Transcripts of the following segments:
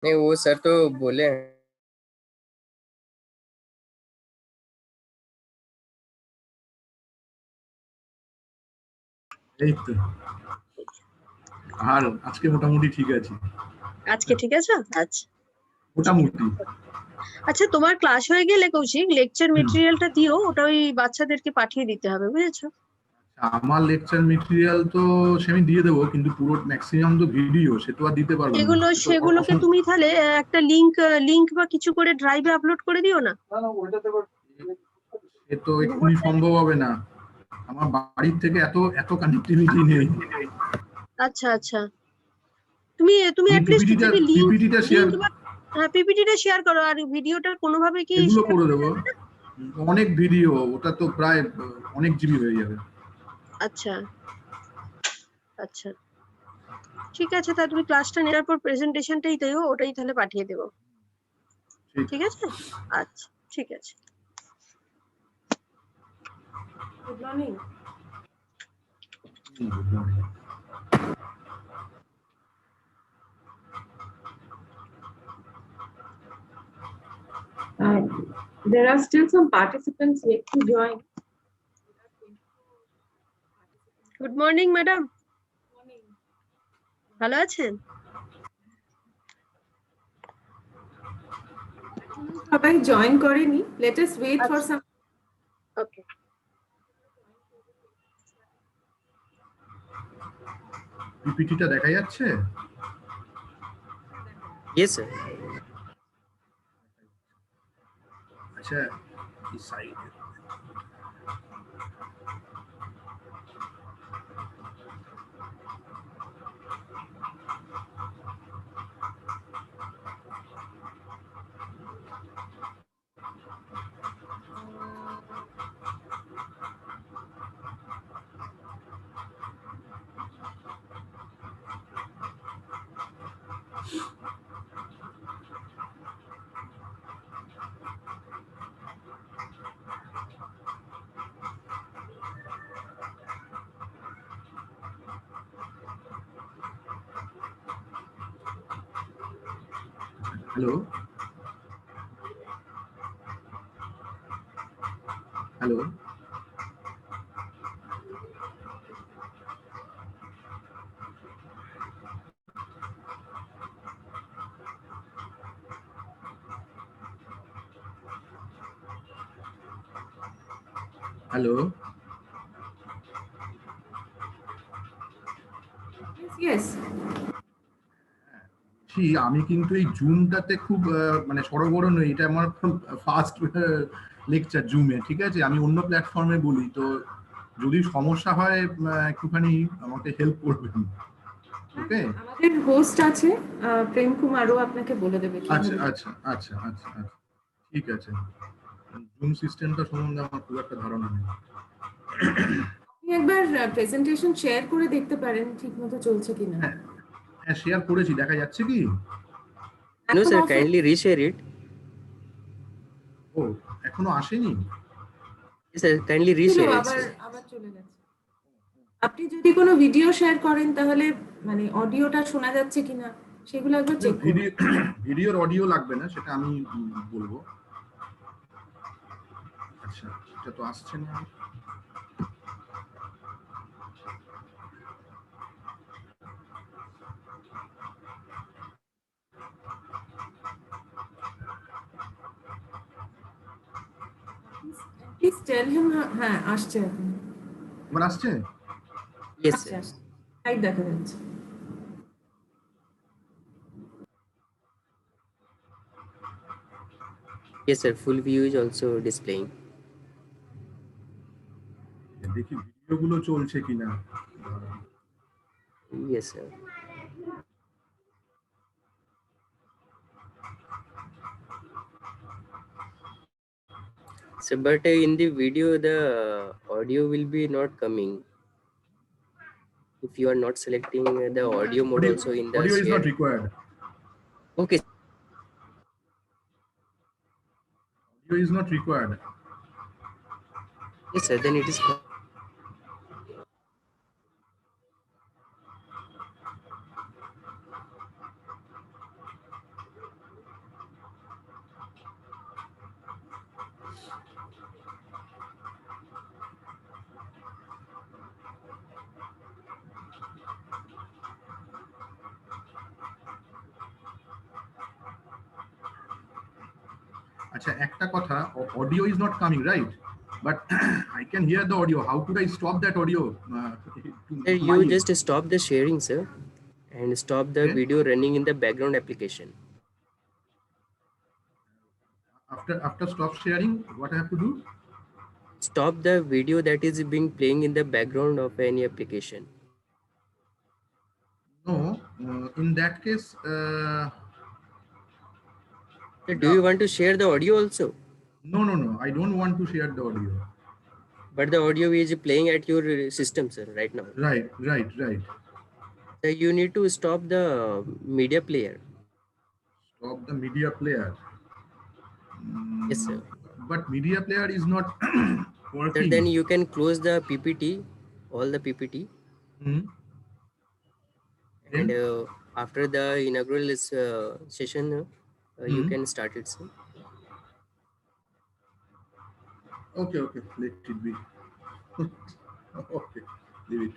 नहीं वो सर तो बोले हैं। এই তো আর আজকে মোটামুটি ঠিক আছে। আজকে ঠিক আছে? আচ্ছা মোটামুটি। আচ্ছা তোমার ক্লাস হয়ে গেলে কৌশিক লেকচার মেটেরিয়ালটা দিও, ওটা ওই বাচ্চাদেরকে পাঠিয়ে দিতে হবে, বুঝেছো? আমার লেকচার মেটেরিয়াল তো আমি দিয়ে দেবো, কিন্তু পুরো ম্যাক্সিমাম তো ভিডিও, সে তো আর দিতে পারবো না। সেগুলোকে তুমি তাহলে একটা লিংক বা কিছু করে ড্রাইভে আপলোড করে দিও না। এ তো এক্ষুনি সম্ভব হবে না, আমার বাড়ির থেকে এত কানেক্টিভিটি নেই। আচ্ছা আচ্ছা, তুমি at least যদি পিপিটিটা শেয়ার, হ্যাঁ পিপিটিটা শেয়ার করো, আর ভিডিওটা কোনোভাবে কি এগুলো করে দেবো। অনেক ভিডিও, ওটা তো প্রায় অনেক জিবি হয়ে যাবে। আচ্ছা আচ্ছা ঠিক আছে, তাহলে তুমি ক্লাসটা নেওয়ার পর প্রেজেন্টেশনটাই দিও, ওটাই তাহলে পাঠিয়ে দেবো। ঠিক আছে? আচ্ছা ঠিক আছে। Good morning. Good morning. There are still some participants yet to join. Good morning madam, ভালো আছেন? সবাই জয়েন করেনি, let us wait for some. ওকে। পিপিটিটা দেখা যাচ্ছে? Yes sir. আচ্ছা এই side hello hello hello Yes. আমি কিন্তু এই জুমটাতে খুব মানে সরগর নই, এটা আমার ফার্স্ট লেকচার জুমে, ঠিক আছে? আমি অন্য প্ল্যাটফর্মে বলি, তো যদি সমস্যা হয় একটুখানি আমাকে হেল্প করবেন, ওকে? আমাদের হোস্ট আছে প্রেম কুমারও আপনাকে বলে দেবে। আচ্ছা আচ্ছা আচ্ছা আচ্ছা আচ্ছা ঠিক আছে। জুম সিস্টেমটা সম্বন্ধে আমার খুব একটা ধারণা নেই। আপনি একবার প্রেজেন্টেশন শেয়ার করে দেখতে পারেন ঠিকমতো চলছে কিনা। হ্যাঁ শেয়ার করেছি, দেখা যাচ্ছে কি? No sir, kindly reshare it. ও এখনো আসেনি? Yes sir, kindly reshare it. আবার চলে গেছে। আপনি যদি কোনো ভিডিও শেয়ার করেন তাহলে মানে অডিওটা শোনা যাচ্ছে কিনা সেগুলো একবার চেক করুন। ভিডিওর অডিও লাগবে না, সেটা আমি বলবো। আচ্ছা এটা তো আসছে না। Please tell him হ্যাঁ আসছে এখন। এবার আসছে? Yes sir. লাইট দেখা যাচ্ছে। Yes sir, full view is also displaying. দেখি ভিডিওগুলো চলছে কিনা। Yes sir. So but in the video the audio will be not coming if you are not selecting the audio mode also in the audio is not share. required. Okay Audio is not required. yes sir, then it is আচ্ছা একটা কথা, audio is not coming, right? But I can hear the audio. How could I stop that audio? Sir, To my you end? just stop the sharing, sir, and stop the Okay. video running in the background application. After stop sharing, what I have to do? Stop the video that is being playing in the background of any application. No, in that case, Sir, do yeah. you want to share the audio also? No. I don't want to share the audio. But the audio is playing at your system, sir, right now. Right. So you need to stop the media player. Stop the media player. Yes, sir. But media player is not Sir, then working. you can close the PPT, all the PPT, Hmm. and Then after the inaugural session, you hmm. can start it, sir. Okay. Let it be. Okay. Leave it.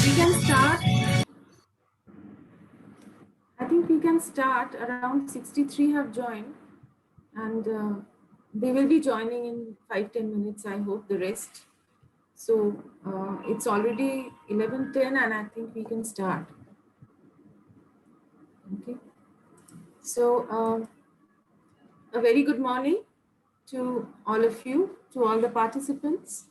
We can start. I think we can start. Around 63 have joined, and they will be joining in 5-10 minutes. I hope the rest. So it's already 11:10, and I think we can start. Okay. So a very good morning to all of you, to all the participants.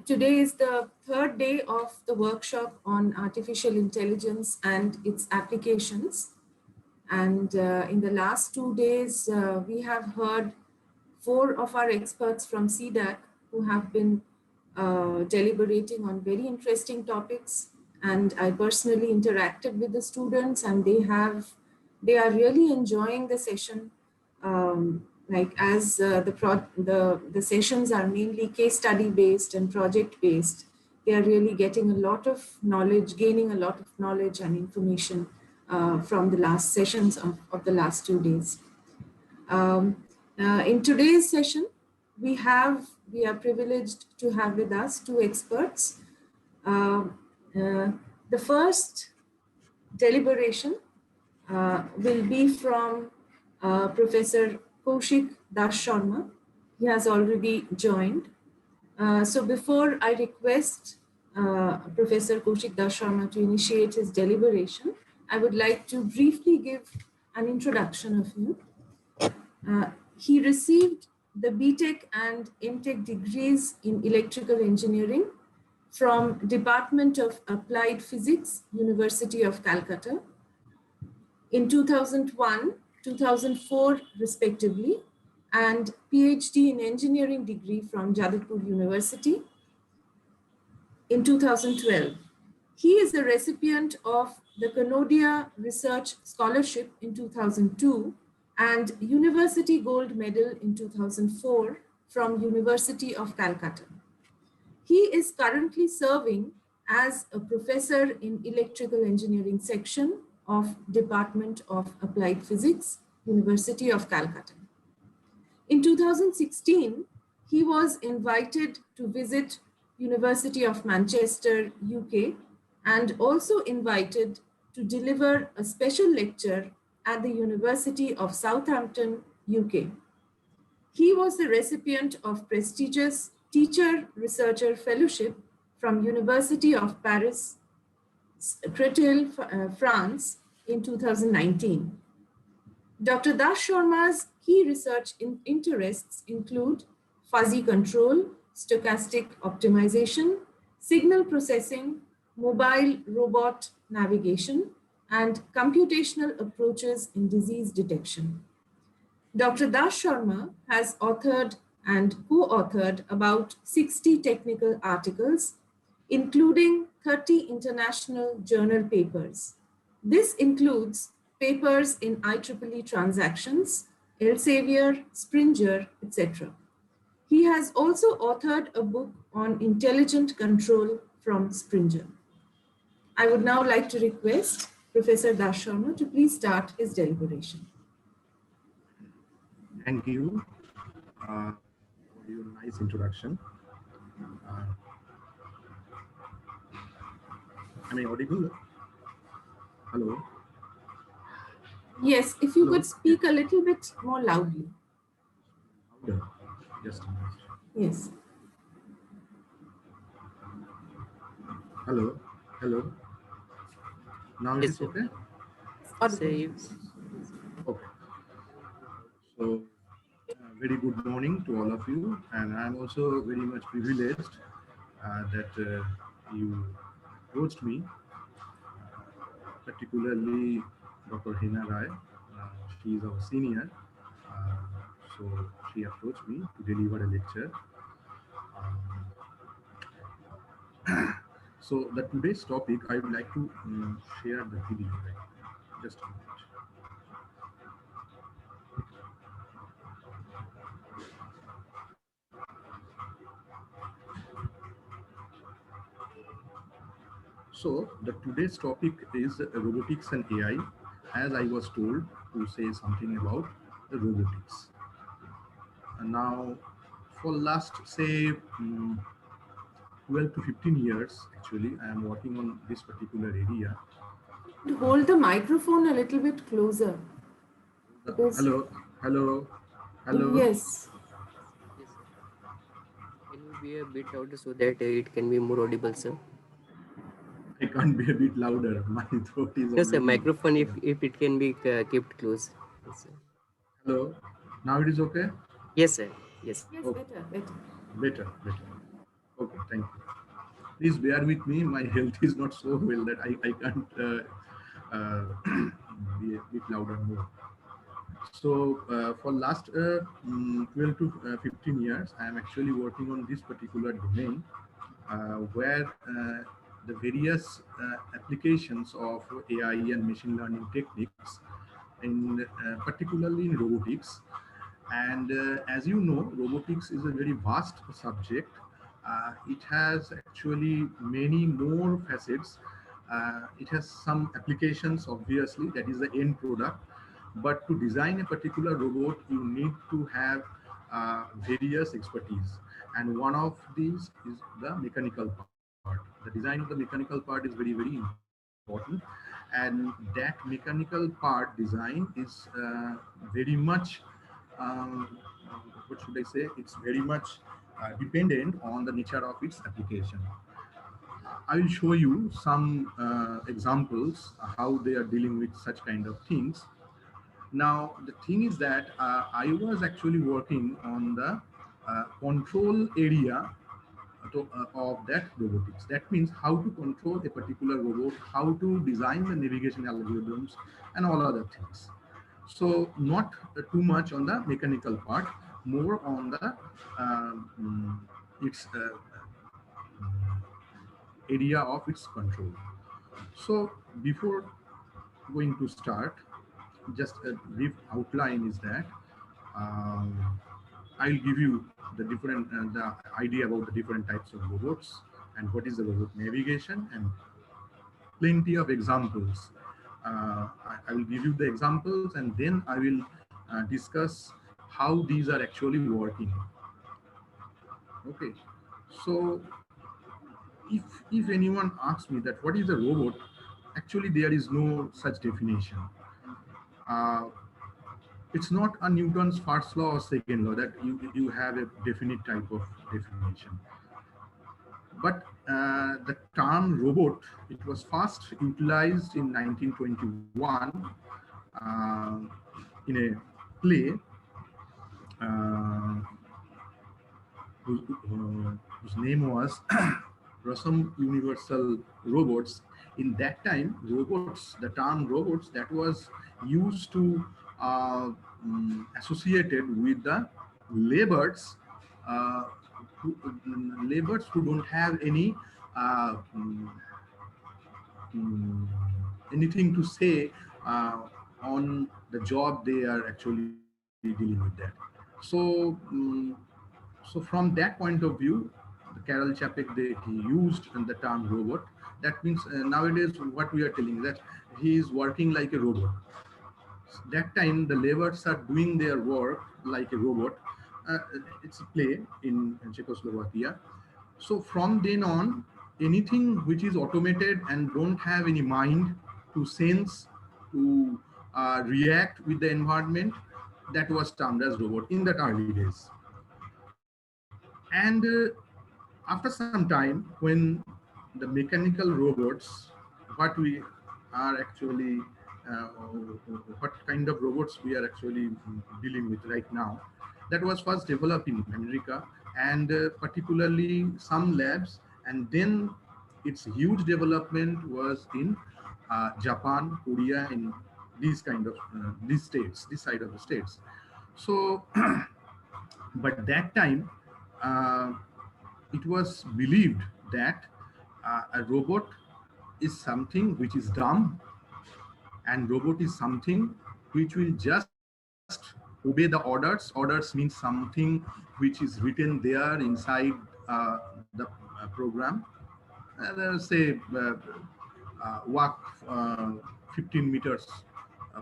Today is the third day of the workshop on artificial intelligence and its applications. And in the last 2 days, we have heard 4 of our experts from CDAC who have been deliberating on very interesting topics. And I personally interacted with the students, and they are really enjoying the session. Like as the sessions are mainly case study based and project based, they are really getting a lot of knowledge, gaining a lot of knowledge and information from the last sessions of the last 2 days. In today's session, we are privileged to have with us 2 experts. The first deliberation will be from Professor Kaushik Das Sharma. He has already joined. So before I request Professor Kaushik Das Sharma to initiate his deliberation, I would like to briefly give an introduction of him. He received the BTech and MTech degrees in electrical engineering from Department of Applied Physics, University of Calcutta, in 2001, 2004 respectively, and PhD in engineering degree from Jadavpur University in 2012. He is a recipient of the Kanodia Research Scholarship in 2002 and University Gold Medal in 2004 from University of Calcutta. He is currently serving as a professor in electrical engineering section of Department of Applied Physics, University of Calcutta. In 2016, he was invited to visit University of Manchester, UK, and also invited to deliver a special lecture at the University of Southampton, UK. He was the recipient of prestigious Teacher Researcher Fellowship from University of Paris, Créteil, France in 2019. Dr. Das Sharma's key research interests include fuzzy control, stochastic optimization, signal processing, mobile robot navigation, and computational approaches in disease detection. Dr. Das Sharma has authored and co-authored about 60 technical articles, including 30 international journal papers. This includes papers in IEEE transactions, Elsevier, Springer, etc. He has also authored a book on intelligent control from Springer. I would now like to request Professor Das Sharma to please start his deliberation. Thank you for your nice introduction. Am I audible? Hello? Yes, if you Hello? could speak a little bit more loudly. Louder. Just a minute. Yes. Hello? Hello? Now it Yes, is sir. okay? Say, Okay. So, very good morning to all of you, and I'm also very much privileged that you approached me, particularly Dr. Hina Rai. She is our senior, so she approached me to deliver a lecture. So, the today's topic, I would like to share the video. Just a minute. So the today's topic is robotics and AI, as I was told to say something about the robotics. And now, for last say 12 to 15 years, actually, I am working on this particular area. Hold the microphone a little bit closer because, Hello, hello, hello. yes, Yes, sir. Can you be a bit louder so that it can be more audible, sir? I can't be a bit louder. My throat is No, sir. already. Microphone, if it can be kept close. Yes, sir. Hello. Now it is okay? Yes, sir. Yes. yes, Okay. better, better. Better, better. Okay, thank you. Please bear with me. My health is not so well that I can't be a bit louder more. So for last 12 to 15 years, I am actually working on this particular domain where the various applications of AI and machine learning techniques, in particularly in robotics. And as you know, robotics is a very vast subject. It has actually many more facets. It has some applications, obviously, that is the end product. But to design a particular robot, you need to have various expertise. And one of these is the mechanical part. The design of the mechanical part is very, very important. And that mechanical part design is very much um, what should I say? It's very much dependent on the nature of its application. I will show you some examples how they are dealing with such kind of things. Now, the thing is that I was actually working on the control area of that robotics. That means how to control a particular robot, how to design the navigation algorithms, and all other things. So not too much on the mechanical part, more on the its area of its control. So before going to start, just a brief outline is that um, I'll give you the different the idea about the different types of robots and what is the robot navigation and plenty of examples. I will give you the examples and then I will discuss how these are actually working. Okay, so if anyone asks me that what is a robot, actually there is no such definition. Uh, it's not a Newton's first law or second law that you have a definite type of definition. But the term robot, it was first utilized in 1921 uh, in a play uh, whose name was Some Universal Robots. In that time, robots, the term robots, that was used to associated with the laborers, uh, laborers who don't have any uh, mm, anything to say on the job they are actually dealing with that. So, so from that point of view, the Carol Chapek he used the term robot. That means nowadays what we are telling that he is working like a robot. That time the laborers are doing their work like a robot. It's a play in Czechoslovakia. So from then on, anything which is automated and don't have any mind to sense, to react with the environment, that was termed as robot in that early days. And after some time, when the mechanical robots, what we are actually, uh, what kind of robots we are actually dealing with right now, that was first developed in America and particularly some labs, and then its huge development was in Japan, Korea, in these kind of these states, this side of the states. So, but that time, uh, it was believed that a robot is something which is dumb, and robot is something which will just obey the orders. Orders means something which is written there inside the program. Say walk 15 meters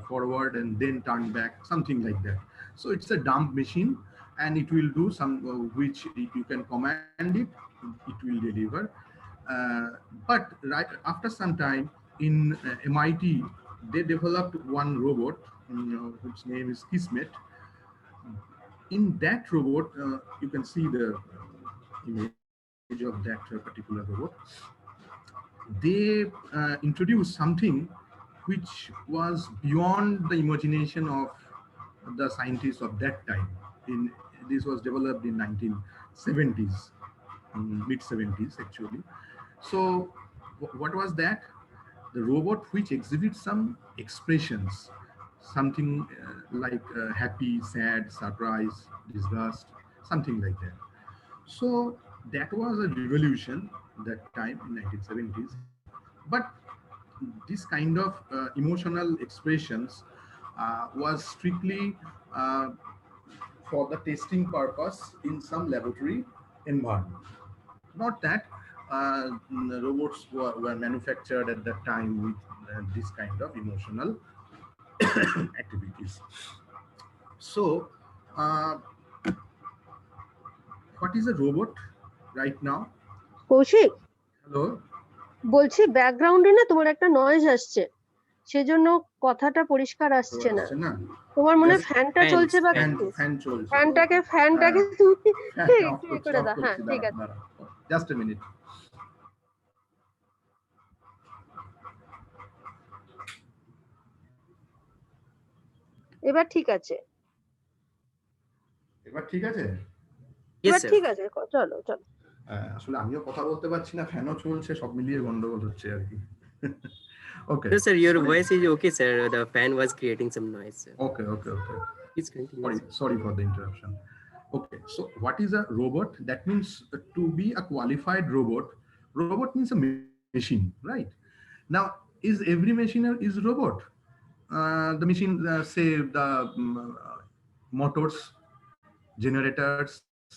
forward and then turn back, something like that. So it's a dumb machine, and it will do some which you can command it, it will deliver. But right after some time in MIT, they developed one robot, which name is Kismet. In that robot, you can see the image of that particular robot. They introduced something which was beyond the imagination of the scientists of that time. In This was developed in 1970s, mid 70s actually. So what was that? The robot which exhibits some expressions, something like happy, sad, surprise, disgust, something like that. So that was a revolution that time in 1970s. But this kind of emotional expressions was strictly uh, for the testing purpose in some laboratory environment. Not that robots were manufactured at that time with this kind of emotional activities. So, uh, what is a robot right now? Kaushik, Hello? বলছি ব্যাকগ্রাউন্ডে না তোমার একটা noise আসছে, সেজন্য কথাটা পরিষ্কার ও আসছে না। আসছে না? তোমার মনে হয় Just ফ্যানটা Fans, চলছে বা ফ্যান কিছু। ফ্যান চলছে। ফ্যানটাকে হ্যাঁ, তুমি ফ্যানটা একটু অফ করে দাও। হ্যাঁ, করছি, ঠিক দাঁড়াও আছে। দাঁড়াও। Just a minute. এবার ঠিক আছে, এবার ঠিক আছে? yes এবার sir. ঠিক আছে, চলো চলো। আসলে আমিও কথা বলতে পারছি না, ফ্যানও চলছে, সব মিলিয়ে গন্ডগোল হচ্ছে আর কি। ওকে, No sir, your sorry. voice is okay sir, the fan was creating some noise sir. Okay okay okay. Please continue Sorry, sir. sorry for the interruption. Okay, so what is a robot? That means to be a qualified robot, robot means a machine, right? Now, is every machine is robot? The machine, say the motors, generators,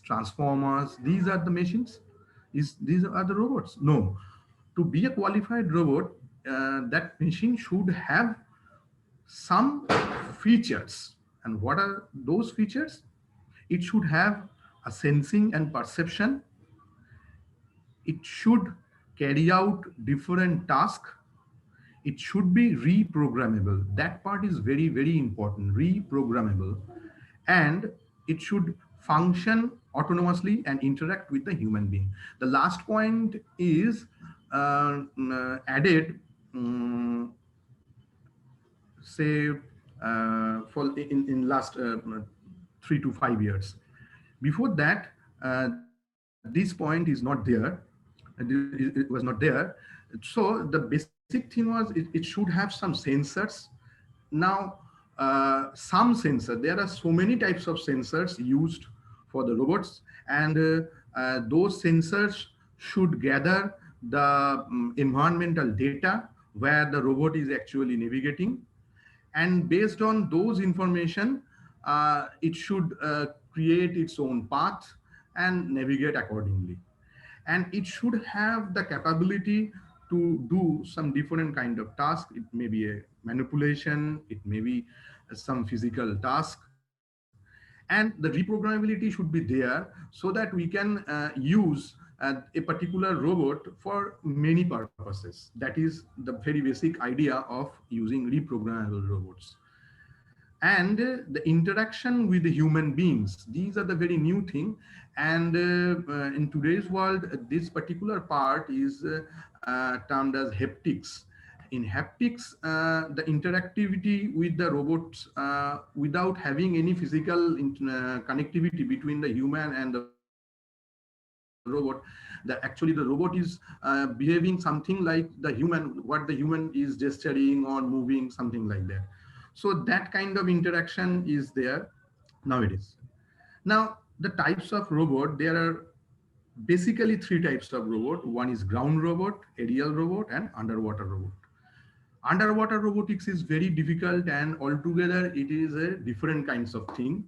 transformers, these are the machines. These are the robots? No. To be a qualified robot, that machine should have some features. And what are those features? It should have a sensing and perception. It should carry out different tasks. It should be reprogrammable. That part is very, very important, reprogrammable. And it should function autonomously and interact with the human being. The last point is added, say, for in last 3 to 5 years. Before that, this point is not there. It was not there. So the basic thing was it should have some sensors. Now, some sensor, there are so many types of sensors used for the robots, and those sensors should gather the environmental data where the robot is actually navigating, and based on those information, it should create its own path and navigate accordingly. And it should have the capability to do some different kind of task. It may be a manipulation, it may be some physical task, and the reprogrammability should be there so that we can use a particular robot for many purposes. That is the very basic idea of using reprogrammable robots. And the interaction with the human beings, these are the very new thing. And in today's world, this particular part is termed as haptics. In haptics, the interactivity with the robots without having any physical connectivity between the human and the robot, actually the robot is behaving something like the human, what the human is gesturing or moving, something like that. So that kind of interaction is there nowadays. Now, the types of robot, there are basically three types of robot. One is ground robot, aerial robot, and underwater robot. Underwater robotics is very difficult, and altogether it is a different kinds of thing.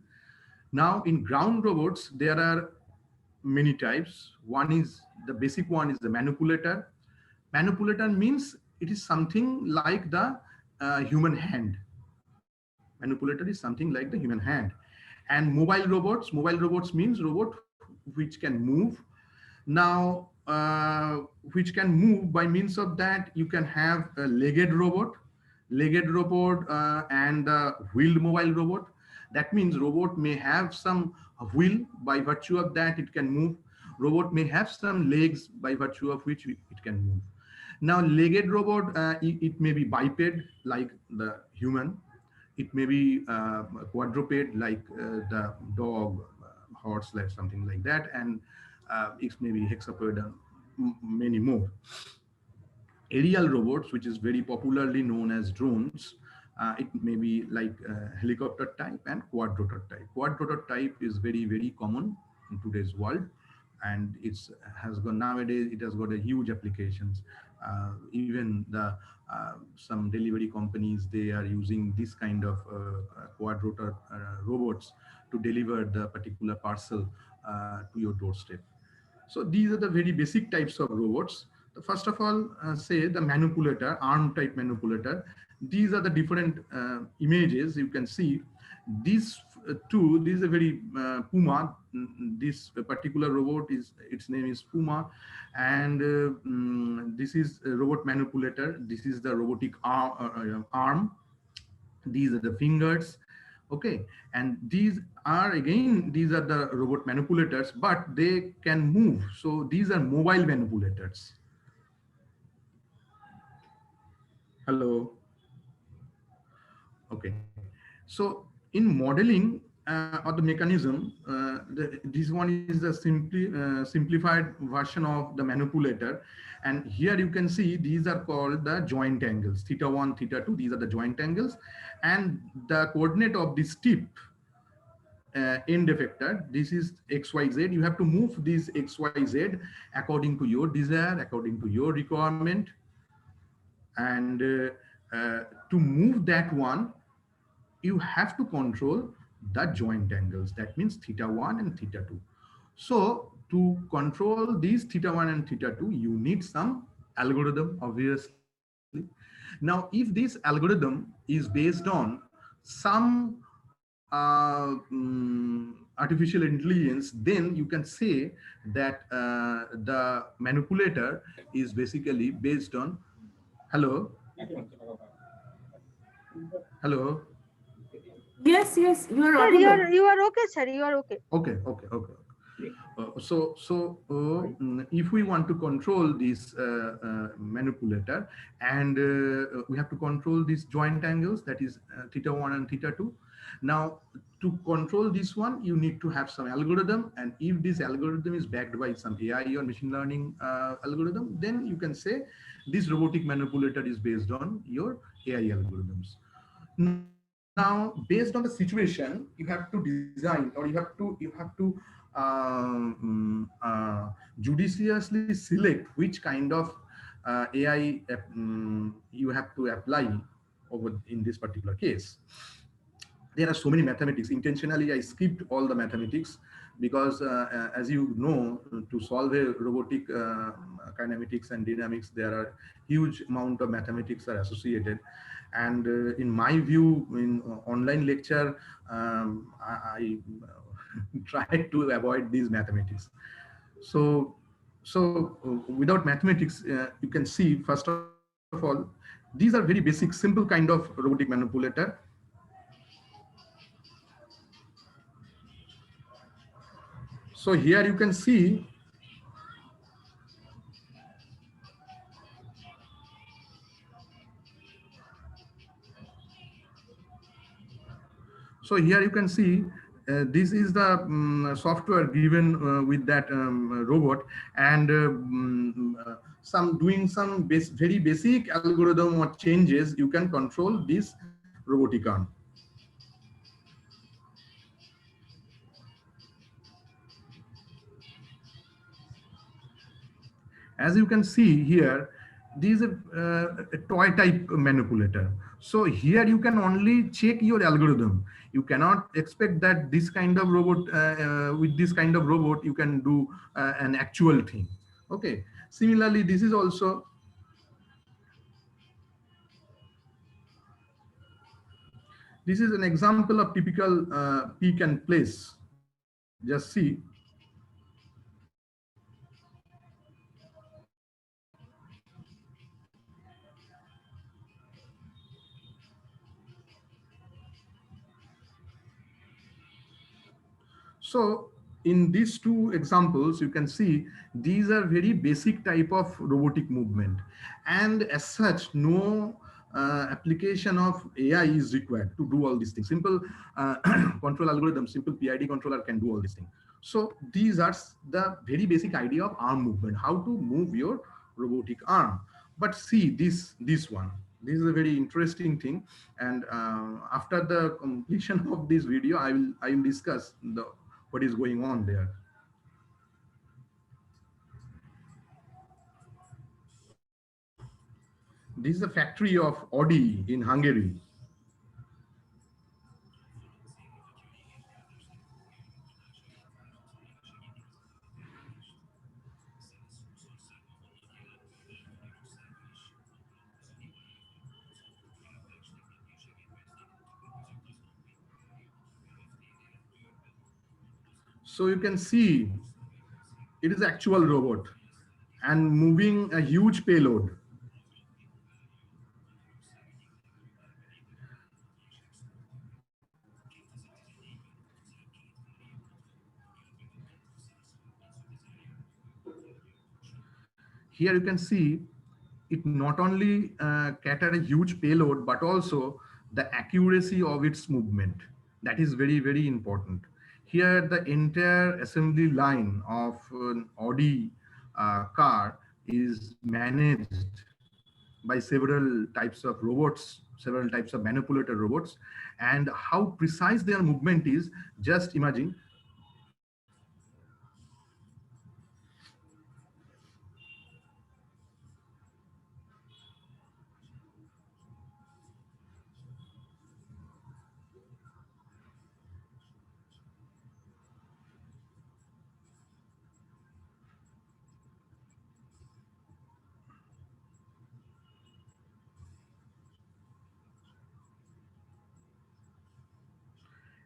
Now, in ground robots, there are many types. One is, the basic one is the manipulator. Manipulator means it is something like the human hand. Manipulator is something like the human hand. And mobile robots means robot which can move. Now, which can move by means of that, you can have a legged robot and a wheeled mobile robot. That means robot may have some wheel, by virtue of that it can move. Robot may have some legs, by virtue of which it can move. Now, legged robot, it may be biped like the human. It may be quadruped like the dog, horse, like something like that, and it may be hexapod and many more. Aerial robots, which is very popularly known as drones, it may be like helicopter type and quadrotor type. Quadrotor type is very common in today's world, and it's has got nowadays, it has got a huge applications. Even the some delivery companies, they are using this kind of quadrotor robots to deliver the particular parcel to your doorstep. So these are the very basic types of robots. First of all, say the manipulator, arm type manipulator. These are the different images you can see. These two, this is a very Puma. This particular robot is, its name is Puma, and this is a robot manipulator. This is the robotic arm. These are the fingers. Okay, and these are the robot manipulators, but they can move, so these are mobile manipulators. Hello. Okay, so in modeling or the mechanism, this one is the simplified version of the manipulator. And here you can see these are called the joint angles, theta1, theta2. These are the joint angles, and the coordinate of this tip end effector, this is xyz. You have to move this xyz according to your desire, according to your requirement. And to move that one, you have to control the joint angles. That means theta1 and theta2. So to control these theta1 and theta2, you need some algorithm, obviously. Now, if this algorithm is based on some artificial intelligence, then you can say that the manipulator is basically based on, hello, hello. Yes, yes, you are Sir, audible. you are okay, sir. You are okay. Okay. If we want to control this manipulator, and we have to control these joint angles, that is theta1 and theta2. Now, to control this one, you need to have some algorithm, and if this algorithm is backed by some AI or machine learning algorithm, then you can say this robotic manipulator is based on your AI algorithms. Now, based on the situation, you have to design, or you have to judiciously select which kind of AI you have to apply over in this particular case. There are so many mathematics. Intentionally, I skipped all the mathematics because, as you know, to solve a robotic kinematics and dynamics, there are huge amount of mathematics are associated. And in my view, in online lecture, I try to avoid these mathematics. So without mathematics, you can see, first of all, these are very basic, simple kind of robotic manipulator. So here you can see this is the software given with that robot, and some doing some very basic algorithm or changes, you can control this robotic arm. As you can see here, this is a toy type manipulator. So here you can only check your algorithm. You cannot expect that this kind of robot, with this kind of robot, you can do an actual thing. Okay. Similarly, this is This is an example of typical pick and place. Just see. So in these two examples, you can see these are very basic type of robotic movement. And as such, no application of AI is required to do all these things. Simple control algorithm, simple PID controller can do all these things. So these are the very basic idea of arm movement, how to move your robotic arm. But see this one. This is a very interesting thing. And after the completion of this video, I will discuss what is going on there. This is the factory of Audi in Hungary. So you can see it is actual robot and moving a huge payload. Here you can see it not only cater a huge payload, but also the accuracy of its movement. That is very, very important. Here, the entire assembly line of an Audi car is managed by several types of robots, several types of manipulator robots, and how precise their movement is, just imagine.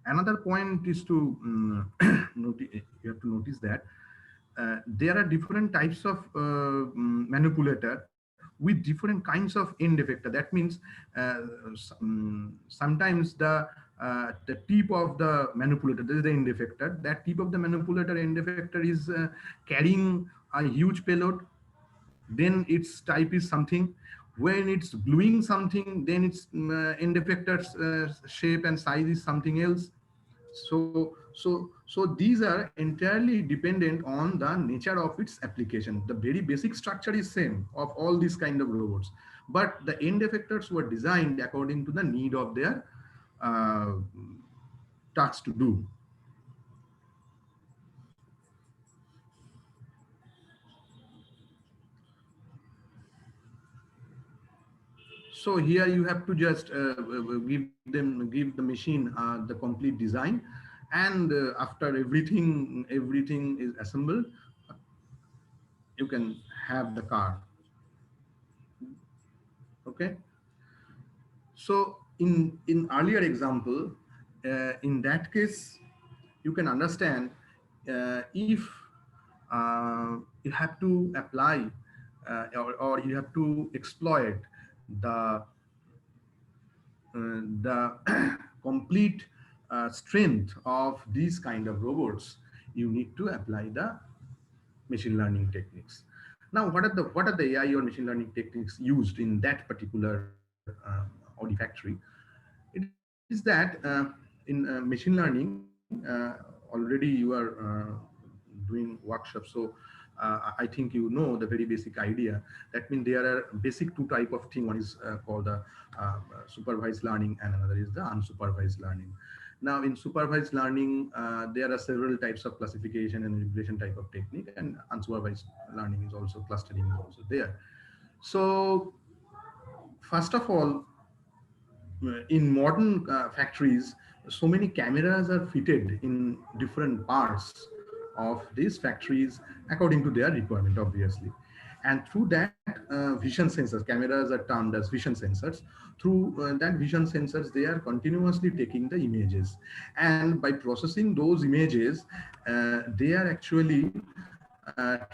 Another point is to you have to notice that there are different types of manipulator with different kinds of end effector. That means sometimes the tip of the manipulator, this is the end effector, that tip of the manipulator end effector is carrying a huge payload, then its type is something. When it's gluing something, then its end effector's shape and size is something else. So these are entirely dependent on the nature of its application. The very basic structure is same of all these kind of robots, but the end effectors were designed according to the need of their uh, task to do. So here you have to just give the machine the complete design, and after everything is assembled, you can have the car. Okay. So in earlier example, in that case, you can understand if you have to apply or you have to exploit the complete strength of these kind of robots, you need to apply the machine learning techniques. Now, what are the AI or machine learning techniques used in that particular Audi factory? It is that in machine learning, already you are doing workshops, so I think you know the very basic idea. That means there are basic two type of thing. One is called the supervised learning, and another is the unsupervised learning. Now, in supervised learning, there are several types of classification and regression type of technique, and unsupervised learning is also, clustering is also there. So first of all, in modern factories, so many cameras are fitted in different parts of these factories according to their requirement, obviously. And through that vision sensors, cameras are termed as vision sensors. Through that vision sensors, they are continuously taking the images, and by processing those images, they are actually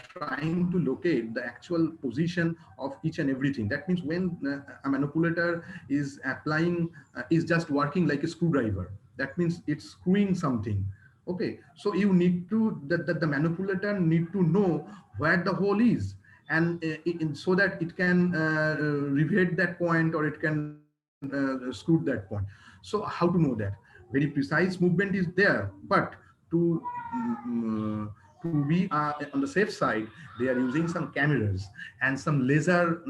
trying to locate the actual position of each and everything. That means when a manipulator is applying, is just working like a screwdriver. That means it's screwing something. Okay, so you need to, the manipulator need to know where the hole is, and so that it can revert that point, or it can screw that point. So how to know that? Very precise movement is there, but to to be on the safe side, they are using some cameras and some laser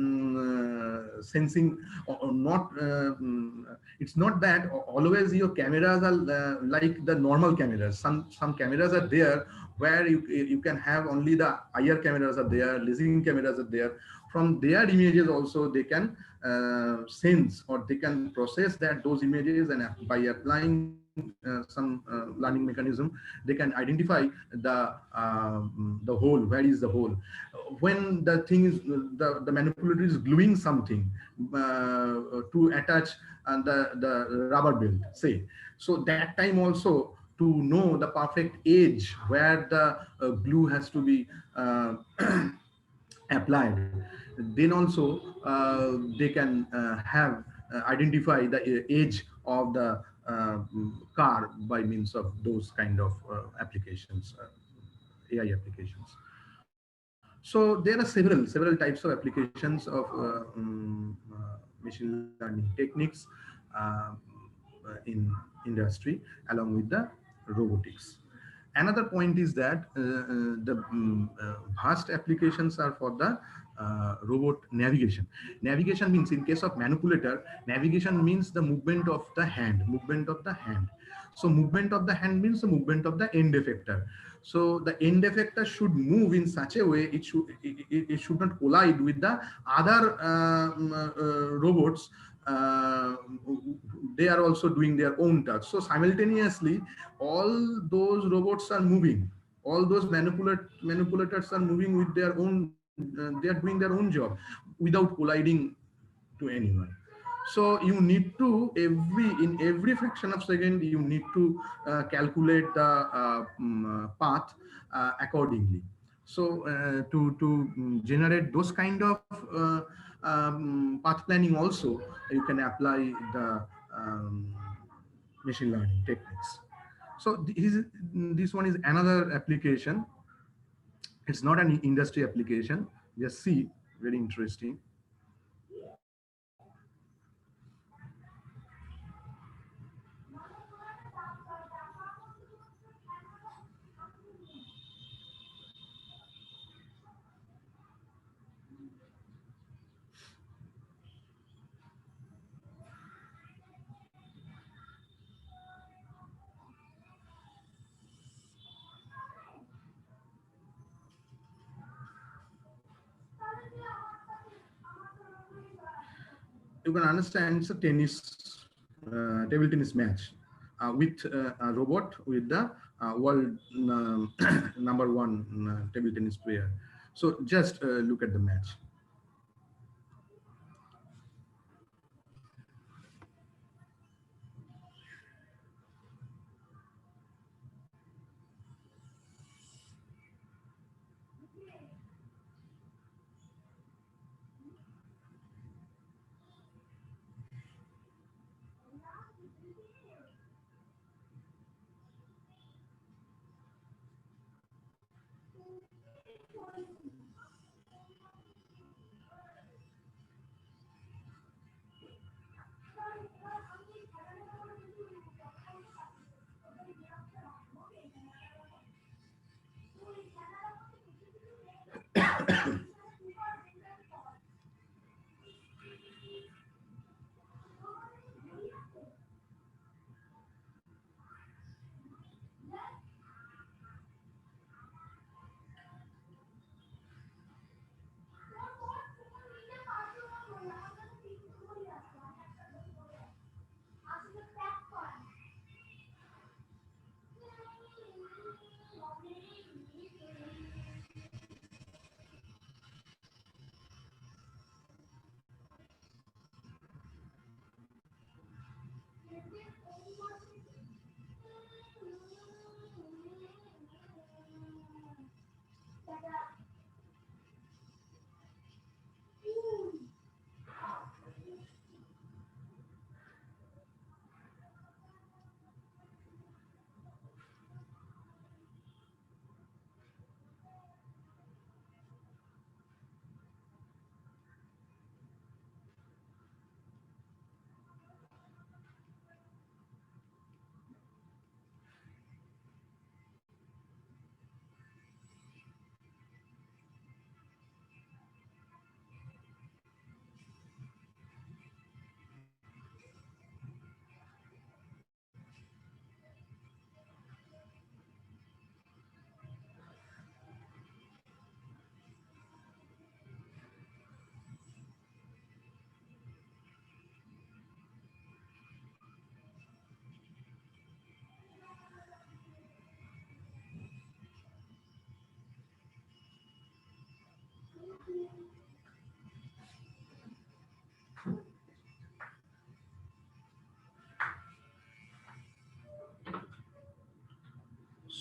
sensing, or not. It's not that always your cameras are like the normal cameras. Some cameras are there where you can have only the IR cameras are there, leasing cameras are there. From their images also they can sense, or they can process that those images, and by applying some learning mechanism, they can identify the hole. Where is the hole? When the thing is, the manipulator is gluing something to attach the rubber belt, say. So that time also, to know the perfect edge where the glue has to be applied, then also they can have identify the edge of the car by means of those kind of applications, AI applications. So there are several types of applications of machine learning techniques uh, in industry, along with the robotics. Another point is that the vast applications are for the robot navigation. Navigation means, in case of manipulator, navigation means the movement of the hand, So movement of the hand means the movement of the end effector. So the end effector should move in such a way, it should not collide with the other robots. uh, they are also doing their own task. So simultaneously, all those robots are moving. All those manipulators are moving with their own. They are doing their own job without colliding to anyone. So you need to, every fraction of second, you need to calculate the path accordingly. So to generate those kind of path planning also, you can apply the machine learning techniques. So this one is another application. It's not an industry application. Just see, very interesting. You can understand it's a table tennis match with a robot with the world number one table tennis player. So just look at the match.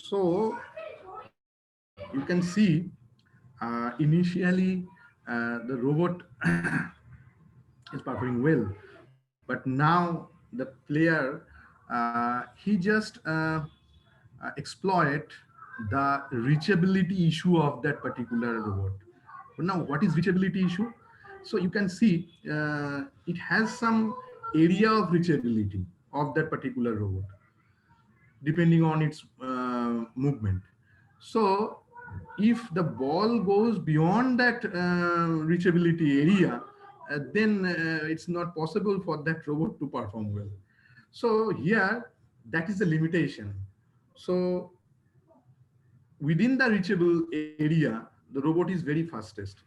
So you can see initially the robot is performing well, but now the player he just exploit the reachability issue of that particular robot. But now, what is reachability issue? So you can see it has some area of reachability of that particular robot, depending on its movement. So if the ball goes beyond that reachability area, then it's not possible for that robot to perform well. So here, that is the limitation. So within the reachable area, the robot is very fastest.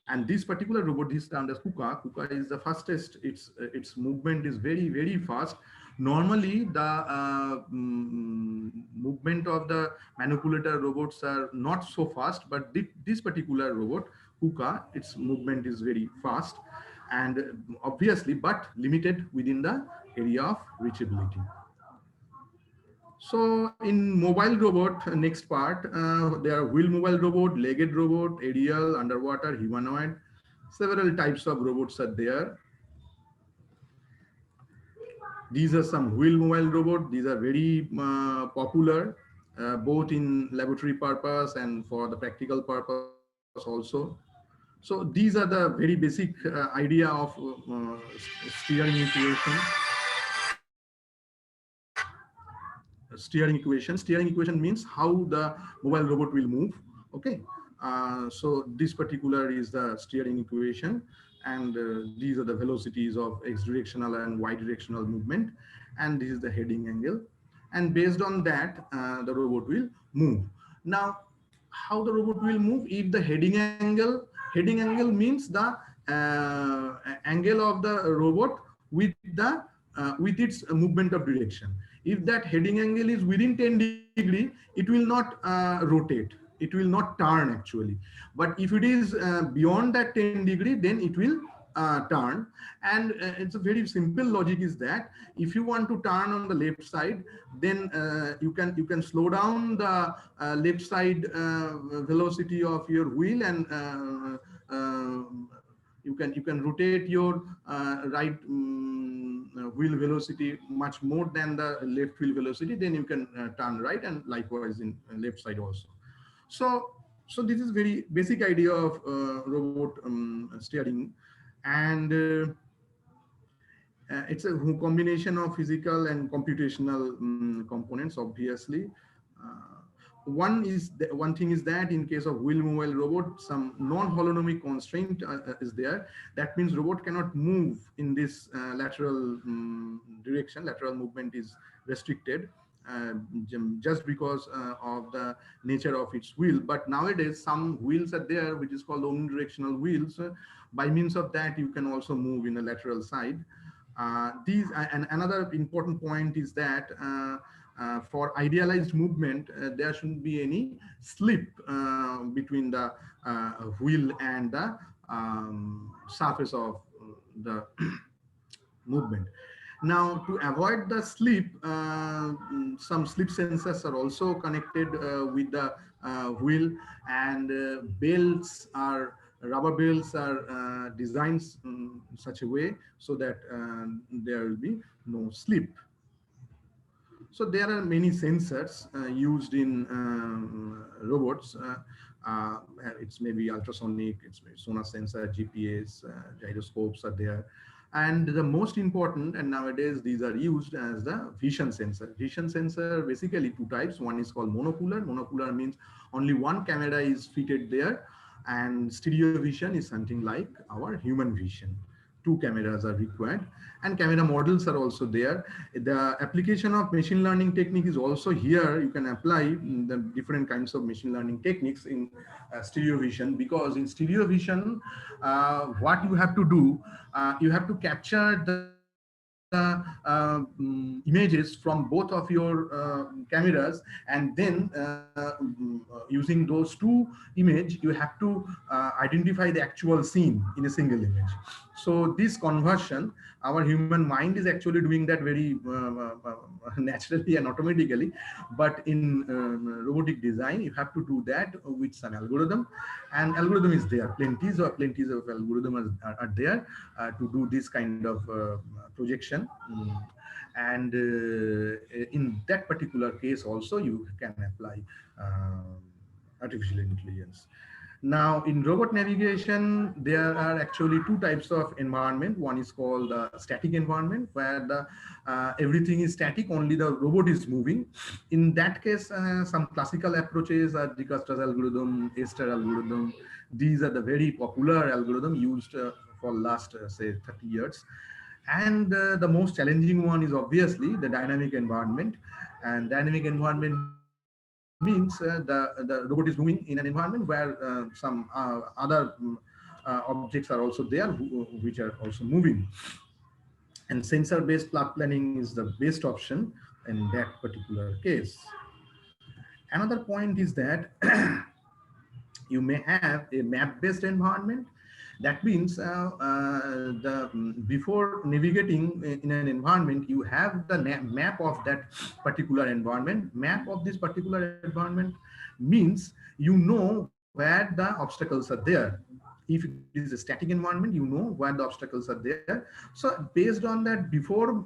And this particular robot is termed as Kuka. Kuka is the fastest. Its movement is very, very fast. Normally, the movement of the manipulator robots are not so fast, but this particular robot, Kuka, its movement is very fast and obviously, but limited within the area of reachability. So in mobile robot, next part, there are wheel mobile robot, legged robot, aerial, underwater, humanoid. Several types of robots are there. These are some wheel mobile robot. These are very popular, both in laboratory purpose and for the practical purpose also. So these are the very basic idea of steering equation. Steering equation. Steering equation means how the mobile robot will move. Okay. So this particular is the steering equation, and these are the velocities of x directional and y directional movement, and this is the heading angle, and based on that the robot will move. Now how the robot will move? If the heading angle means the angle of the robot with the with its movement of direction. If that heading angle is within 10 degree, it will not rotate, it will not turn actually. But if it is beyond that 10 degree, then it will turn. And it's a very simple logic is that if you want to turn on the left side, then you can slow down the left side velocity of your wheel, and you can rotate your right wheel velocity much more than the left wheel velocity. Then you can turn right, and likewise in left side also. So this is very basic idea of robot steering, and it's a combination of physical and computational components, obviously. One thing is that in case of wheel mobile robot, some non-holonomic constraint is there. That means robot cannot move in this lateral direction. Lateral movement is restricted uh, just because of the nature of its wheel. But nowadays, some wheels are there, which is called omnidirectional wheels. By means of that, you can also move in the lateral side. And another important point is that for idealized movement, there shouldn't be any slip between the wheel and the surface of the movement. Now, to avoid the slip, some slip sensors are also connected with the wheel, and belts are rubber belts are designed in such a way so that there will be no slip. So there are many sensors used in robots. It's maybe ultrasonic, it's maybe sonar sensor, GPS, gyroscopes are there. And the most important, and nowadays these are used as the vision sensor. Vision sensor, basically two types. One is called monocular. Monocular means only one camera is fitted there. And stereo vision is something like our human vision. Two cameras are required, and camera models are also there. The application of machine learning technique is also here. You can apply the different kinds of machine learning techniques in stereo vision, because in stereo vision, what you have to do, you have to capture the images from both of your cameras, and then using those two image, you have to identify the actual scene in a single image. So this conversion, our human mind is actually doing that very naturally and automatically, but in robotic design you have to do that with some algorithm, and algorithm is there, plenties of algorithm are there to do this kind of projection. And in that particular case also you can apply artificial intelligence. Now, in robot navigation, there are actually two types of environment. One is called the static environment, where the everything is static, only the robot is moving. In that case, some classical approaches are Disaster's algorithm, Esther algorithm. These are the very popular algorithm used for last, say, 30 years. And the most challenging one is obviously the dynamic environment. And dynamic environment means the robot is moving in an environment where some other objects are also there, which are also moving. And sensor-based path planning is the best option in that particular case. Another point is that you may have a map-based environment. That means before navigating in an environment, you have the map of that particular environment. Map of this particular environment means you know where the obstacles are there. If it is a static environment, you know where the obstacles are there. So based on that, before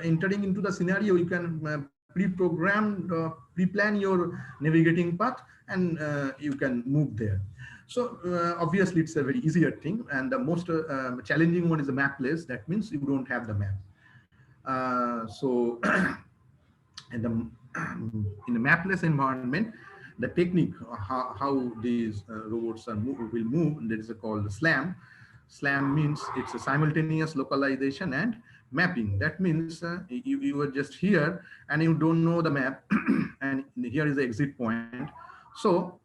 entering into the scenario, you can pre-plan your navigating path, and you can move there. So obviously it's a very easier thing, and the most challenging one is the mapless. That means you don't have the map. So and the, in a mapless environment, the technique how these robots will move, that is called the SLAM. SLAM means it's a simultaneous localization and mapping. That means you are just here and you don't know the map, and here is the exit point. So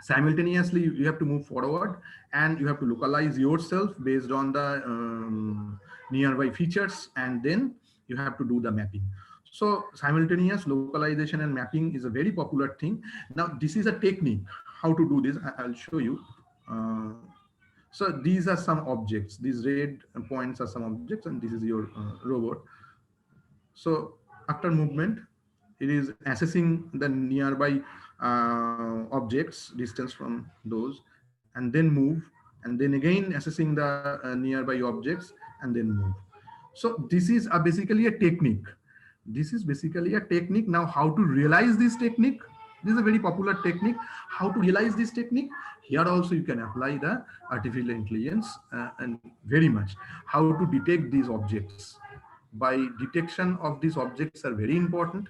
simultaneously you have to move forward, and you have to localize yourself based on the nearby features, and then you have to do the mapping. So simultaneous localization and mapping is a very popular thing. Now this is a technique how to do this. I'll show you. So these are some objects, these red points are some objects, and this is your robot. So after movement, it is assessing the nearby objects, distance from those, and then move, and then again assessing the nearby objects, and then move. So this is basically a technique. This is basically a technique. Now, how to realize this technique? This is a very popular technique. How to realize this technique? Here also you can apply the artificial intelligence and very much. How to detect these objects? By detection of these objects are very important.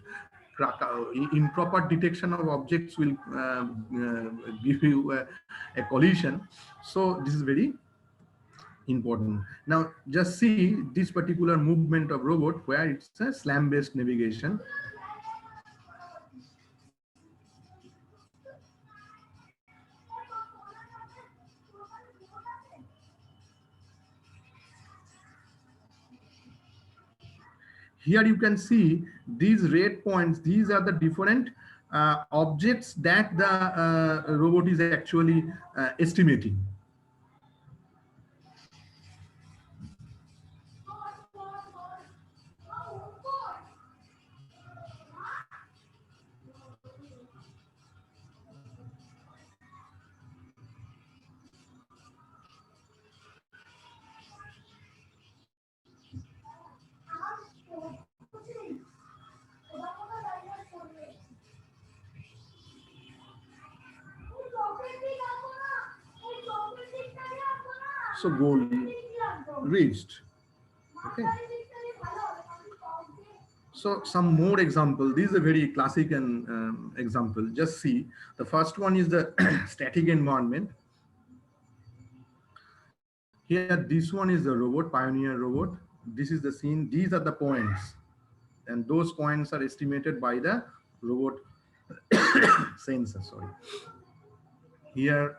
Improper detection of objects will give you a collision. So this is very important. Now just see this particular movement of robot where it's a slam based navigation. Here you can see these red points. These are the different objects that the robot is actually estimating. So goal reached. Okay. So some more example. This is a very classic and example. Just see, the first one is the static environment. Here, this one is the robot, Pioneer robot. This is the scene. These are the points, and those points are estimated by the robot sensor. Sorry. Here,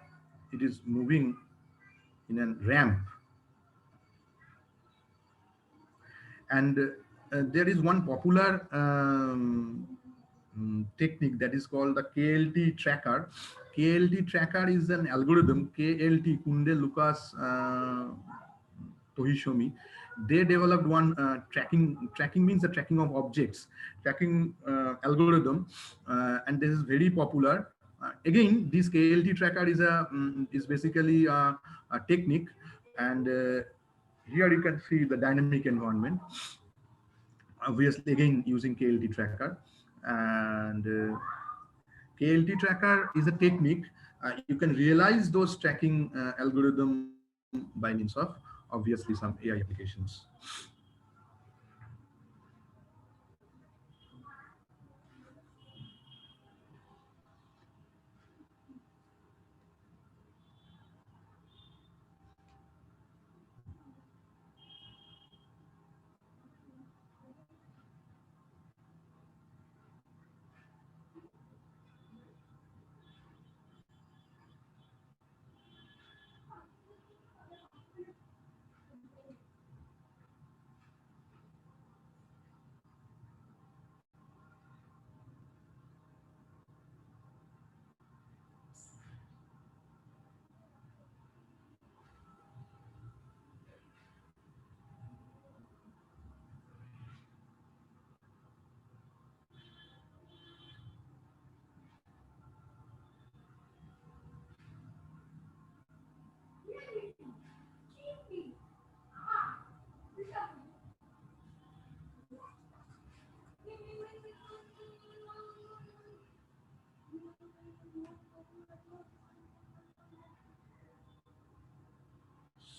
it is moving in a ramp, and there is one popular technique that is called the KLT tracker. KLT tracker is an algorithm. KLT, Kunde Lucas Tohishomi. They developed one tracking means the tracking of objects, tracking algorithm, and this is very popular. Again, this KLT tracker is basically a technique, and here you can see the dynamic environment. Obviously, again using KLT tracker, and KLT tracker is a technique. You can realize those tracking algorithm by means of obviously some AI applications.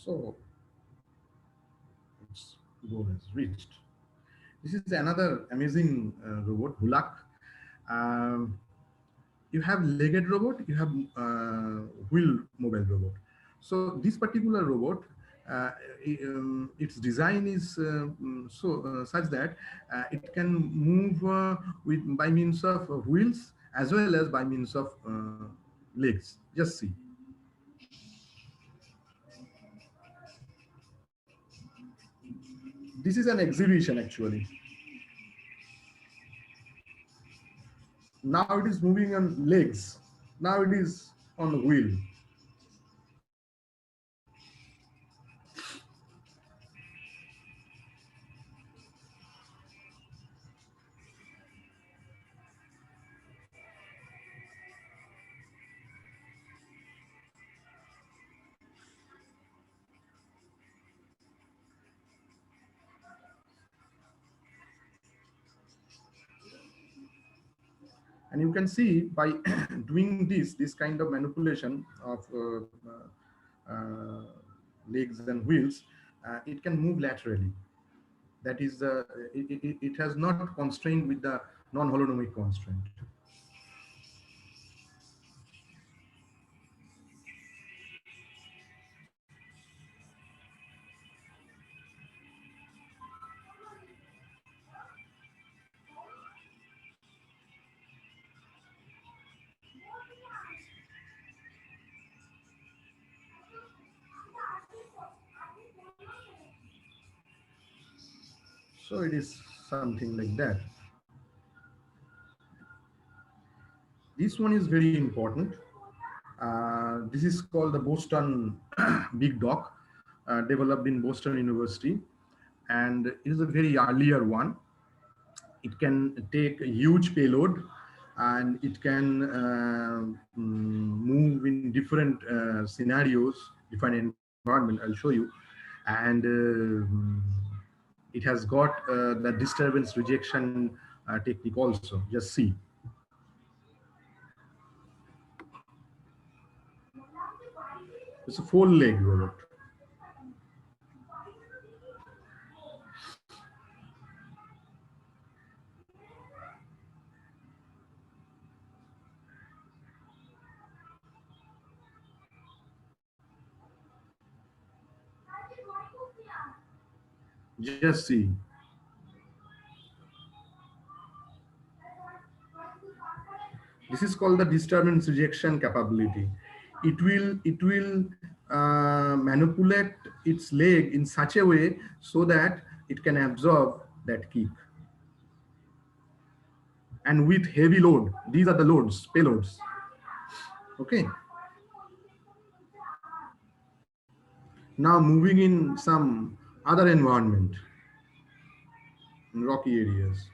So its goal is reached. This is another amazing robot, Hulak. Um, you have legged robot, you have wheel mobile robot. So this particular robot, its design is such that it can move with by means of wheels as well as by means of legs. Just see. This is an exhibition actually. Now it is moving on legs. Now it is on the wheel. And you can see by doing this kind of manipulation of legs and wheels, it can move laterally. That is, it has not constrained with the non-holonomic constraint. So it is something like that. This one is very important. This is called the Boston Big Dog, developed in Boston University, and it is a very earlier one. It can take a huge payload, and it can move in different scenarios, different environment. I'll show you, and it has got the disturbance rejection technique also. Just see. It's a four-leg robot. Just see. This is called the disturbance rejection capability. It will manipulate its leg in such a way so that it can absorb that kick. And with heavy load, these are the loads, payloads. Okay. Now moving in some other environment, in rocky areas.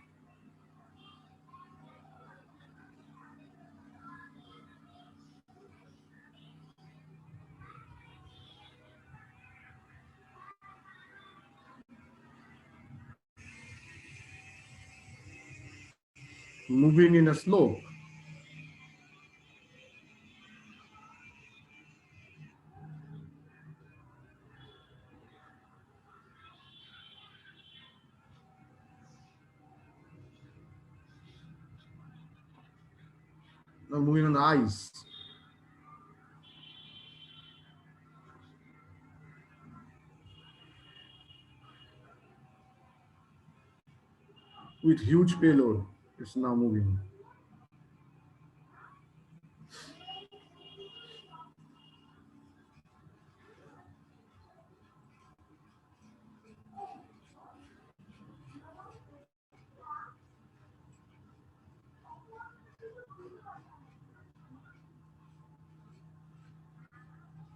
Moving in a slope. Now moving on the ice. With huge payload, it's now moving.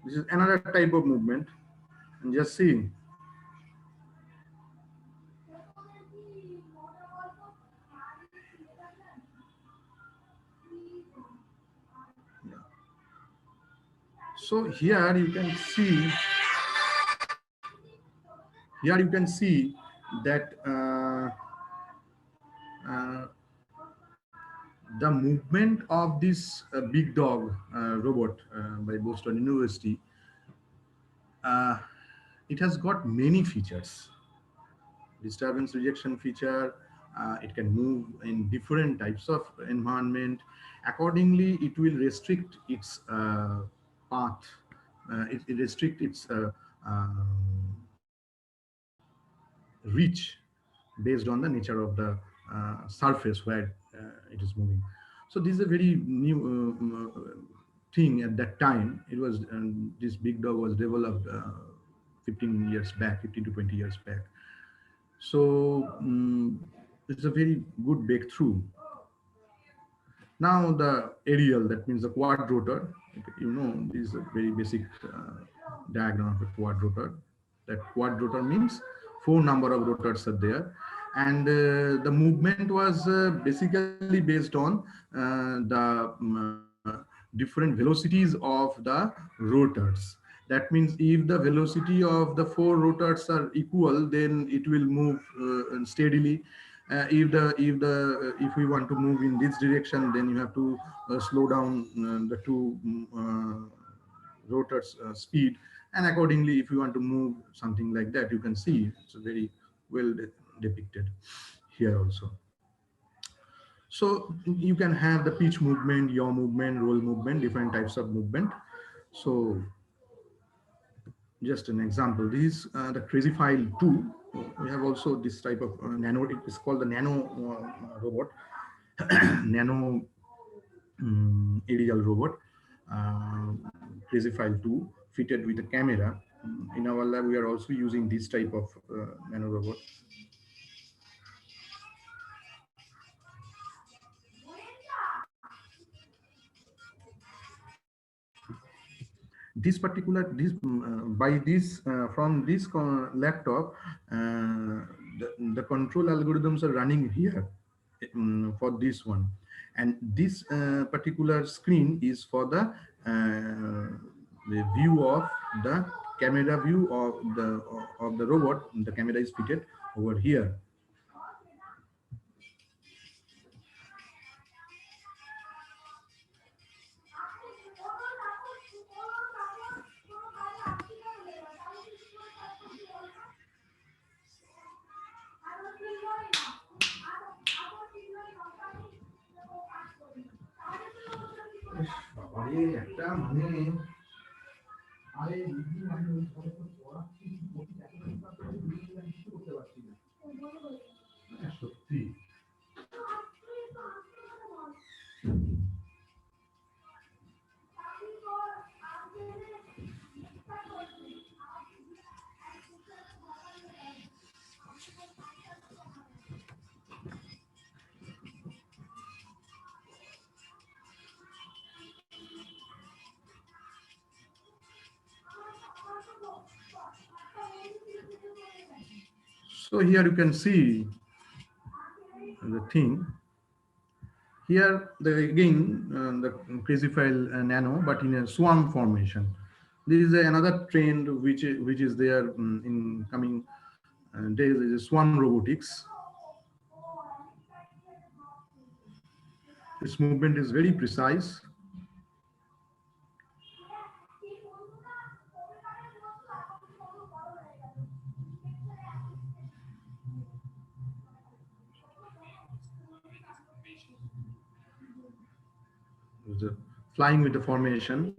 This is another type of movement. And just see. So here you can see, that uh, the movement of this big dog robot by Boston University, uh, it has got many features. Disturbance rejection feature, it can move in different types of environment. Accordingly, it will restrict its path. It restrict its reach based on the nature of the surface where it is moving. So this is a very new thing at that time. It was this big dog was developed 15 years back, 15 to 20 years back. So it's a very good breakthrough. Now the aerial, that means the quad rotor. You know, this is a very basic diagram of a quad rotor. That quad rotor means 4 number of rotors are there, and the movement was basically based on different velocities of the rotors. That means if the velocity of the 4 rotors are equal, then it will move steadily. If we want to move in this direction, then you have to slow down the two rotors speed, and accordingly, if you want to move something like that, you can see it's very well depicted here also. So you can have the pitch movement, yaw movement, roll movement, different types of movement. So just an example, this is the crazy file 2. We have also this type of nano, it is called the nano robot, nano aerial robot, crazy file 2, fitted with a camera. In our lab, we are also using this type of nano robot. This particular this by this from this laptop, the control algorithms are running here for this one, and this particular screen is for the view of the camera view of the robot. The camera is fitted over here. So here you can see the thing. Here, the crazy file nano, but in a swarm formation. This is another trend which is there in coming days, is swarm robotics. Its movement is very precise. The flying with the formation.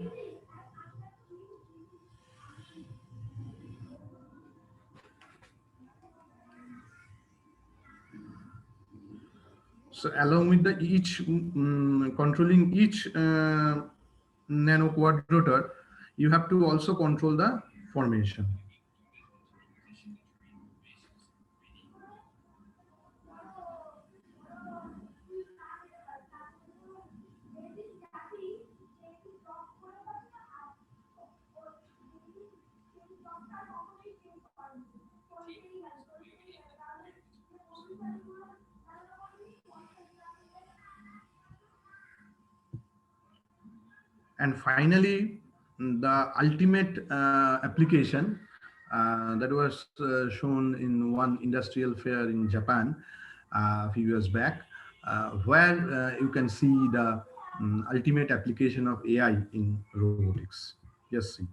So along with the each controlling each nano quadrotor, you have to also control the formation. And finally, the ultimate application that was shown in one industrial fair in Japan a few years back, where you can see the ultimate application of AI in robotics. Yes, see.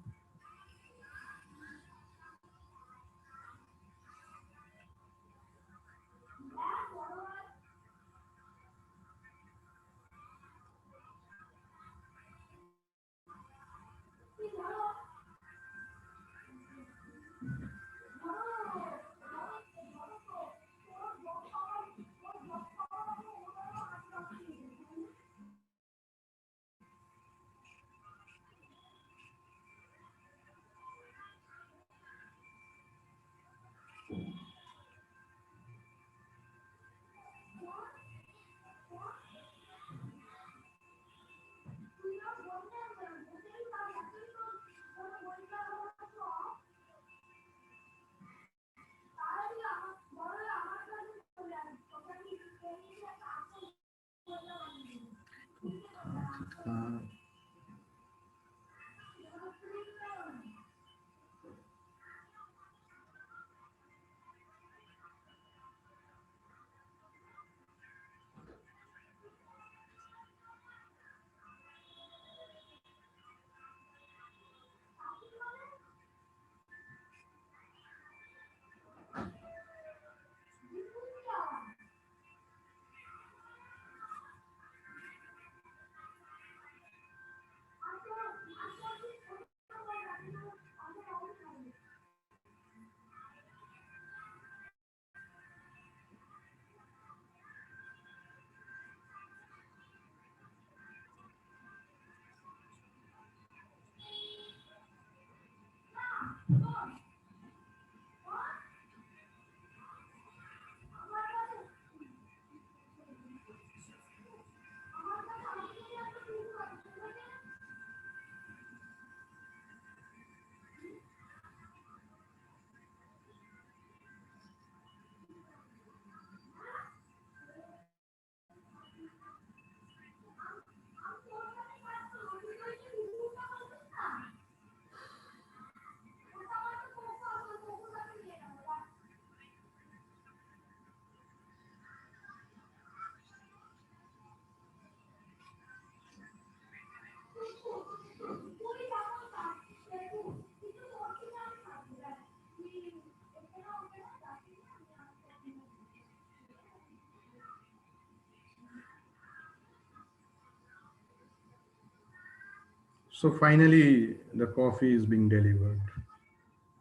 So finally, the coffee is being delivered.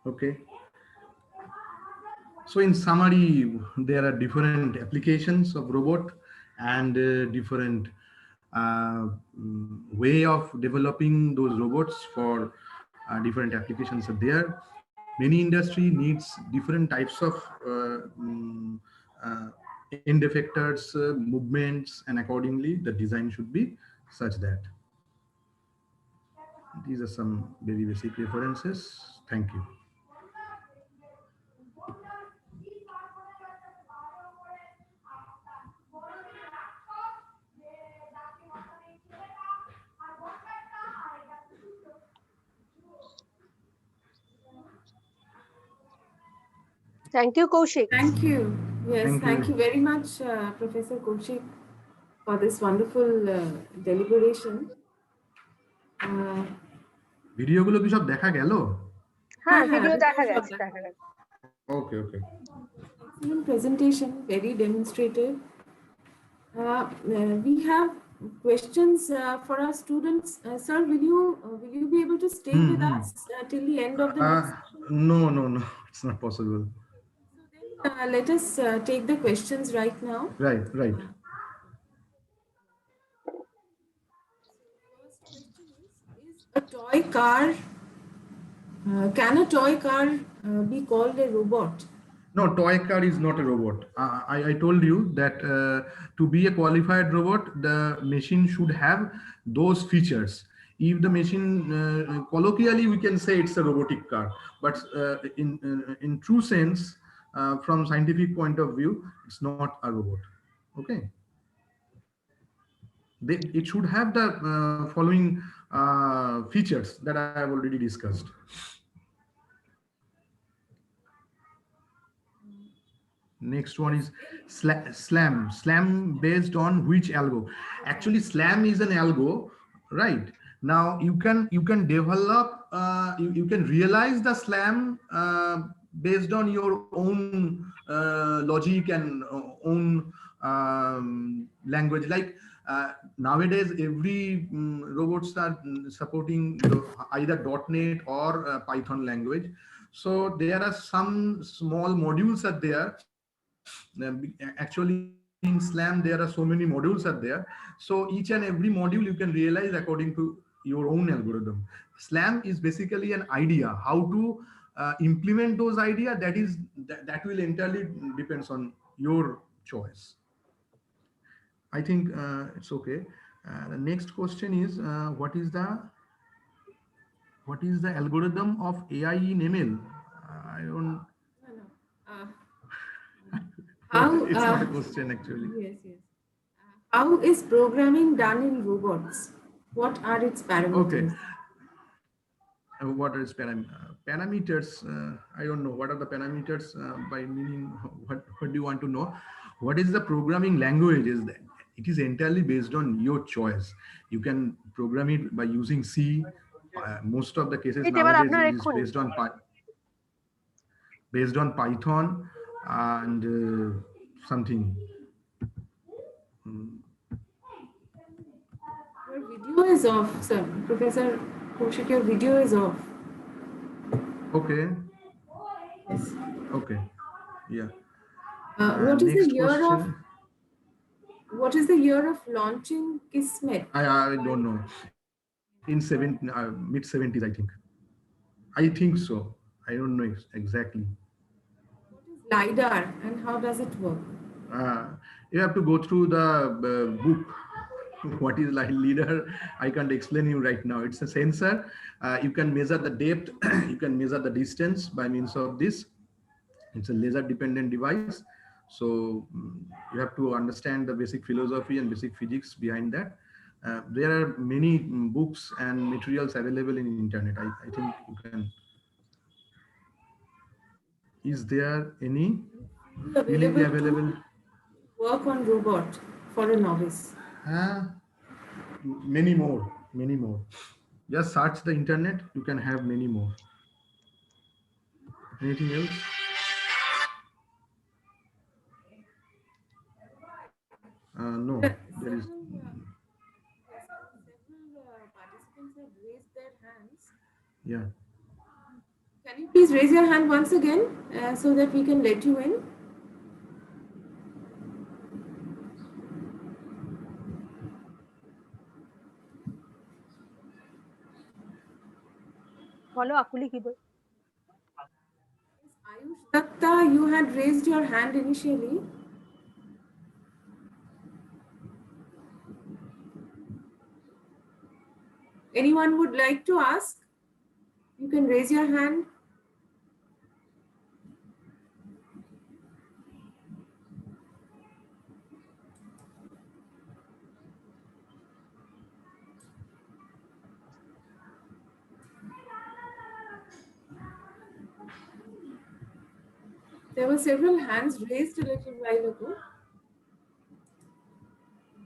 Okay. So in summary, there are different applications of robot and different way of developing those robots for different applications are there. Many industry needs different types of uh, end effectors, movements, and accordingly the design should be such that. These are some very basic references. Thank you. Thank you, Kaushik. Thank you. Yes, Thank thank you you. very much, Professor Kaushik, for this wonderful deliberation. ভিডিওগুলো কি সব দেখা গেল? হ্যাঁ, হ্যাঁ, video দেখা video গেছে, সব দেখা গেছে। ওকে ওকে। excellent presentation, very demonstrative. We have questions for our students. Sir, will you be able to stay with us till the end of the next session? No, no, no, it's not possible. So then let us take the questions right now. Right, right. First question is a toy car, can a toy car be called a robot? No, toy car is not a robot. I told you that to be a qualified robot, the machine should have those features. If the machine, colloquially, we can say it's a robotic car, but in true sense, from scientific point of view, it's not a robot. Okay. It should have the following features that I have already discussed. Next one is slam. Slam based on which algo? Actually, slam is an algo, right? Now you can develop, you can realize the slam based on your own logic and own language. Like nowadays, every robots are supporting either .NET or Python language. So there are some small modules are there. Actually, in Slam, there are so many modules are there. So each and every module you can realize according to your own algorithm. Slam is basically an idea. How to implement those idea, that will entirely depends on your choice. I think it's okay. The next question is what is the algorithm of AI in ML? I don't. No, no. How? It's not a question actually. Yes, yes. How is programming done in robots? What are its Okay. parameters? What is parameters? I don't know what are the parameters by meaning. What do you want to know? What is the programming language? Is that it is entirely based on your choice. You can program it by using C. Most of the cases এবার nowadays আপনার it is এক্ষুনি based on Python and something. Your video is off, sir. Professor Kaushik, your video is off. Okay. Yes. Okay. Yeah. What is the Next year of? question. What is the year of launching Kismet? I don't know. In mid 70s, I think. I think so. I don't know exactly. What is LiDAR and how does it work? You have to go through the book. What is leader? I can't explain you right now. It's a sensor. You can measure the depth. You can measure the distance by means of this. It's a laser dependent device. So you have to understand the basic philosophy and basic physics behind that. There are many books and materials available in internet. I think you can. Is there any freely Available available? to work on robot for a novice. Many more, many more. Just search the internet. You can have many more. Anything else? No, there is. Several participants have raised their hands. Yeah. Can you please raise your hand once again so that we can let you in? বলো আকুলি কি বল Ayush Datta, you had raised your hand initially. Anyone would like to ask? You can raise your hand. There were several hands raised a little while ago.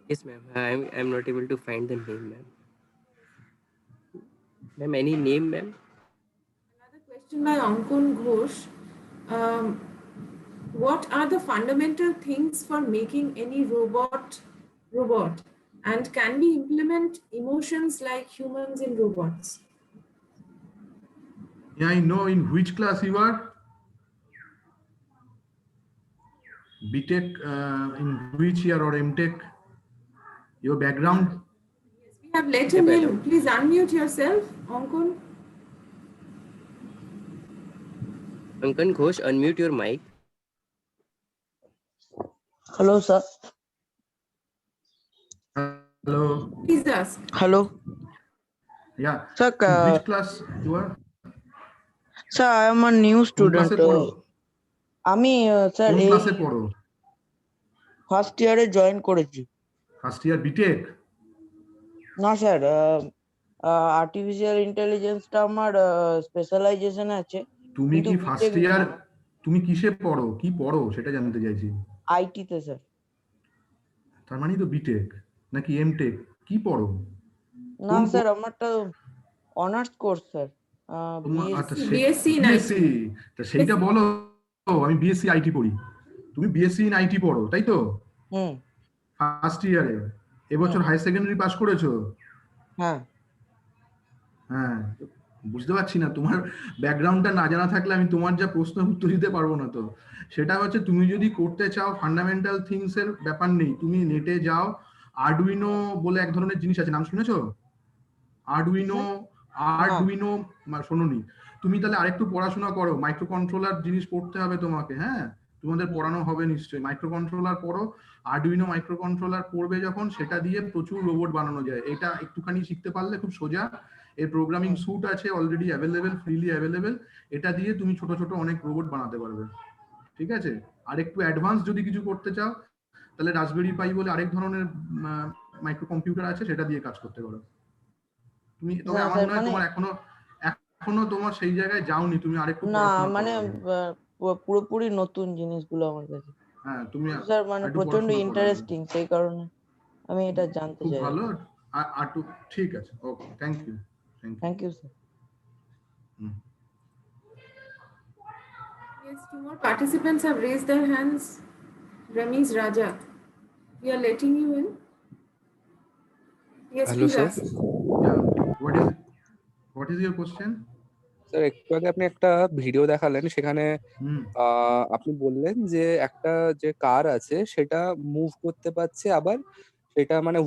Yes, ma'am. I'm not able to find the name, ma'am. Ma'am, any name, ma'am? Another question by Ankon Ghosh. Um, what are the fundamental things for making any robot? And can we implement emotions like humans in robots? Yeah, I know in which class you are. BTech in which year or MTech? Your background? We have let Yeah, him in. madam. Please unmute yourself, Ankon. Ankan Ghosh, unmute your mic. Hello, sir. Hello. Please ask. Hello. Yeah. Sir, In which class you are? sir, I am a new কোন student. ক্লাসে পড়ো? আমি sir কোন এই ক্লাসে পড়ো? First ইয়ারে join করেছি। First year B Tech? না স্যার, আর্টিফিশিয়াল ইন্টেলিজেন্সটা আমার স্পেশালাইজেশন আছে। তুমি কিন্তু কি বিটেক ফার্স্ট ইয়ার তুমি কিসে পড়ো? কি পড়ো সেটা জানতে চাইছি। আইটি তে স্যার। তার মানে তো বিটেক নাকি এমটেক কি পড়ো? না স্যার, আমারটা অনার্স কোর্স স্যার। বিএসসি তা সেইটা বলো। আমি বিএসসি আইটি পড়ি, তুমি বিএসসি ইন আইটি পড়ো তাই তো? হুম। ফার্স্ট ইয়ারে এবছর হায়ার সেকেন্ডারি পাস করেছো? হ্যাঁ। হ্যাঁ, বুঝতে পারছি না তোমার ব্যাকগ্রাউন্ডটা না জানা থাকলে আমি তোমার যা প্রশ্নের উত্তর দিতে পারবো না। তো সেটা হচ্ছে তুমি যদি করতে চাও ফান্ডামেন্টাল থিংস এর ব্যাপার নেই, তুমি নেটে যাও। আরডুইনো বলে এক ধরনের জিনিস আছে, নাম শুনেছো? আরডুইনো শোনোনি? তুমি তাহলে আরেকটু পড়াশোনা করো, মাইক্রো কন্ট্রোলার জিনিস পড়তে হবে তোমাকে। হ্যাঁ, তোমাদের পড়ানো হবে নিশ্চয়ই। মাইক্রো কন্ট্রোলার পড়ো, আরডুইনো মাইক্রো কন্ট্রোলার পড়বে যখন, সেটা দিয়ে প্রচুর রোবট বানানো যায়। এটা একটুখানি শিখতে পারলে খুব সোজা। এর প্রোগ্রামিং স্যুট আছে অলরেডি অ্যাভেলেবেল, ফ্রিলি অ্যাভেলেবেল। এটা দিয়ে তুমি ছোট ছোট অনেক রোবট বানাতে পারবে। ঠিক আছে? আর একটু অ্যাডভান্স যদি কিছু করতে চাও তাহলে রাসবেরি পাই বলে আরেক ধরনের মাইক্রো কম্পিউটার আছে, সেটা দিয়ে কাজ করতে পারো তুমি। তবে আমার মনে হয় তোমার এখনো তোমার সেই জায়গায় যাওনি, তুমি আরেকটু না পড়াশোনা মানে করো। পুরোপুরি নতুন জিনিসগুলো আমার কাছে। হ্যাঁ, তুমি স্যার মানে একটু প্রচন্ড পড়াশোনা করো। ইন্টারেস্টিং, সেই কারণে আমি এটা জানতে খুব চাই। ভালো। আর ঠিক আছে, okay, thank you. Thank you sir. Yes, two more participants have raised their hands. Ramiz Raja, we are letting you in. Yes, Hello, please sir. ask. Yeah, what is your question? Sir, একটু আগে আপনি একটা video দেখালেন, সেখানে আপনি বললেন যে একটা যে কার আছে সেটা মুভ করতে পারছে, আবার সেটা মানে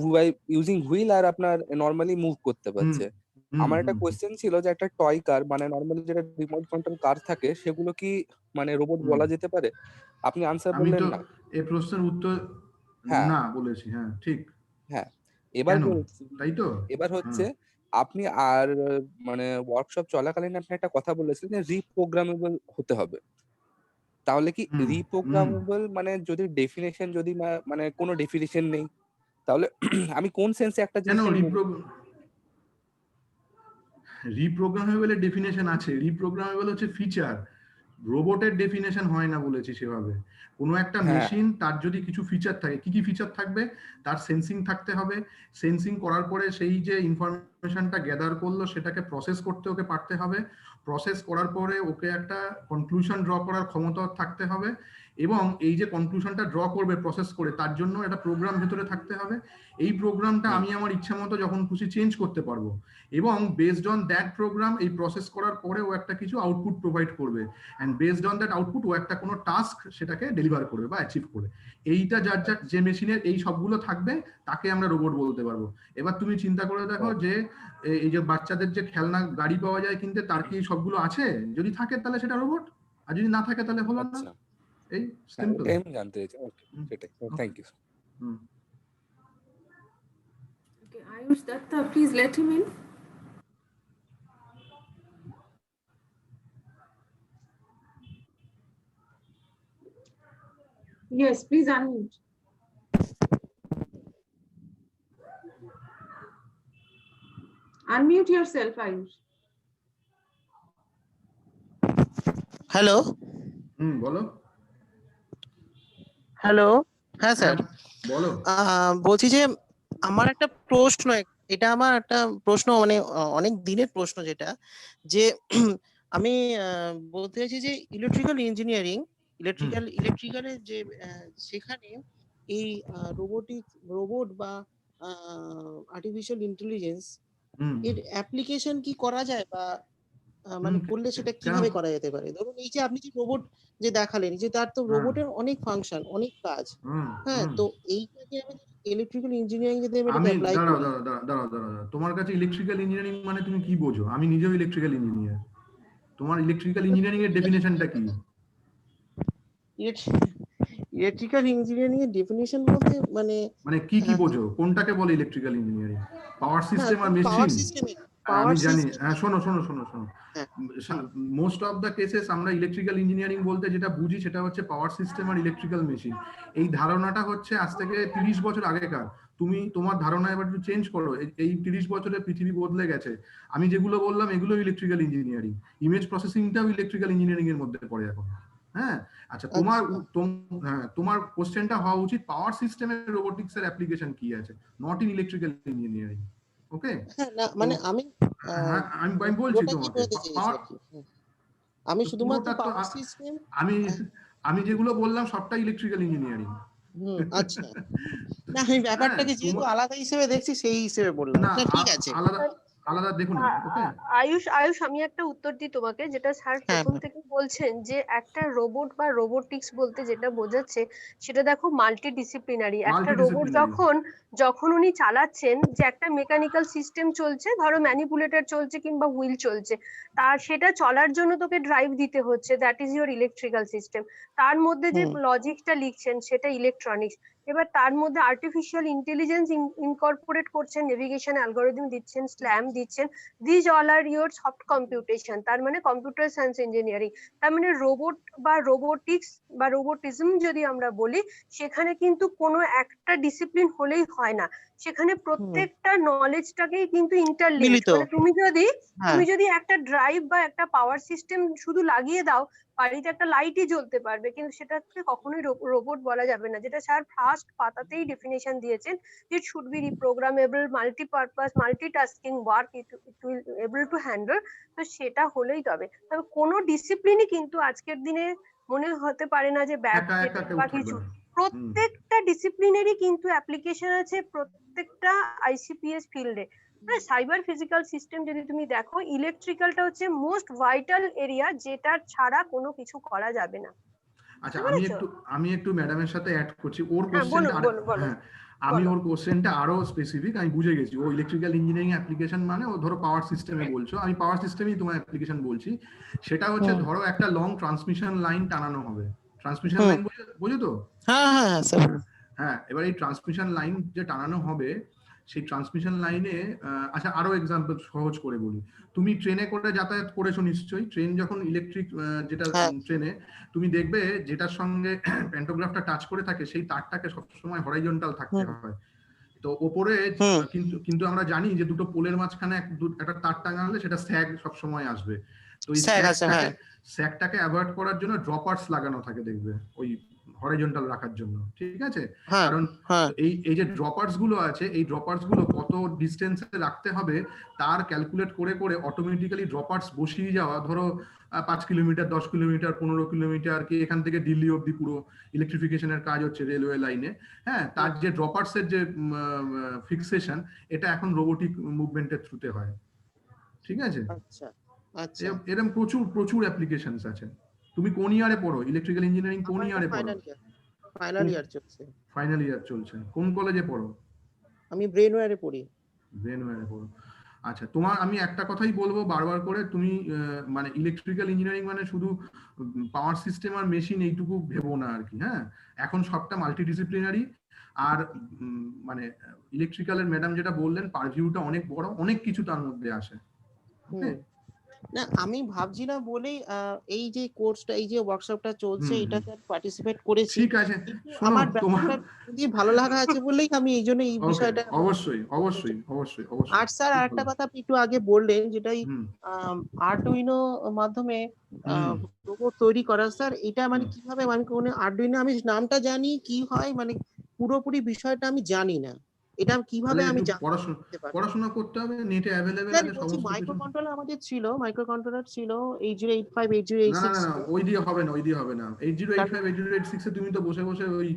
ইউজিং হুইল আর আপনার নর্মালি মুভ করতে পারছে। আমার একটা কোয়েশ্চেন ছিল যে একটা টয় কার মানে নর্মালি যেটা রিমোট কন্ট্রোল কার থাকে সেগুলো কি মানে রোবট বলা যেতে পারে? আপনি আনসার বললেন না। এই প্রশ্নের উত্তর হ্যাঁ না বলেছি। হ্যাঁ, ঠিক। হ্যাঁ, এবার বলছি, তাই তো? এবার হচ্ছে আপনি আর মানে ওয়ার্কশপ চলাকালীন আপনি একটা কথা বলেছিলেন যে রিপ্রোগ্রামেবল হতে হবে। তাহলে কি রিপ্রোগ্রামেবল মানে যদি ডেফিনেশন যদি মানে কোনো ডেফিনেশন নেই, তাহলে আমি কোন সেন্সে একটা জিনিস রিপ্রোগ্রামেবলের ডেফিনেশন আছে। রিপ্রোগ্রামেবল হচ্ছে ফিচার, রোবটের ডেফিনেশন হয় না বলেছি সেভাবে। কোনো একটা মেশিন, তার যদি কিছু ফিচার থাকে, কি কি ফিচার থাকবে? তার সেন্সিং থাকতে হবে। সেন্সিং করার পরে সেই যে ইনফরমেশনটা গ্যাদার করলো সেটাকে প্রসেস করতে ওকে পারতে হবে। প্রসেস করার পরে ওকে একটা কনক্লুশন ড্র করার ক্ষমতা থাকতে হবে। এবং এই যে কনক্লুশনটা ড্র করবে প্রসেস করে, তার জন্য একটা প্রোগ্রাম ভেতরে থাকতে হবে। এই প্রোগ্রামটা আমি আমার ইচ্ছা মতো যখন খুশি চেঞ্জ করতে পারবো। এবং বেসড অন দ্যাট প্রোগ্রাম এই প্রসেস করার পরে ও একটা কিছু আউটপুট প্রোভাইড করবে। And based on that output ও একটা কোনো টাস্ক সেটাকে ডেলিভার করবে বা অ্যাচিভ করবে। এইটা যার যার যে মেশিনের এই সবগুলো থাকবে তাকে আমরা রোবট বলতে পারবো। এবার তুমি চিন্তা করে দেখো যে এই যে বাচ্চাদের যে খেলনা গাড়ি পাওয়া যায় কিনতে, তার কি সবগুলো আছে? যদি থাকে তাহলে সেটা রোবট, আর যদি না থাকে তাহলে হলো না। এই সিম্পল। আমি জানতে চাইছি। ওকে, সেটাই। Thank you. Okay, Ayush Datta, please let him in. Yes, please unmute. Unmute yourself, Ayush. Hello. বলো। হ্যালো, হ্যাঁ স্যার। বলো। বলছি যে আমার একটা প্রশ্ন, এটা আমার একটা প্রশ্ন, মানে অনেক দিনের প্রশ্ন, যেটা যে আমি বলতে চাইছি যে ইলেকট্রিক্যালের যে সেখানে এই রোবট বা আর্টিফিশিয়াল ইন্টেলিজেন্স এর অ্যাপ্লিকেশন কি করা যায়, বা মানে করলে সেটা কিভাবে করা যেতে পারে? ধরুন এই যে আপনি যে রোবট যে দেখালেন, যে তার তো রোবটের অনেক ফাংশন, অনেক কাজ, হ্যাঁ, তো এইটাকে আমি ইলেকট্রিক্যাল ইঞ্জিনিয়ারিং যদি আমি আমি অ্যাপ্লাই দাঁড়াও করি। দাঁড়াও, তোমার কাছে ইলেকট্রিক্যাল ইঞ্জিনিয়ারিং মানে তুমি কি বোঝো? আমি নিজেও ইলেকট্রিক্যাল ইঞ্জিনিয়ার। তোমার ইলেকট্রিক্যাল ইঞ্জিনিয়ারিং এর ডেফিনেশনটা কি? ইলেকট্রিক্যাল ইঞ্জিনিয়ারিং এর ডেফিনিশন বলতে মানে মানে কি বোঝো? কোনটাকে বলে ইলেকট্রিক্যাল ইঞ্জিনিয়ারিং? পাওয়ার না, সিস্টেম আর পাওয়ার মেশিন? সিস্টেমের আমি পাওয়ার জানি। সিস্টেম। হ্যাঁ, শোনো। হ্যাঁ, মোস্ট অফ দ্য কেসেস আমরা ইলেকট্রিক্যাল ইঞ্জিনিয়ারিং বলতে যেটা বুঝি সেটা হচ্ছে পাওয়ার সিস্টেম আর ইলেকট্রিক্যাল মেশিন। এই ধারণাটা হচ্ছে আজ থেকে 30 বছর আগেকার। তুমি তোমার ধারণা এবার একটু চেঞ্জ করো। এই 30 বছরে পৃথিবী বদলে গেছে। আমি যেগুলো বললাম এগুলো ইলেকট্রিক্যাল ইঞ্জিনিয়ারিং। ইমেজ প্রসেসিংটাও ইলেকট্রিক্যাল ইঞ্জিনিয়ারিং এর মধ্যে পড়ে এখন। হ্যাঁ, আচ্ছা, তোমার কোশ্চেনটা হওয়া উচিত পাওয়ার সিস্টেমের রোবোটিক্স এর অ্যাপ্লিকেশন কি আছে, নট ইন ইলেকট্রিক্যাল ইঞ্জিনিয়ারিং। ওকে, হ্যাঁ, না মানে আমি হ্যাঁ, আমি বলছি পুরোটা কি তোমাকে বোঝাতে চেয়েছি আর কি। আমি শুধুমাত্র পুরোটা তো পাওয়ার সিস্টেম। আমি আমি যেগুলো বললাম সবটা ইলেকট্রিক্যাল ইঞ্জিনিয়ারিং। আচ্ছা, না আমি হ্যাঁ, ব্যাপারটাকে যেহেতু আলাদা হিসেবে দেখছি, সেই হিসেবে বললাম। না, না, ঠিক আছে। আলাদা আলাদা দেখুন। ওকে, আয়ুষ আমি একটা উত্তর দিই তোমাকে, যেটা স্যার হ্যাঁ, প্রথম থেকে বলছেন যে একটা রোবট বা রোবোটিক্স বলতে যেটা বোঝাচ্ছে সেটা দেখো মাল্টি ডিসিপ্লিনারি। একটা রোবট মাল্টিডিসিপ্লিনারি। যখন উনি চালাচ্ছেন, যে একটা মেকানিক্যাল সিস্টেম চলছে, ধরো ম্যানিপুলেটর চলছে কিংবা হুইল চলছে, তার সেটা চলার জন্য তোকে ড্রাইভ দিতে হচ্ছে, that is your electrical system. তার মধ্যে যে লজিকটা লিখছেন সেটা ইলেকট্রনিক্স। এবার তার মধ্যে আর্টিফিশিয়াল ইন্টেলিজেন্স ইনকর্পোরেট করছেন, নেভিগেশন অ্যালগোরিদম দিচ্ছেন, স্ল্যাম দিচ্ছেন, these all are your soft computation, তার মানে কম্পিউটার সায়েন্স ইঞ্জিনিয়ারিং। তার মানে রোবট বা রোবোটিক্স বা রোবোটিজম যদি আমরা বলি, সেখানে কিন্তু কোনো একটা ডিসিপ্লিন হলেই হয় না, সেখানে প্রত্যেকটা নলেজটাকেই কিন্তু ইন্টারলিঙ্কড। মিলিত। মানে তুমি হ্যাঁ, যদি একটা ড্রাইভ বা একটা পাওয়ার সিস্টেম শুধু লাগিয়ে দাও, বাড়িতে একটা লাইটই জ্বলতে পারবে, কিন্তু সেটাকে কখনোই রোবট বলা যাবে না। যেটা স্যার ফার্স্ট পাতাতেই ডেফিনেশন দিয়েছেন, it should be reprogrammable, multi-purpose, multitasking work it will able to handle। তো সেটা হলেই তবে কোনো ডিসিপ্লিনই কিন্তু আজকের দিনে মনে হতে পারে না যে একা একা ব্যাকডেটেড কেউ বা থাকবে কিছু। না। প্রত্যেকটা ডিসিপ্লিনেরই কিন্তু অ্যাপ্লিকেশন আছে, প্রত্যেকটা আইসিপিএস ফিল্ডে। হ্যাঁ, সাইবার ফিজিক্যাল সিস্টেম যদি তুমি দেখো, ইলেকট্রিক্যালটা হচ্ছে মোস্ট ভাইটাল এরিয়া, যেটা ছাড়া কোনো কিছু করা যাবে না। আচ্ছা, বুঝতে পেরেছো? আমি একটু ম্যাডামের সাথে অ্যাড করছি ওর হ্যাঁ, কোশ্চেনটা। বলুন বলুন বলুন হ্যাঁ, আমি বলো। ওর কোশ্চেনটা আরো স্পেসিফিক আমি বুঝে গেছি। ও ইলেকট্রিক্যাল ইঞ্জিনিয়ারিং অ্যাপ্লিকেশন মানে ও ধরো পাওয়ার সিস্টেমে বলছো, আমি পাওয়ার সিস্টেমই তোমার অ্যাপ্লিকেশন বলছি। সেটা হচ্ছে ধরো একটা লং ট্রান্সমিশন লাইন টানানো হবে। ট্রান্সমিশন লাইন বোঝো তো? হ্যাঁ, হ্যাঁ, হ্যাঁ স্যার। হ্যাঁ, এবার এই ট্রান্সমিশন লাইন যে টানানো হবে, সেই ট্রান্সমিশন লাইনে আচ্ছা, আরো এক্সাম্পল সহজ করে বলি। তুমি ট্রেনে করে যাতায়াত করেছো নিশ্চয়ই। ট্রেন যখন ইলেকট্রিক, যেটা ট্রেনে তুমি দেখবে যেটার সঙ্গে প্যান্টোগ্রাফটা টাচ করে থাকে সেই তারটাকে সবসময় হরাইজন্টাল থাকতে হয়। তো ওপরে কিন্তু আমরা জানি যে দুটো পোলের মাঝখানে একটা তার টাঙালে সেটা স্যাগ সবসময় আসবে। তো এই স্যাগটাকে অ্যাভয়েড করার জন্য ড্রপার্স লাগানো থাকে, দেখবে ওই হরাইজন্টাল রাখার জন্য। ঠিক আছে, কারণ এই যে ড্রপার্স গুলো আছে, এই ড্রপার্স গুলো কত ডিস্টেন্সে রাখতে হবে তার ক্যালকুলেট করে করে অটোমেটিক্যালি ড্রপার্স বসিয়ে যাওয়া। ধরো 5 কিলোমিটার, 10 কিলোমিটার, 15 কিলোমিটার, কি এখান থেকে দিল্লি অব্দি পুরো ইলেকট্রিফিকেশনের কাজ হচ্ছে রেলওয়ে লাইনে। হ্যাঁ, তার যে ড্রপার্স এর যে ফিক্সেশন, এটা এখন রোবোটিক মুভমেন্টের থ্রুতে হয়। ঠিক আছে, আচ্ছা, আচ্ছা। এরকম প্রচুর প্রচুর অ্যাপ্লিকেশনস আছে। তুমি কোন ইয়ারে পড়ো ইলেকট্রিক্যাল ইঞ্জিনিয়ারিং? কোন ইয়ারে পড়ো? ফাইনাল ইয়ার চলছে। ফাইনাল ইয়ার চলছে। কোন কলেজে পড়ো? আমি ব্রেনওয়্যারে পড়ি। ব্রেনওয়্যারে পড়ো। আচ্ছা, তোমার আমি একটা কথাই বলবো বারবার করে, তুমি মানে ইলেকট্রিক্যাল ইঞ্জিনিয়ারিং মানে শুধু পাওয়ার সিস্টেম আর মেশিন এইটুকু ভেবো না আর কি। হ্যাঁ, এখন সবটা মাল্টিডিসিপ্লিনারি। আর মানে ইলেকট্রিক্যালের ম্যাডাম যেটা বললেন, পারভিউটা অনেক বড়, অনেক কিছু তার মধ্যে আসে। ওকে, না আমি ভাবছি না বলেই এই যে কোর্সটা এই যে ওয়ার্কশপটা চলছে এটাতে পার্টিসিপেট করেছি, ঠিক আছে, কিন্তু শোনো আমার তোমার ব্যাপারটা যদি ভালো লাগা আছে বললেই আমি এই জন্য এই ওকে, বিষয়টা অবশ্যই অবশ্যই অবশ্যই অবশ্যই। আর স্যার খুব আরেকটা ভালো। কথা আপনি একটু আগে বললেন যেটাই হুম আরডুইনো মাধ্যমে হুম রোবট তৈরি করা, স্যার এটা মানে হুম। কিভাবে মানে কোনো আরডুইনো আমি নামটা জানি কি হয় মানে পুরোপুরি বিষয়টা আমি জানি না, এটা কিভাবে তাহলে আমি একটু জানতে পারবো? পড়াশোনা করতে হবে, নেটে অ্যাভেলেবেল স্যার আছে বলছি সমস্ত কিছু। মাইক্রো কন্ট্রোলার আমাদের ছিল, মাইক্রো কন্ট্রোলার ছিল 8085 8086 না, ছিল। ওই দিয়ে হবে না, ওই দিয়ে হবে না। 8085 8086 এ তুমি তো বসে বসে ওই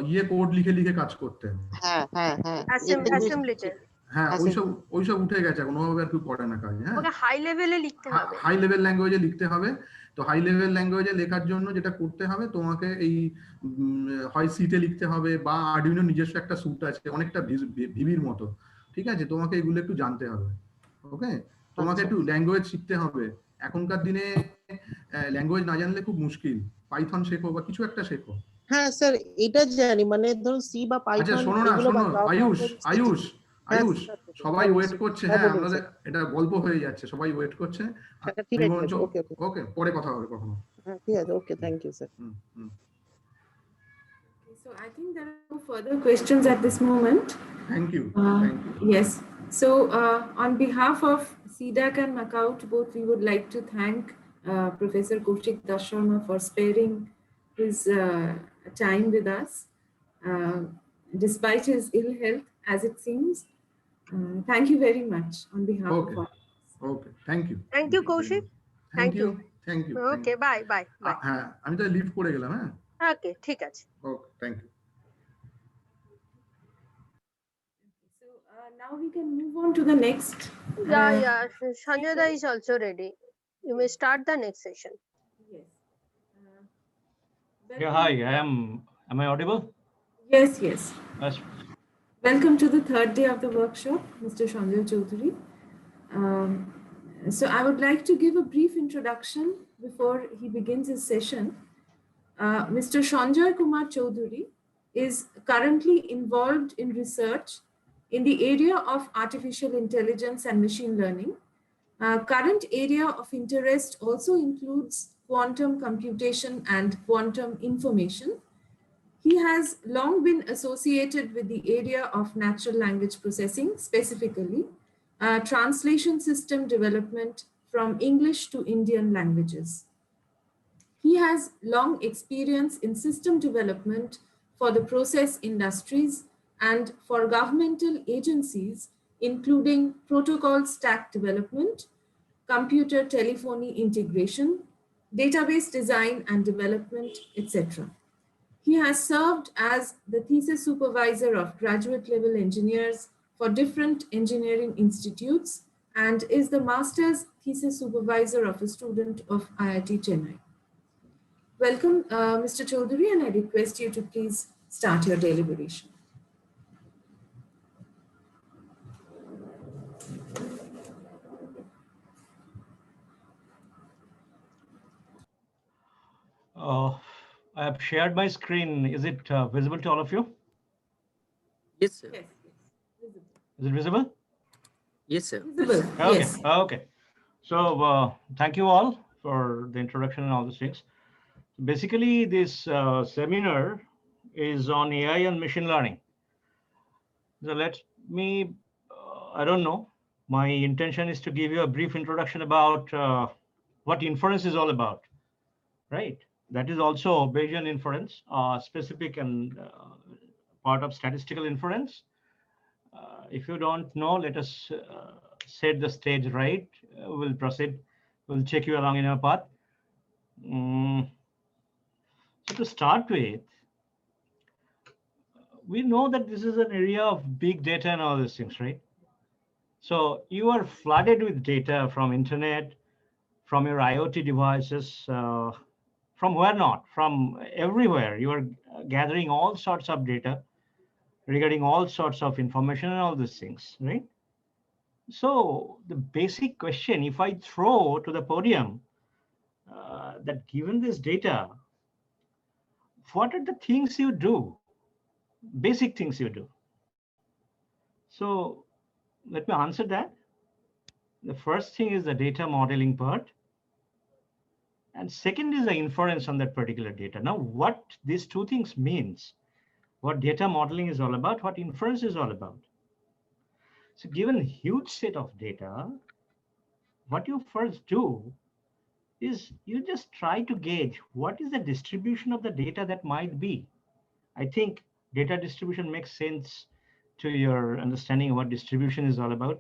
ইয়ে কোড লিখে লিখে কাজ করতে। হ্যাঁ হ্যাঁ হ্যাঁ এটাই অ্যাসেম্বলিতে হ্যাঁ, assembly। ওইসব উঠে গেছে, কোনোভাবে আর কেউ করে না কাজ। হ্যাঁ, ওকে হাই লেভেলে লিখতে হবে। হাই লেভেল ল্যাঙ্গুয়েজে লিখতে হবে। তো হাই লেভেল ল্যাঙ্গুয়েজে লেখার জন্য যেটা করতে হবে তোমাকে এই হয় সিতে লিখতে হবে বা আরডুইনো নিজস্ব একটা স্যুট আছে অনেকটা ভিভির মতো, ঠিক আছে, তোমাকে এগুলো একটু জানতে হবে। ওকে, তোমাকে আচ্ছা একটু ল্যাঙ্গুয়েজ শিখতে হবে। এখনকার দিনে ল্যাঙ্গুয়েজ না জানলে খুব মুশকিল, পাইথন শেখো বা কিছু একটা শেখো। হ্যাঁ স্যার এটা জানি মানে ধরুন সি বা আচ্ছা পাইথন শোনো না, এগুলো বা জাভা আয়ুষ আমরা শিখি। আয়ুষ হ্যাঁ আয়ুষ স্যার সবাই হ্যাঁ ওয়েট বলছি। করছে। হ্যাঁ হ্যাঁ, বলুন আমাদের স্যার। এটা গল্প হয়ে যাচ্ছে, সবাই ওয়েট করছে। হ্যাঁ ঠিক আমি আছে ঠিক বরঞ্চ আছে ওকে ওকে ওকে পরে কথা হবে কখনো। হ্যাঁ ঠিক আছে okay thank you sir. Hmm hmm. So I think there are no further questions at this moment. Thank you Uh, thank you. yes. So on behalf of CDAC and MAKAUT, both we would like to thank Professor Kaushik Dasharma for sparing his time with us, uh, despite his ill health, as it seems. Thank you very much on behalf of okay all. Okay, thank you thank you Koushik. Thank you you. Thank you. Okay bye bye bye. হ্যাঁ, আমি তো leave করে গেলাম। হ্যাঁ, okay ঠিক আছে। Okay, thank you. So now we can move on to the next. Yeah, Sanjay da is also ready. You may start the next session. Yes. Yeah, hi. Am I audible? Yes, yes. Yes. Welcome to the third day of the workshop, Mr. Sanjay Chaudhary. So I would like to give a brief introduction before he begins his session. Mr. Sanjay Kumar Chaudhary is currently involved in research in the area of artificial intelligence and machine learning. Current area of interest also includes quantum computation and quantum information. He has long been associated with the area of natural language processing, specifically translation system development from English to Indian languages. He has long experience in system development for the process industries and for governmental agencies, including protocol stack development, computer telephony integration, database design and development, etc. He has served as the thesis supervisor of graduate level engineers for different engineering institutes and is the master's thesis supervisor of a student of IIT Chennai. Welcome, Mr. Chaudhary, and I request you to please start your deliberation. I have shared my screen. Is it visible to all of you? Yes, sir. Yes, visible. Is it visible? Yes, sir. Visible, Okay. yes. Okay. So thank you all for the introduction and all these things. Basically, this seminar is on AI and machine learning. So let me, I don't know, my intention is to give you a brief introduction about what inference is all about, right? That is also Bayesian inference, specific and part of statistical inference. If you don't know, let us set the stage right. We'll proceed. We'll check you along in our path. So to start with, we know that this is an area of big data and all these things, right? So you are flooded with data from internet, from your IoT devices, from where not, from everywhere. You are gathering all sorts of data regarding all sorts of information and all these things, right? So the basic question, if I throw to the podium that given this data, what are the things you do? Basic things you do. So let me answer that. The first thing is the data modeling part. And second is the inference on that particular data. Now, what these two things means, what data modeling is all about, what inference is all about. So given a huge set of data, what you first do is you just try to gauge what is the distribution of the data that might be. I think data distribution makes sense to your understanding of what distribution is all about.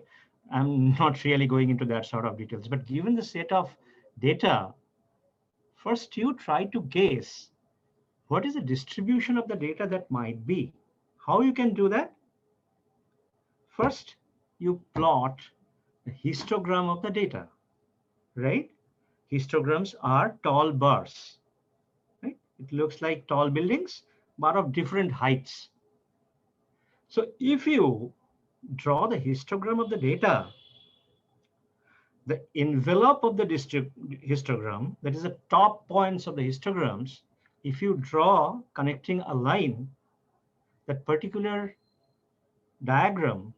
I'm not really going into that sort of details, but given the set of data, first you try to guess what is the distribution of the data that might be. How you can do that? First, you plot the histogram of the data, right? Histograms are tall bars, right? It looks like tall buildings, but of different heights. So if you draw the histogram of the data, the envelope of the histogram, that is the top points of the histograms, if you draw connecting a line, that particular diagram,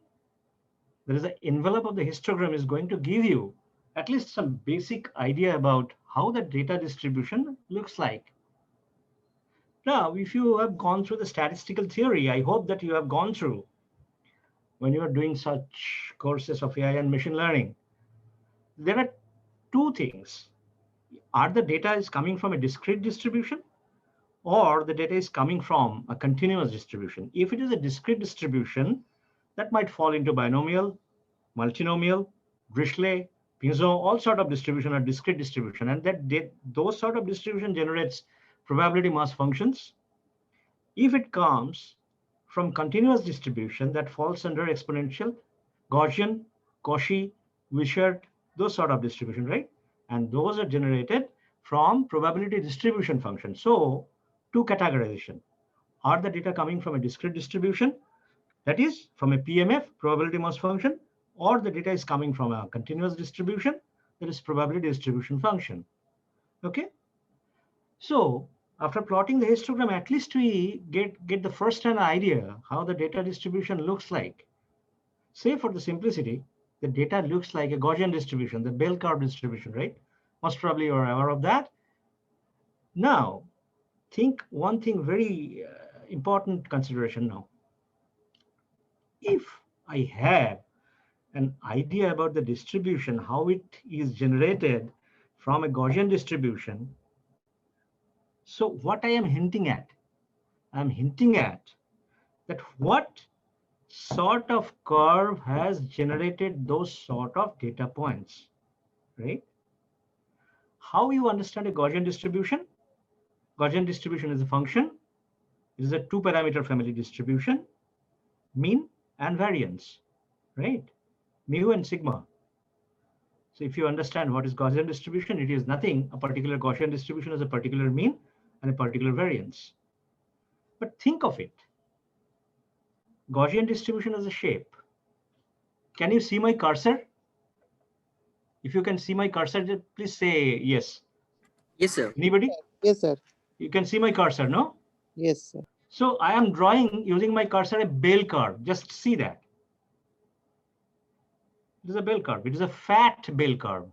that is the envelope of the histogram, is going to give you at least some basic idea about how the data distribution looks like. Now, if you have gone through the statistical theory, I hope that you have gone through when you are doing such courses of AI and machine learning, there are two things. Are the data is coming from a discrete distribution, or the data is coming from a continuous distribution? If it is a discrete distribution, that might fall into binomial, multinomial, Dirichlet, Pinzon, all sort of distribution are discrete distribution, and those sort of distribution generates probability mass functions. If it comes from continuous distribution, that falls under exponential, Gaussian, Cauchy, Wishart, those sort of distribution, right? And those are generated from probability distribution function. So, two categorization. Are the data coming from a discrete distribution, that is from a PMF, probability mass function, or the data is coming from a continuous distribution, that is probability distribution function. Okay. So after plotting the histogram, at least we get the first-hand idea how the data distribution looks like. Say for the simplicity, the data looks like a Gaussian distribution, the bell curve distribution, right? Most probably you're aware of that. Now, think one thing very important consideration now. If I have an idea about the distribution, how it is generated from a Gaussian distribution, so what I am hinting at? I'm hinting at that what sort of curve has generated those sort of data points, right? How you understand a Gaussian distribution? Gaussian distribution is a function. It is a two-parameter family distribution, mean and variance, right? Mu and sigma. So if you understand what is Gaussian distribution, it is nothing. A particular Gaussian distribution is a particular mean and a particular variance. But think of it. Gaussian distribution as a shape. Can you see my cursor? If you can see my cursor, please say yes. Yes, sir. Anybody? Yes, sir. You can see my cursor, no? Yes, sir. So I am drawing using my cursor a bell curve. Just see that. It is a bell curve. It is a fat bell curve.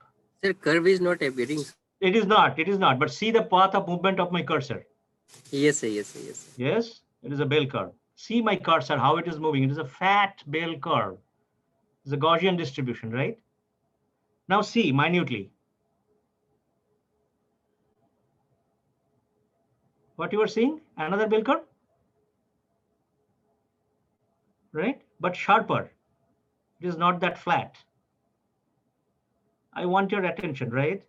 Sir, curve is not appearing. It is not. It is not. But see the path of movement of my cursor. Yes, sir. Yes, sir. Yes, sir. Yes, it is a bell curve. See my cursor, how it is moving. It is a fat bell curve. It's a Gaussian distribution, right? Now see minutely. What you are seeing? Another bell curve, right? But sharper. It is not that flat. I want your attention, right?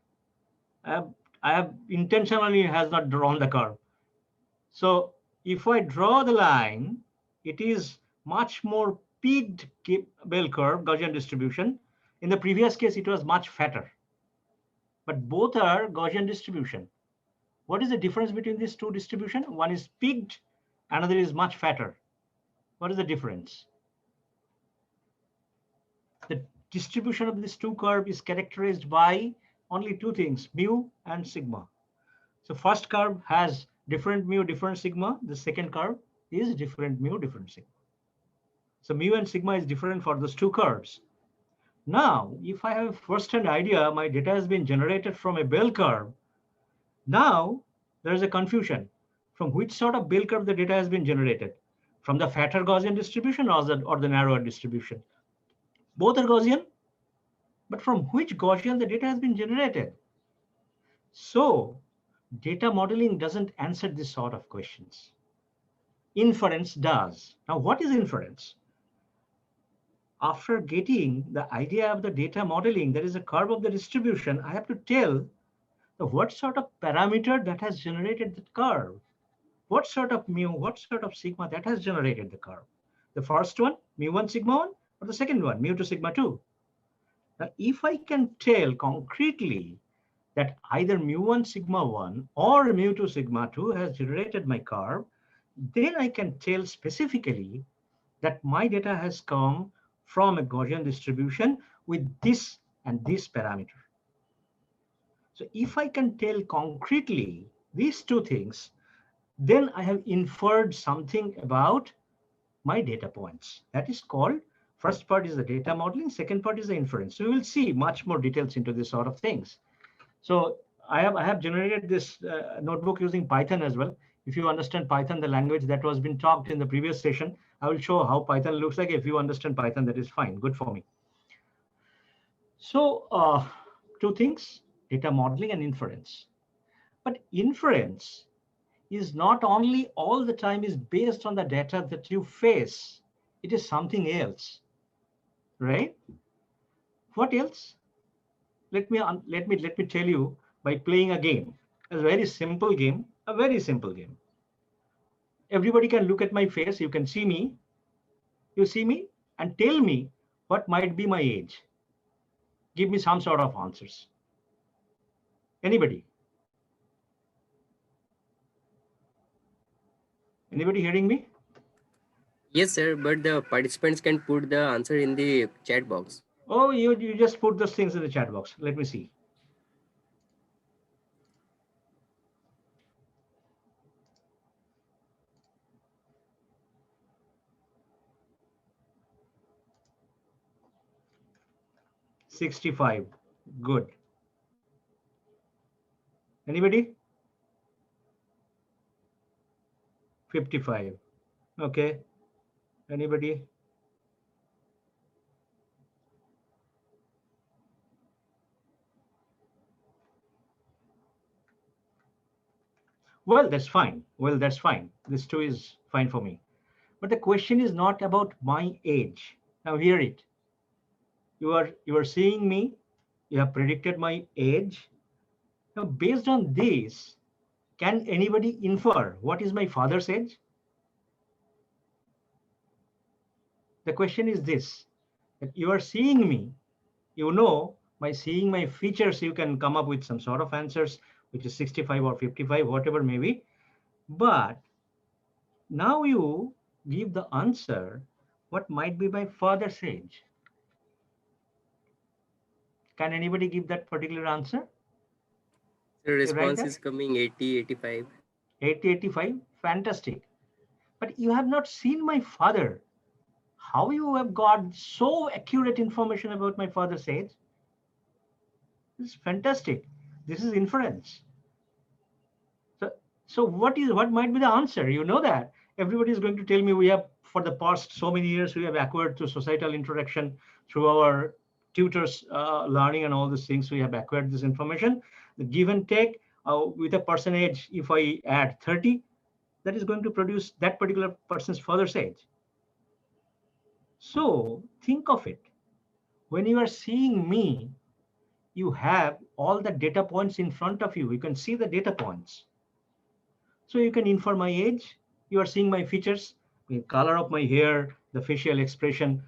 I have intentionally has not drawn the curve. So if I draw the line, it is much more peaked bell curve, Gaussian distribution. In the previous case, it was much fatter. But both are Gaussian distribution. What is the difference between these two distributions? One is peaked, another is much fatter. What is the difference? The distribution of these two curves is characterized by only two things, mu and sigma. So first curve has different mu, different sigma. The second curve is different mu, different sigma. So mu and sigma is different for those two curves. Now, if I have a first-hand idea, my data has been generated from a bell curve. Now, there is a confusion. From which sort of bell curve the data has been generated? From the fatter Gaussian distribution or the narrower distribution? Both are Gaussian, but from which Gaussian the data has been generated? So, data modeling doesn't answer this sort of questions. Inference does. Now, what is inference? After getting the idea of the data modeling, there is a curve of the distribution. I have to tell what sort of parameter that has generated the curve. What sort of mu, what sort of sigma that has generated the curve. The first one, mu1 sigma 1, or the second one, mu2 sigma 2. Now, if I can tell concretely that either mu1 sigma 1 or mu2 sigma 2 has generated my curve, then I can tell specifically that my data has come from a Gaussian distribution with this and this parameter. So if I can tell concretely these two things, then I have inferred something about my data points. That is called, first part is the data modeling, second part is the inference. So we will see much more details into this sort of things. So I have generated this notebook using Python as well. If you understand Python, the language that was been talked in the previous session, I will show how Python looks like. If you understand Python, that is fine, good for me. So two things, data modeling and inference. But inference is not only all the time is based on the data that you face. It is something else, right? What else? Let me tell you by playing a game, a very simple game, a very simple game. Everybody can look at my face. You can see me. You see me and tell me what might be my age. Give me some sort of answers. Anybody? Anybody hearing me? Yes, sir, but the participants can put the answer in the chat box. Oh, you just put those things in the chat box. Let me see. $65. Good. Anybody? 55. Okay. Anybody? Well, that's fine. Well, that's fine. This too is fine for me. But the question is not about my age. Now hear it. You are seeing me. You have predicted my age. Now, based on this, can anybody infer what is my father's age? The question is this, that you are seeing me, you know, by seeing my features, you can come up with some sort of answers, which is 65 or 55, whatever may be. But now you give the answer, what might be my father's age? Can anybody give that particular answer? The You write response that? is coming 80, 85. 80, 85, fantastic. But you have not seen my father. How you have got so accurate information about my father's age? This is fantastic. This is inference. So what might be the answer? You know that everybody is going to tell me we have, for the past so many years, we have acquired through societal interaction, through our tutors learning and all these things, we have acquired this information. The give and take with a percentage, if I add 30, that is going to produce that particular person's father's age. So think of it. When you are seeing me, you have all the data points in front of you. You can see the data points. So you can infer my age. You are seeing my features, the color of my hair, the facial expression,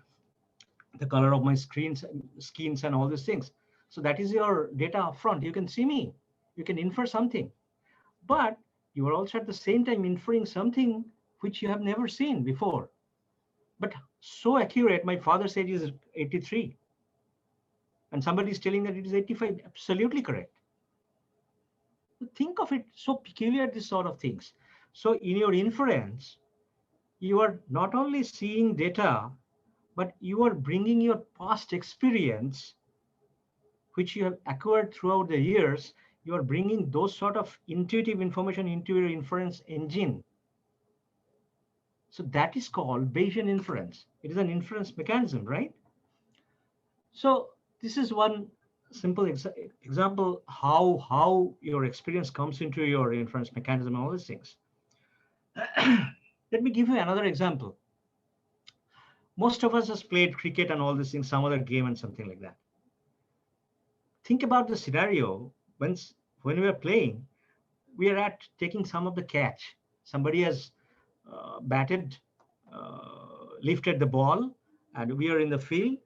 the color of my skins and all these things. So that is your data upfront. You can see me. You can infer something. But you are also at the same time inferring something which you have never seen before. But so accurate, my father's age is 83. And somebody is telling that it is 85. Absolutely correct. Think of it, so peculiar, this sort of things. So in your inference, you are not only seeing data but you are bringing your past experience, which you have acquired throughout the years. You are bringing those sort of intuitive information into your inference engine. So that is called Bayesian inference. It is an inference mechanism, right? So this is one simple example how your experience comes into your inference mechanism and all these things. Let me give you another example. Most of us has played cricket and all these things, some other game and something like that. Think about the scenario when we are playing, we are at taking some of the catch. Somebody has batted, lifted the ball, and we are in the field.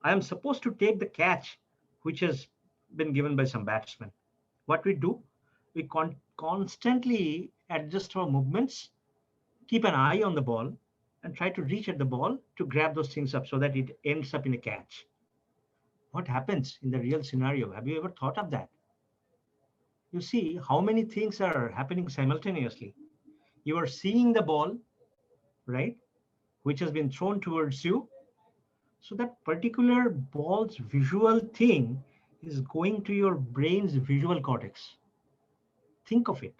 I am supposed to take the catch, which has been given by some batsman. What we do, we constantly adjust our movements, keep an eye on the ball, and try to reach at the ball to grab those things up so that it ends up in a catch. What happens in the real scenario? Have you ever thought of that? You see how many things are happening simultaneously. You are seeing the ball, right, which has been thrown towards you. So that particular ball's visual thing is going to your brain's visual cortex. Think of it.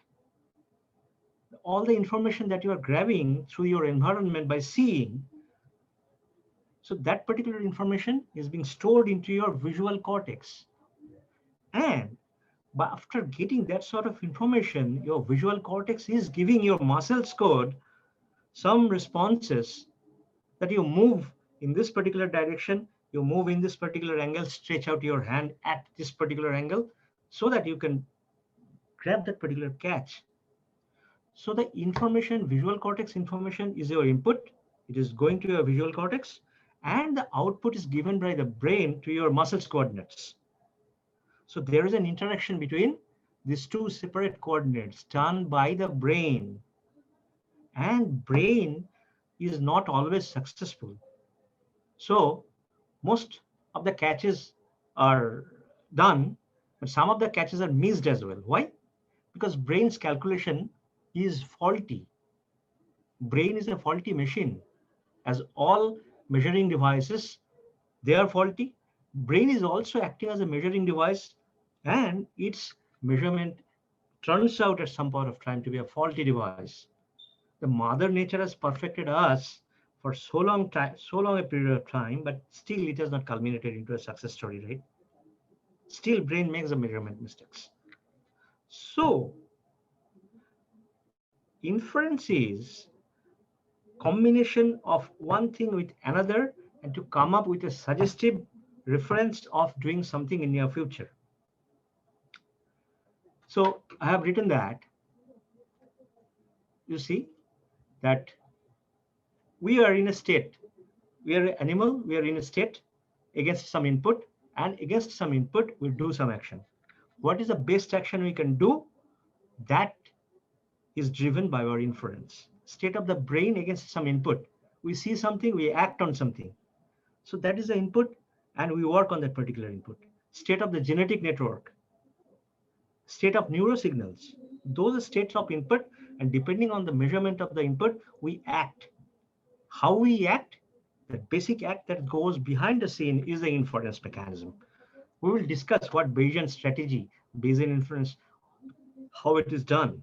All the information that you are grabbing through your environment by seeing, so that particular information is being stored into your visual cortex. And after getting that sort of information, your visual cortex is giving your muscles code some responses that you move in this particular direction, you move in this particular angle, stretch out your hand at this particular angle so that you can grab that particular catch. So the information, visual cortex information is your input. It is going to your visual cortex, and the output is given by the brain to your muscles coordinates. So there is an interaction between these two separate coordinates done by the brain. And brain is not always successful. So most of the catches are done, but some of the catches are missed as well. Why? Because brain's calculation is faulty. Brain is a faulty machine. As all measuring devices, they are faulty. Brain is also acting as a measuring device, and its measurement turns out at some point of time to be a faulty device. The mother nature has perfected us for so long a period of time, but still it has not culminated into a success story, right? Still brain makes the measurement mistakes. So inference is combination of one thing with another and to come up with a suggestive reference of doing something in your future. So I have written that, you see, that we are in a state, we are an animal, we are in a state against some input, and against some input, we do some action. What is the best action we can do? That is driven by our inference. State of the brain against some input. We see something, we act on something. So that is the input, and we work on that particular input. State of the genetic network. State of neurosignals. Those are states of input, and depending on the measurement of the input, we act. How we act, the basic act that goes behind the scene is the inference mechanism. We will discuss what Bayesian strategy, Bayesian inference, how it is done.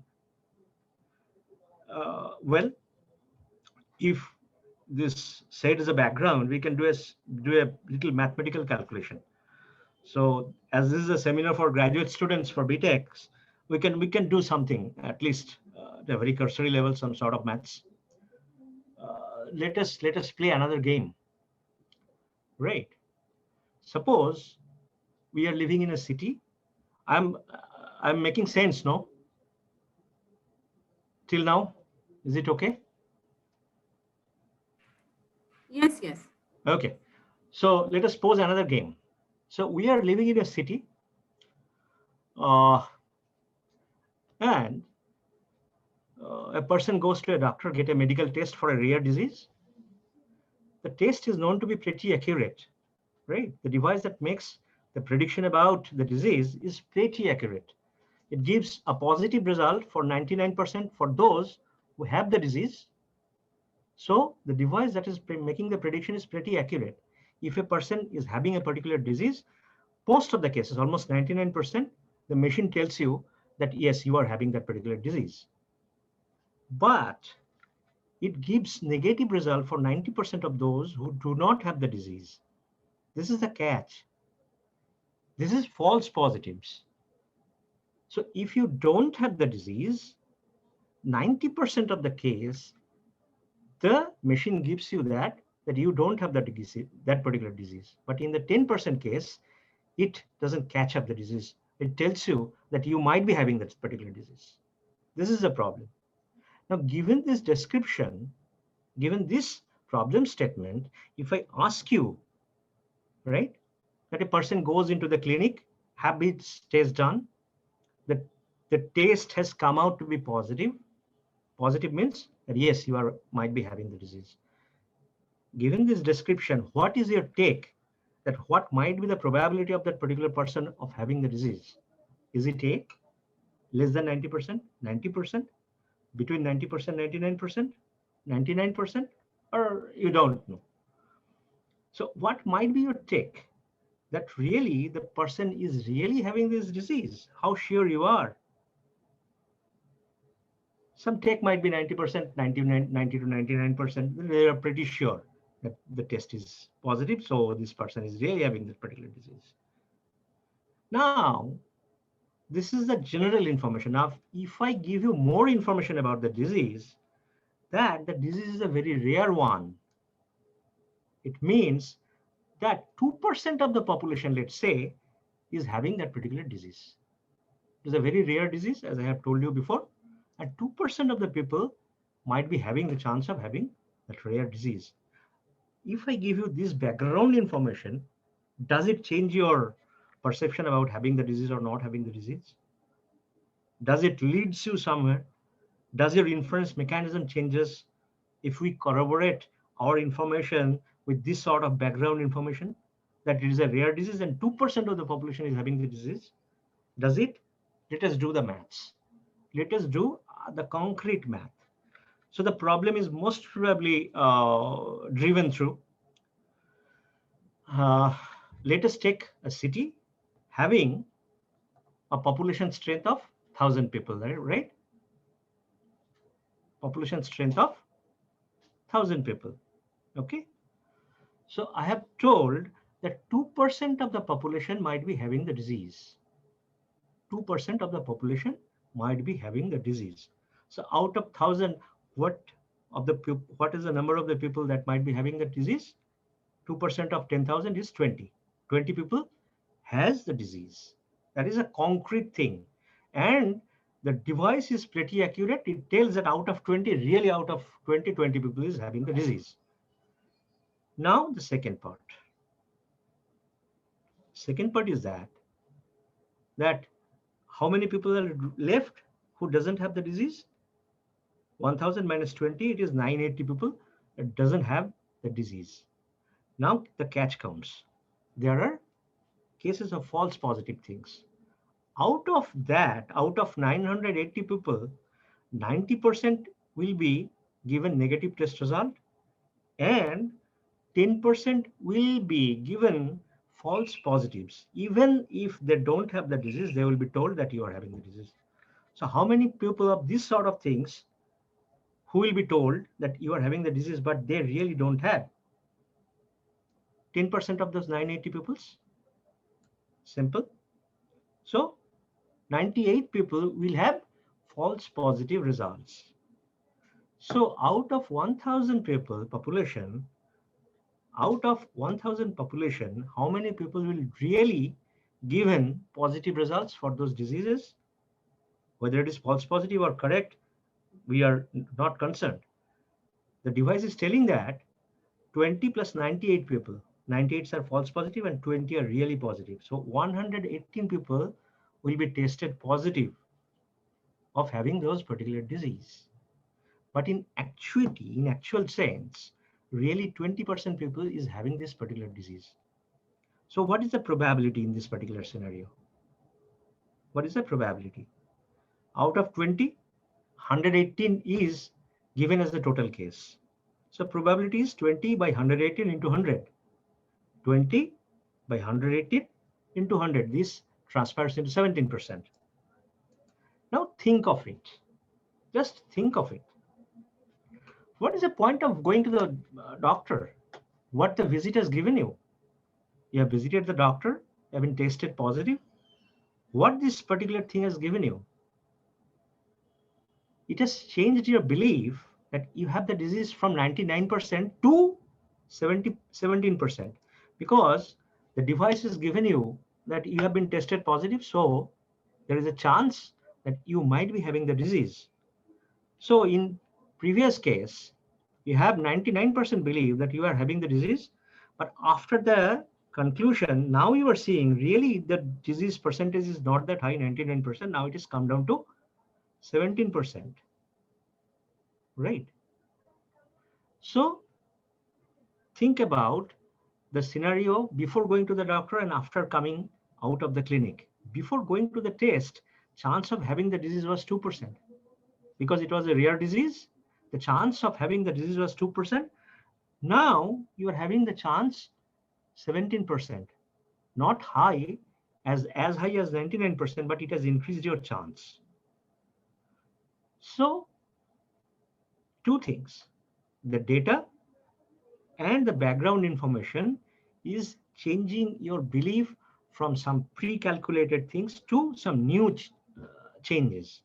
Well, if this said as a background, we can do a little mathematical calculation. So as this is a seminar for graduate students for BTechs, we can do something, at least at a very cursory level, some sort of maths. Let us play another game. Right. Suppose we are living in a city. I'm making sense, no? Till now, is it okay? Yes, yes. Okay. So let us pose another game. So we are living in a city, and a person goes to a doctor, get a medical test for a rare disease. The test is known to be pretty accurate, right? The device that makes the prediction about the disease is pretty accurate. It gives a positive result for 99% for those who have the disease. So the device that is making the prediction is pretty accurate. If a person is having a particular disease, most of the cases, almost 99%, the machine tells you that yes, you are having that particular disease. But it gives negative result for 90% of those who do not have the disease. This is the catch. This is false positives. So if you don't have the disease, 90% of the case, the machine gives you that you don't have that disease, that particular disease. But in the 10% case, it doesn't catch up the disease. It tells you that you might be having that particular disease. This is the problem. Now, given this description, given this problem statement, if I ask you, right, that a person goes into the clinic, habits test done, the test has come out to be positive. Positive means that yes, you might be having the disease. Given this description, what is your take that what might be the probability of that particular person of having the disease? Is it A, less than 90%, 90%, between 90%, 99%, 99%, or you don't know? So what might be your take that really the person is really having this disease? How sure you are? Some take might be 90%, 99, 90 to 99%. They are pretty sure that the test is positive, so this person is really having this particular disease. Now, this is the general information. Now, if I give you more information about the disease, that the disease is a very rare one. It means that 2% of the population, let's say, is having that particular disease. It is a very rare disease, as I have told you before, and 2% of the people might be having the chance of having that rare disease. If I give you this background information, does it change your perception about having the disease or not having the disease? Does it leads you somewhere? Does your inference mechanism changes if we corroborate our information with this sort of background information that it is a rare disease and 2% of the population is having the disease? Does it? Let us do the maths. Let us do the concrete math. So the problem is most probably driven through. Let us take a city having a population strength of 1,000 people, right? Population strength of 1,000 people. Okay. So I have told that 2% of the population might be having the disease. 2% of the population might be having the disease. So out of 1,000, what is the number of the people that might be having the disease? 2% of 10,000 is 20. 20 people has the disease. That is a concrete thing. And the device is pretty accurate. It tells that out of 20, really out of 20 people is having the disease. Now the second part. Second part is that how many people are left who doesn't have the disease? 1,000 minus 20, it is 980 people that doesn't have the disease. Now the catch comes. There are cases of false positive things. Out of that, out of 980 people, 90% will be given negative test result and 10% will be given false positives. Even if they don't have the disease, they will be told that you are having the disease. So how many people of this sort of things who will be told that you are having the disease, but they really don't have? 10% of those 980 peoples? Simple. So 98 people will have false positive results. So out of 1,000 people population, out of 1,000 population, how many people will really given positive results for those diseases? Whether it is false positive or correct, we are not concerned. The device is telling that 20 plus 98 people, 98s are false positive and 20 are really positive. So 118 people will be tested positive of having those particular disease. But in actuality, in actual sense, really 20% people is having this particular disease. So what is the probability in this particular scenario? What is the probability? Out of 20, 118 is given as the total case. So probability is 20 by 118 into 100. 20 by 118 into 100. This transpires into 17%. Now think of it. Just think of it. What is the point of going to the doctor? What the visit has given you? You have visited the doctor, you have been tested positive. What this particular thing has given you? It has changed your belief that you have the disease from 99% to 17%, because the device has given you that you have been tested positive, so there is a chance that you might be having the disease. So in previous case, you have 99% belief that you are having the disease, but after the conclusion, now you are seeing really the disease percentage is not that high, 99%. Now it has come down to 17%, right? So think about the scenario before going to the doctor and after coming out of the clinic. Before going to the test, chance of having the disease was 2%. Because it was a rare disease, the chance of having the disease was 2%. Now you are having the chance 17%. Not high, as high as 99%, but it has increased your chance. So two things, the data and the background information is changing your belief from some pre-calculated things to some new changes.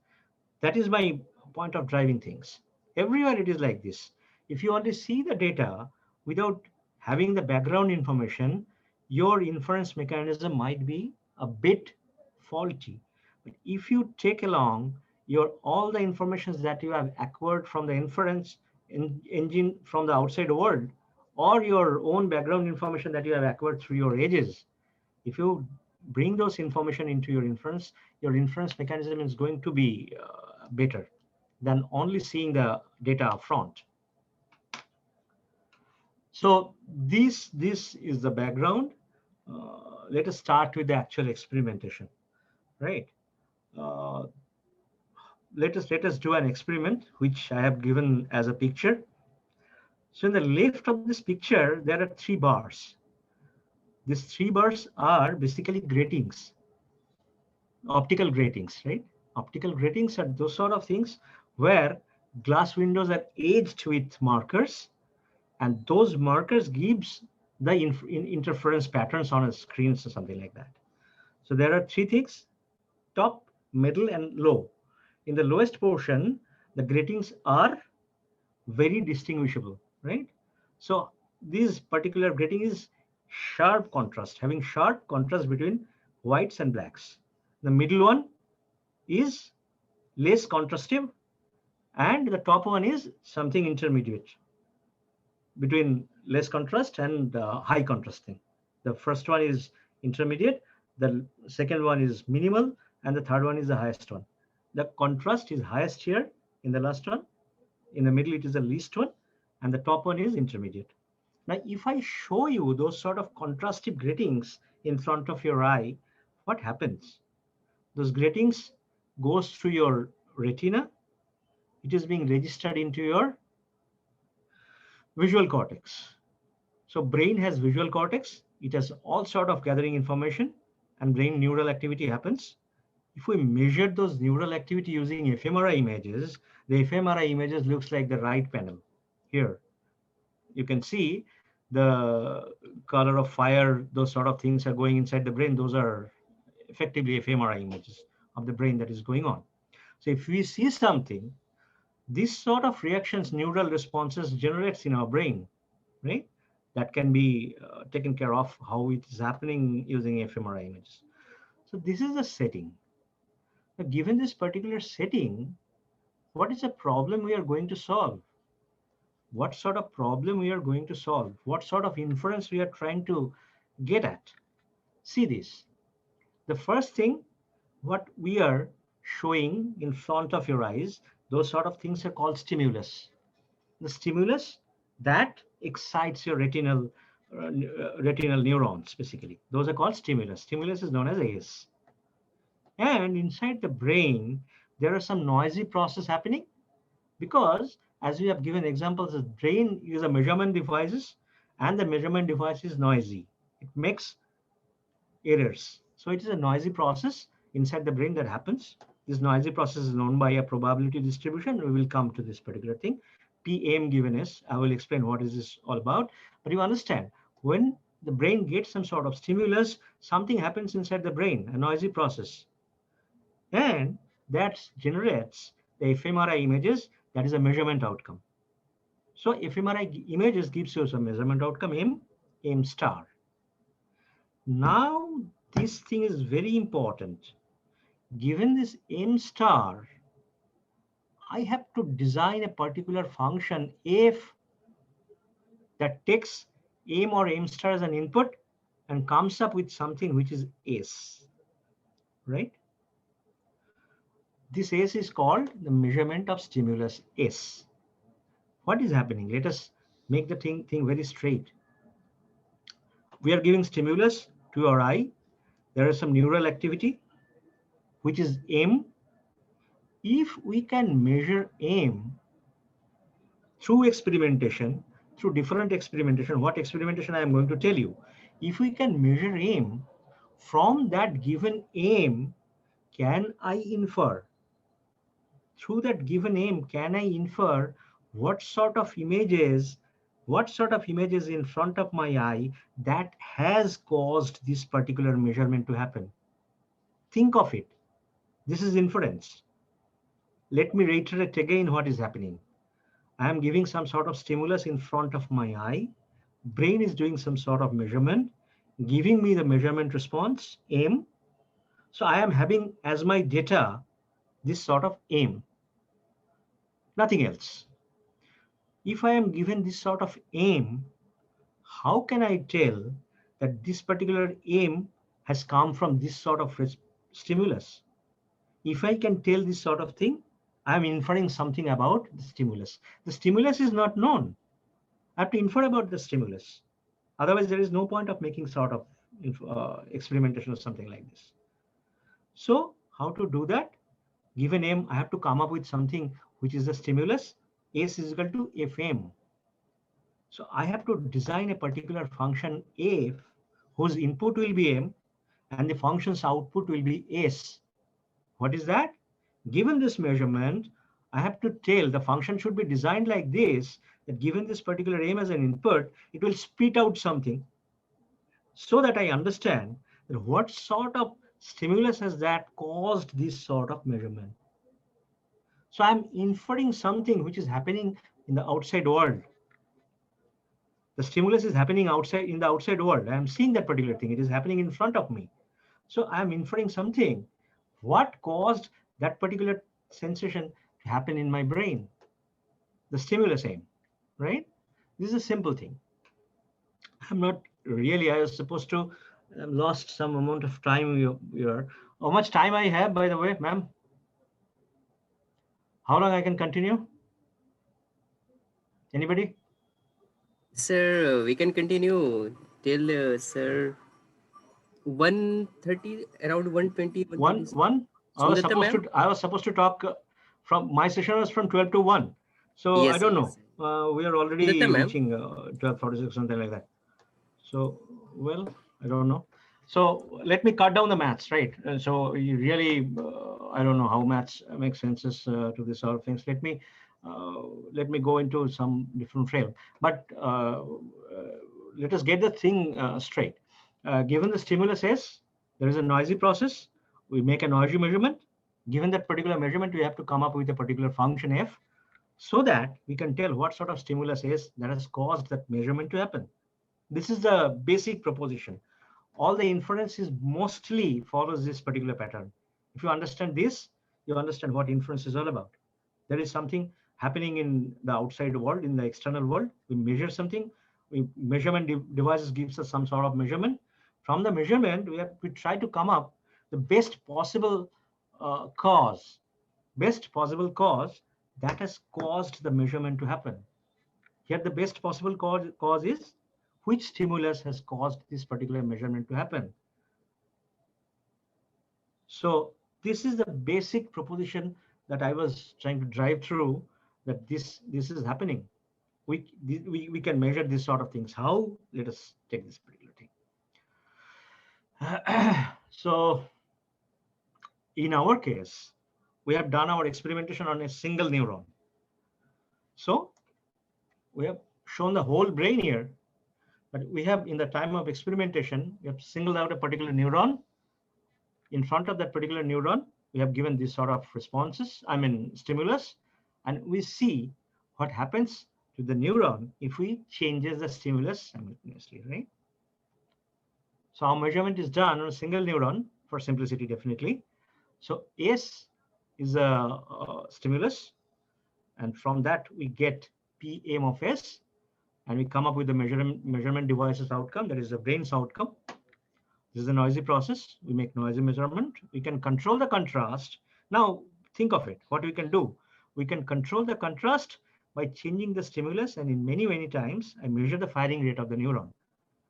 That is my point of driving things. Everywhere it is like this. If you only see the data without having the background information, your inference mechanism might be a bit faulty. But if you take along all the informations that you have acquired from the inference engine from the outside world, or your own background information that you have acquired through your ages, if you bring those information into your inference mechanism is going to be better than only seeing the data up front. So this is the background. Let us start with the actual experimentation, right? Let us do an experiment which I have given as a picture. So in the left of this picture, there are 3 bars. These 3 bars are basically gratings, optical gratings, right? Optical gratings are those sort of things where glass windows are edged with markers, and those markers gives the interference patterns on a screen or something like that. So there are 3 things: top, middle, and low. In the lowest portion, the gratings are very distinguishable, right? So this particular grating is sharp contrast, having sharp contrast between whites and blacks. The middle one is less contrastive, and the top one is something intermediate between less contrast and high contrasting. The first one is intermediate, the second one is minimal, and the third one is the highest one. The contrast is highest here in the last one, in the middle it is the least one, and the top one is intermediate. Now if I show you those sort of contrastive gratings in front of your eye, what happens? Those gratings goes through your retina. It is being registered into your visual cortex. So brain has visual cortex. It has all sort of gathering information, and brain neural activity happens. If we measure those neural activity using fMRI images, the fMRI images looks like the right panel. Here, you can see the color of fire, those sort of things are going inside the brain. Those are effectively fMRI images of the brain that is going on. So if we see something, this sort of reactions, neural responses generates in our brain, right? That can be taken care of how it is happening using fMRI images. So this is the setting. Now, given this particular setting, what is the problem we are going to solve? What sort of problem we are going to solve? What sort of inference we are trying to get at? See this. The first thing, what we are showing in front of your eyes, those sort of things are called stimulus. The stimulus that excites your retinal neurons, basically. Those are called stimulus. Stimulus is known as AS. And inside the brain, there are some noisy process happening. Because as we have given examples, the brain is a measurement devices and the measurement device is noisy. It makes errors. So it is a noisy process inside the brain that happens. This noisy process is known by a probability distribution. We will come to this particular thing. PM given is, I will explain what is this all about. But you understand, when the brain gets some sort of stimulus, something happens inside the brain, a noisy process. And that generates the fMRI images, that is a measurement outcome. So fMRI images gives you some measurement outcome, M star. Now, this thing is very important. Given this M star, I have to design a particular function F that takes M or M star as an input and comes up with something which is S, right? This S is called the measurement of stimulus S. What is happening? Let us make the thing very straight. We are giving stimulus to our eye. There is some neural activity, which is M. If we can measure M through experimentation, through different experimentation, what experimentation I am going to tell you. If we can measure M, from that given M, can I infer? Through that given M, can I infer what sort of images in front of my eye that has caused this particular measurement to happen? Think of it. This is inference. Let me reiterate again what is happening. I am giving some sort of stimulus in front of my eye. Brain is doing some sort of measurement, giving me the measurement response, M. So I am having as my data this sort of M, nothing else. If I am given this sort of M, how can I tell that this particular M has come from this sort of stimulus? If I can tell this sort of thing, I am inferring something about the stimulus. The stimulus is not known. I have to infer about the stimulus. Otherwise, there is no point of making sort of experimentation or something like this. So how to do that? Given M, I have to come up with something which is the stimulus. S is equal to Fm. So I have to design a particular function F whose input will be M and the function's output will be S. What is that? Given this measurement, I have to tell the function should be designed like this, that given this particular M as an input, it will spit out something so that I understand that what sort of stimulus has that caused this sort of measurement. So I'm inferring something which is happening in the outside world. The stimulus is happening outside in the outside world. I am seeing that particular thing. It is happening in front of me. So I am inferring something. What caused that particular sensation to happen in my brain? The stimulus M, right? This is a simple thing. I'm not really, I was supposed to lost some amount of time here. How much time I have, by the way, ma'am? How long I can continue? Anybody? Sir, we can continue till sir 1:30, around 1:20. One. I was supposed to talk from my session was from 12 to 1. So Yes, I don't yes. know. We are Sundatta already ma'am. reaching 12:46, something like that. So, well, I don't know. So let me cut down the maths, right? So you really, I don't know how maths makes senses to this sort of things. Let me go into some different frame. But let us get the thing straight. Given the stimulus S, there is a noisy process. We make a noisy measurement. Given that particular measurement, we have to come up with a particular function F so that we can tell what sort of stimulus is that has caused that measurement to happen. This is the basic proposition. All the inference is mostly follows this particular pattern. If you understand this, you understand what inference is all about. There is something happening in the outside world, in the external world. We measure something. Measurement devices gives us some sort of measurement. From the measurement, we try to come up the best possible cause that has caused the measurement to happen. Here, the best possible cause is which stimulus has caused this particular measurement to happen. So this is the basic proposition that I was trying to drive through, that this is happening. We can measure this sort of things. How? Let us take this particular thing. So in our case, we have done our experimentation on a single neuron. So we have shown the whole brain here, but we have, in the time of experimentation, we have singled out a particular neuron. In front of that particular neuron, we have given this sort of responses, stimulus, and we see what happens to the neuron if we changes the stimulus simultaneously, right? So our measurement is done on a single neuron for simplicity, definitely. So S is a stimulus, and from that we get PM of S, and we come up with the measurement device's outcome, that is the brain's outcome. This is a noisy process. We make noisy measurement. We can control the contrast. Now think of it, what we can do. We can control the contrast by changing the stimulus, and in many times I measure the firing rate of the neuron.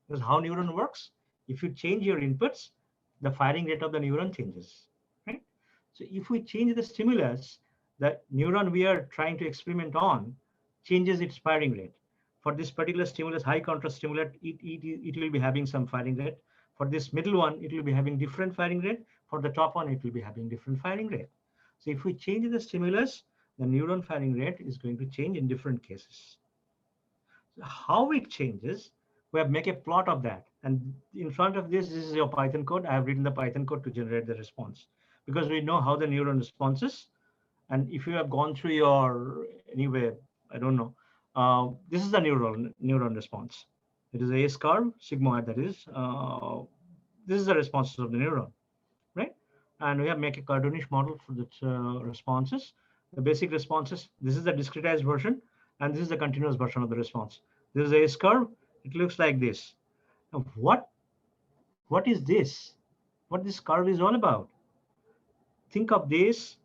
Because how neuron works, if you change your inputs, the firing rate of the neuron changes, right? So if we change the stimulus, the neuron we are trying to experiment on changes its firing rate. For this particular stimulus, high contrast stimulus, it will be having some firing rate. For this middle one, it will be having different firing rate. For the top one, it will be having different firing rate. So if we change the stimulus, the neuron firing rate is going to change in different cases. So how it changes, we have make a plot of that. And in front of this is your Python code. I have written the Python code to generate the response, because we know how the neuron responses. And if you have gone through your, anyway, I don't know, this is the neuron response. It is a S curve, sigmoid, that is. This is the responses of the neuron, right? And we have make a cartoonish model for the responses. The basic responses, this is the discretized version, and this is the continuous version of the response. This is a S curve. It looks like this. Now, what is this? What this curve is all about? Think of this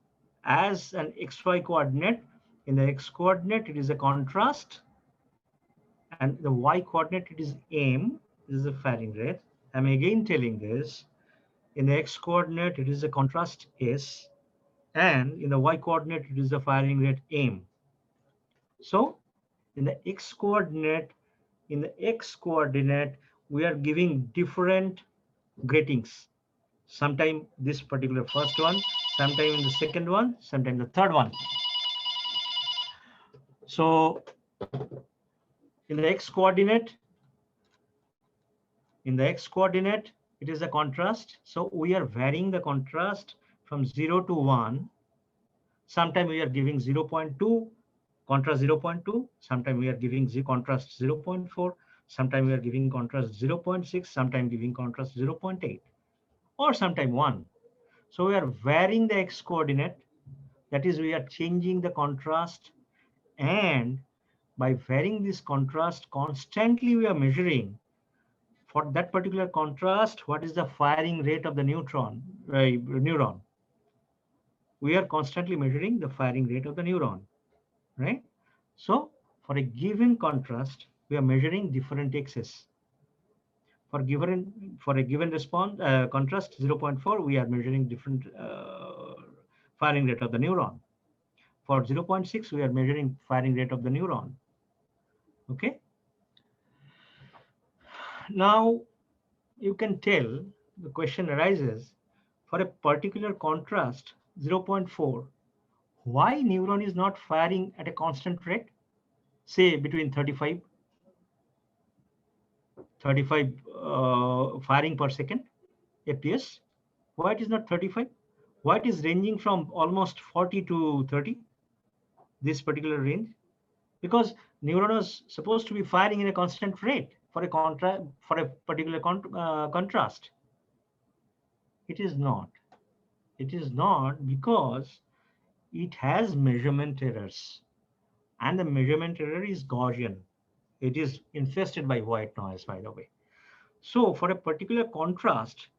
as an XY coordinate. In the X coordinate, it is a contrast, and the Y coordinate, it is M. This is the firing rate. I'm again telling this. In the X coordinate, it is a contrast S, and in the Y coordinate, it is the firing rate M. So in the X coordinate, we are giving different gratings. Sometime this particular first one, sometime in the second one, sometime the third one. So in the X coordinate, it is a contrast. So we are varying the contrast from 0 to 1. Sometime we are giving 0.2, contrast 0.2. Sometime we are giving contrast 0.4. Sometime we are giving contrast 0.6. Sometime giving contrast 0.8, or sometime 1. So we are varying the X coordinate. That is, we are changing the contrast, and by varying this contrast constantly, we are measuring for that particular contrast what is the firing rate of the neuron. We are constantly measuring the firing rate of the neuron, right? So for a given contrast, we are measuring different X's. For a given response contrast 0.4, we are measuring different firing rate of the neuron. For 0.6, we are measuring firing rate of the neuron. Okay. Now you can tell, the question arises, for a particular contrast 0.4, why neuron is not firing at a constant rate, say between 35 firing per second FPS? Why it is not 35? Why it is ranging from almost 40 to 30, this particular range? Because neuron is supposed to be firing in a constant rate for a particular contrast. It is not. It is not, because it has measurement errors, and the measurement error is Gaussian. It is infested by white noise, by the way. So for a particular contrast,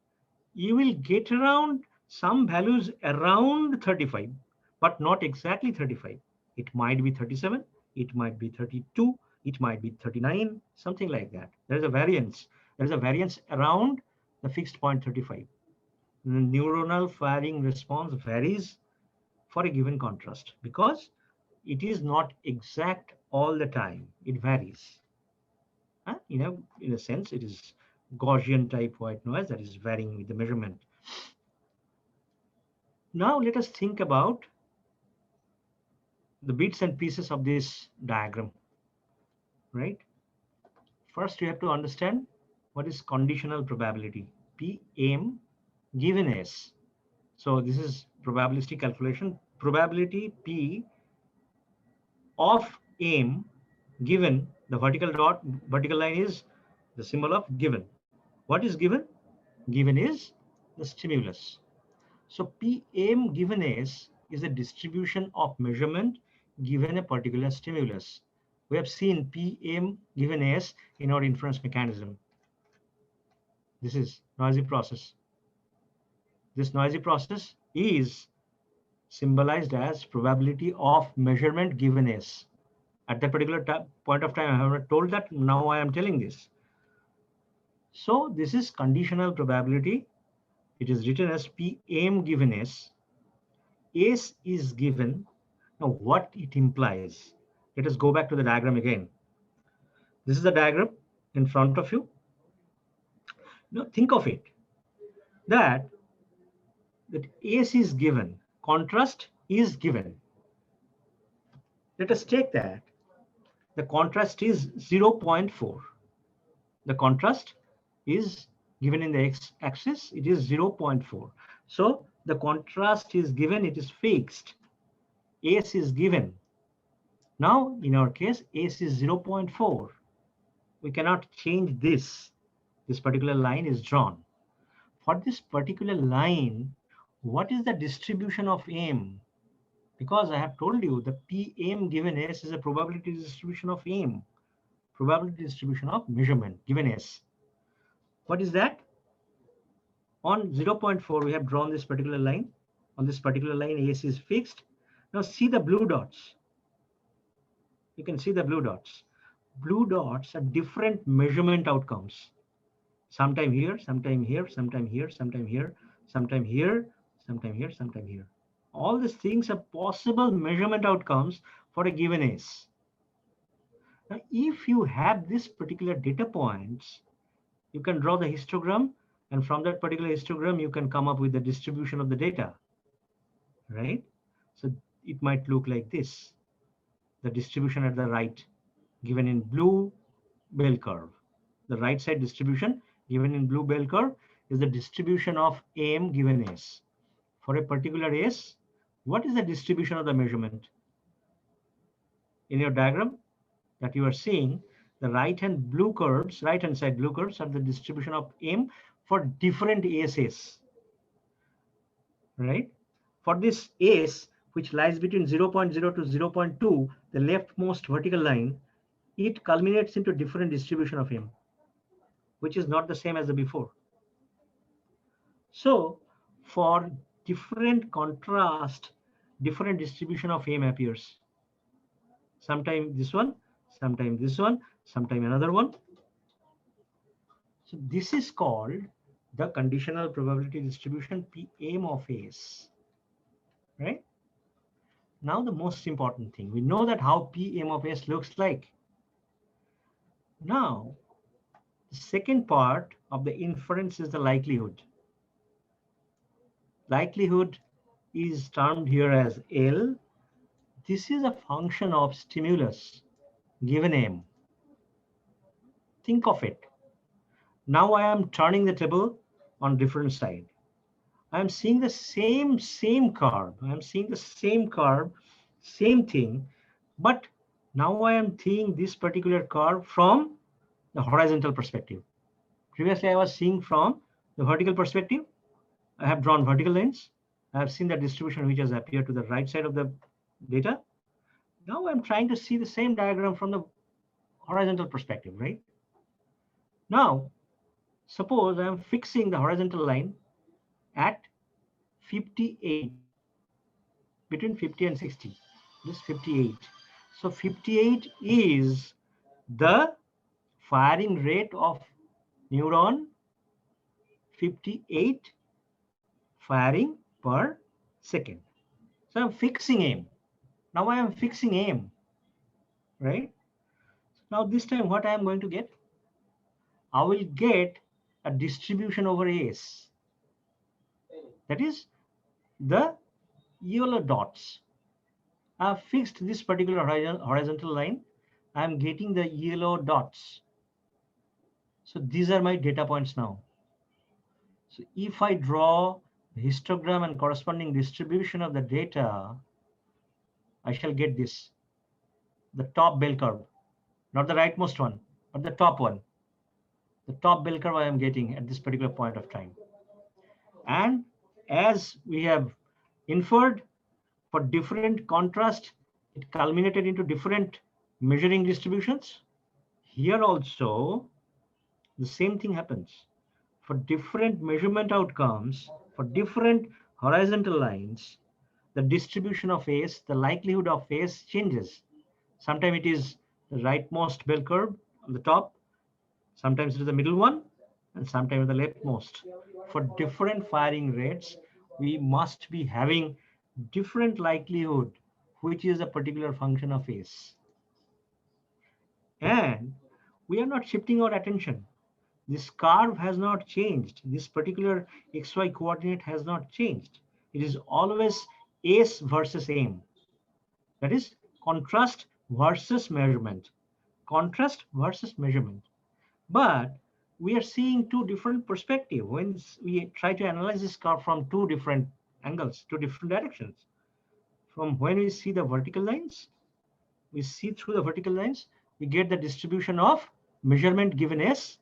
you will get around some values around 35, but not exactly 35. It might be 37, it might be 32, it might be 39, something like that. There is a variance. There is a variance around the fixed point 35. The neuronal firing response varies for a given contrast, because it is not exact all the time. It varies. In a sense, it is Gaussian type white noise that is varying with the measurement. Now let us think about the bits and pieces of this diagram, right? First, you have to understand what is conditional probability. Pm given S. So this is probabilistic calculation. Probability P of M given, the vertical line is the symbol of given. What is given? Given is the stimulus. So Pm given S is a distribution of measurement given a particular stimulus. We have seen Pm given S in our inference mechanism. This is noisy process. This noisy process is symbolized as probability of measurement given S. At that particular point of time, I have not told that. Now I am telling this. So this is conditional probability. It is written as Pm given S. S is given. Now what it implies? Let us go back to the diagram again. This is the diagram in front of you. Now think of it that S is given, contrast is given. Let us take that. The contrast is 0.4. The contrast is given in the x-axis. It is 0.4. So the contrast is given. It is fixed. S is given. Now, in our case, S is 0.4. We cannot change this. This particular line is drawn. For this particular line, what is the distribution of M? Because I have told you the Pm given S is a probability distribution of M, probability distribution of measurement given S. What is that? On 0.4, we have drawn this particular line. On this particular line, S is fixed. Now see the blue dots. You can see the blue dots. Blue dots are different measurement outcomes. Sometime here, sometime here, sometime here, sometime here, sometime here, sometime here, sometime here. All these things are possible measurement outcomes for a given S. Now, if you have this particular data points, you can draw the histogram, and from that particular histogram, you can come up with the distribution of the data, right? So it might look like this. The distribution at the right, given in blue bell curve. The right side distribution given in blue bell curve is the distribution of M given S. For a particular S, what is the distribution of the measurement? In your diagram that you are seeing, the right-hand blue curves, right-hand side blue curves are the distribution of M for different ASs, right? For this S, which lies between 0.0 to 0.2, the leftmost vertical line, it culminates into different distribution of M, which is not the same as the before. So for different contrast, different distribution of M appears. Sometime this one, sometime this one, sometime another one. So this is called the conditional probability distribution Pm of S, right? Now the most important thing, we know that how Pm of S looks like. Now, the second part of the inference is the likelihood. Likelihood is termed here as L. This is a function of stimulus given M. Think of it. Now I am turning the table on different side. I am seeing the same curve. I am seeing the same curve, same thing, but now I am seeing this particular curve from the horizontal perspective. Previously, I was seeing from the vertical perspective. I have drawn vertical lines. I have seen the distribution which has appeared to the right side of the data. Now I'm trying to see the same diagram from the horizontal perspective, right? Now, suppose I am fixing the horizontal line at 58, between 50 and 60. This 58. So 58 is the firing rate of neuron, 58 firing per second. So I'm fixing M. Now I am fixing M, right? Now this time what I am going to get? I will get a distribution over S. That is the yellow dots. I have fixed this particular horizontal line. I am getting the yellow dots. So these are my data points now. So if I draw the histogram and corresponding distribution of the data, I shall get this, the top bell curve, not the rightmost one, but the top one. The top bell curve I am getting at this particular point of time. And as we have inferred, for different contrast, it culminated into different measuring distributions. Here also, the same thing happens. For different measurement outcomes, for different horizontal lines, the distribution of phase, the likelihood of phase changes. Sometimes it is the rightmost bell curve on the top, sometimes it is the middle one, and sometimes the leftmost. For different firing rates, we must be having different likelihood, which is a particular function of phase. And we are not shifting our attention. This curve has not changed. This particular XY coordinate has not changed. It is always S versus M. That is contrast versus measurement. Contrast versus measurement. But we are seeing two different perspectives when we try to analyze this curve from two different angles, two different directions. From when we see the vertical lines, we see through the vertical lines, we get the distribution of measurement given S.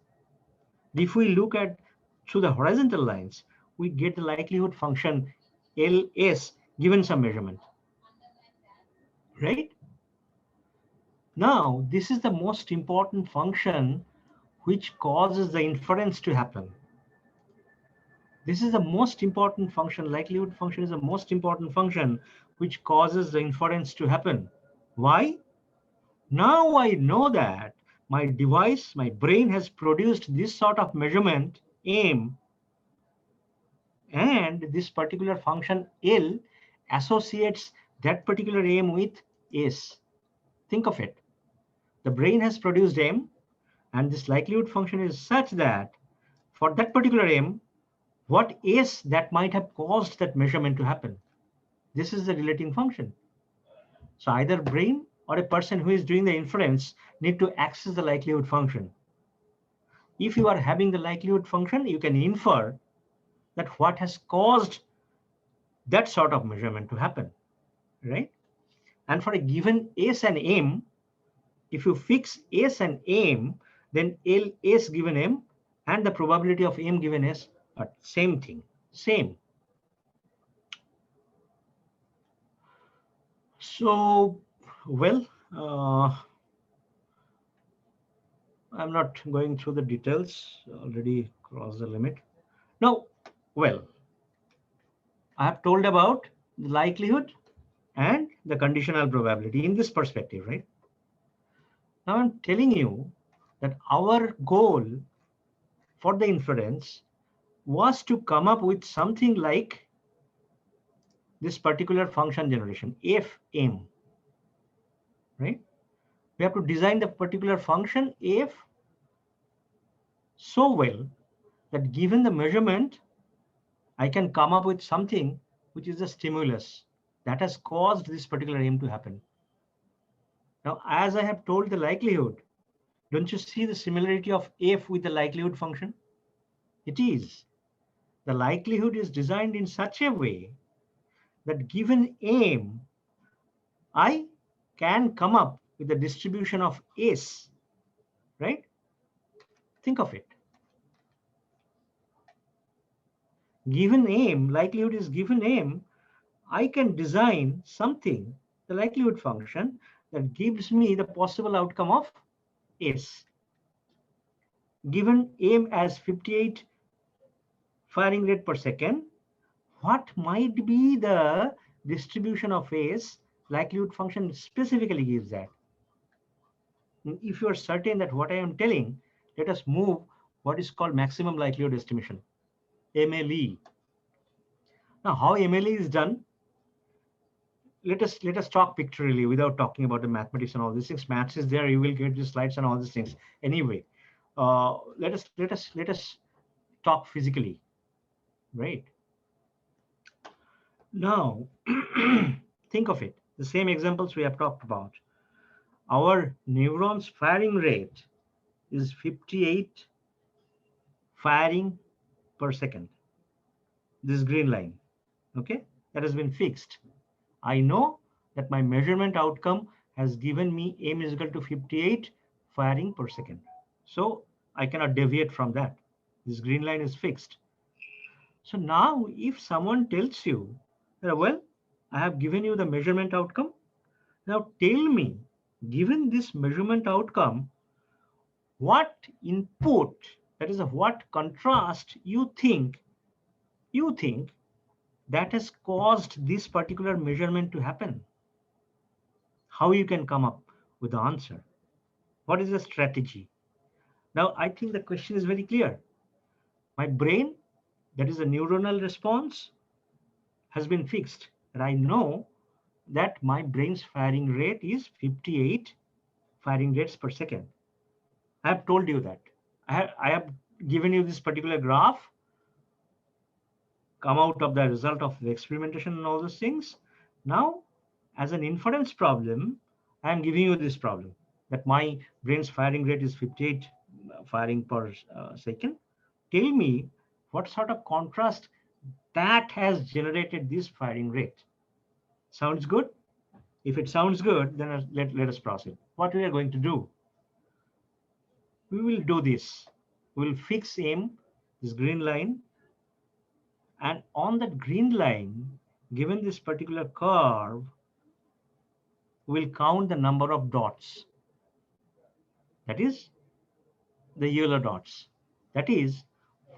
If we look at through the horizontal lines, we get the likelihood function LS given some measurement, right? Now, this is the most important function which causes the inference to happen. This is the most important function. Likelihood function is the most important function which causes the inference to happen. Why? Now I know that my device, my brain has produced this sort of measurement, M, and this particular function L associates that particular M with S. Think of it. The brain has produced M, and this likelihood function is such that for that particular M, what S that might have caused that measurement to happen? This is the relating function. So either brain or a person who is doing the inference need to access the likelihood function. If you are having the likelihood function, you can infer that what has caused that sort of measurement to happen, right? And for a given S and M, if you fix S and M, then LS given M and the probability of M given S are same thing, same. So, well, I'm not going through the details, already crossed the limit. Now, well, I have told about the likelihood and the conditional probability in this perspective, right? Now I'm telling you that our goal for the inference was to come up with something like this particular function generation, Fm, right? We have to design the particular function F so well that given the measurement, I can come up with something which is a stimulus that has caused this particular M to happen. Now, as I have told the likelihood, don't you see the similarity of F with the likelihood function? It is. The likelihood is designed in such a way that given M, I can come up with the distribution of S, right? Think of it. Given M, likelihood is given M, I can design something, the likelihood function, that gives me the possible outcome of S. Given M as 58 firing rate per second, what might be the distribution of S? Likelihood function specifically gives that. If you are certain that what I am telling, let us move what is called maximum likelihood estimation, MLE. Now, how MLE is done? let us talk pictorially without talking about the mathematics and all these things. Maths is there. You will get the slides and all these things anyway. Let us talk physically, right? Now, think of it. The same examples we have talked about. Our neurons firing rate is 58 firing per second. This green line, okay, that has been fixed. I know that my measurement outcome has given me m is equal to 58 firing per second. So I cannot deviate from that. This green line is fixed. So now if someone tells you that, well, I have given you the measurement outcome. Now tell me, given this measurement outcome, what input, that is what contrast you think that has caused this particular measurement to happen? How you can come up with the answer? What is the strategy? Now, I think the question is very clear. My brain, that is a neuronal response, has been fixed. And I know that my brain's firing rate is 58 firing rates per second. I have told you that. I have given you this particular graph come out of the result of the experimentation and all those things. Now, as an inference problem, I am giving you this problem that my brain's firing rate is 58 firing per second. Tell me what sort of contrast that has generated this firing rate. Sounds good? If it sounds good, then let us proceed. What we are going to do? We will do this. We will fix M, this green line, and on that green line, given this particular curve, we'll count the number of dots. That is the yellow dots. That is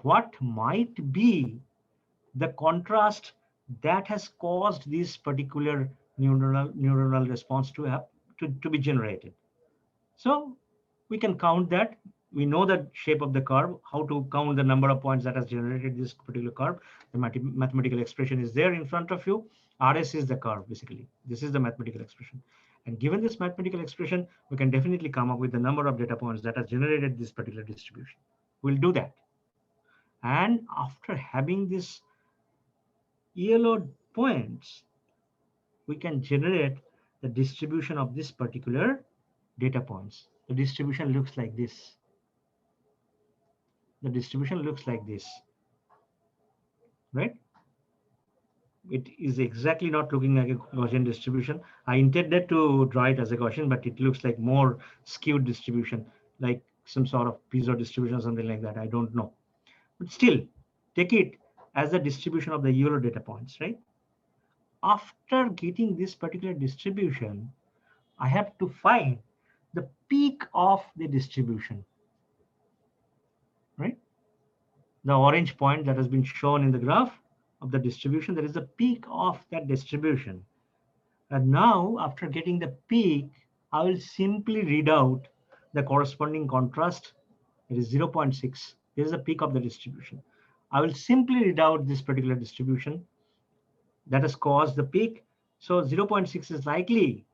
what might be the contrast that has caused this particular neuronal response to be generated. So we can count that. We know the shape of the curve, how to count the number of points that has generated this particular curve. The mathematical expression is there in front of you. RS is the curve, basically. This is the mathematical expression. And given this mathematical expression, we can definitely come up with the number of data points that has generated this particular distribution. We'll do that. And after having this yellow points, we can generate the distribution of this particular data points. The distribution looks like this. The distribution looks like this, right? It is exactly not looking like a Gaussian distribution. I intended to draw it as a Gaussian, but it looks like more skewed distribution, like some sort of piezo distribution or something like that. I don't know. But still, take it as the distribution of the Euro data points, right? After getting this particular distribution, I have to find the peak of the distribution, right? The orange point that has been shown in the graph of the distribution, there is the peak of that distribution. And now, after getting the peak, I will simply read out the corresponding contrast. It is 0.6. This is the peak of the distribution. I will simply read out this particular distribution that has caused the peak. So 0.6 is likely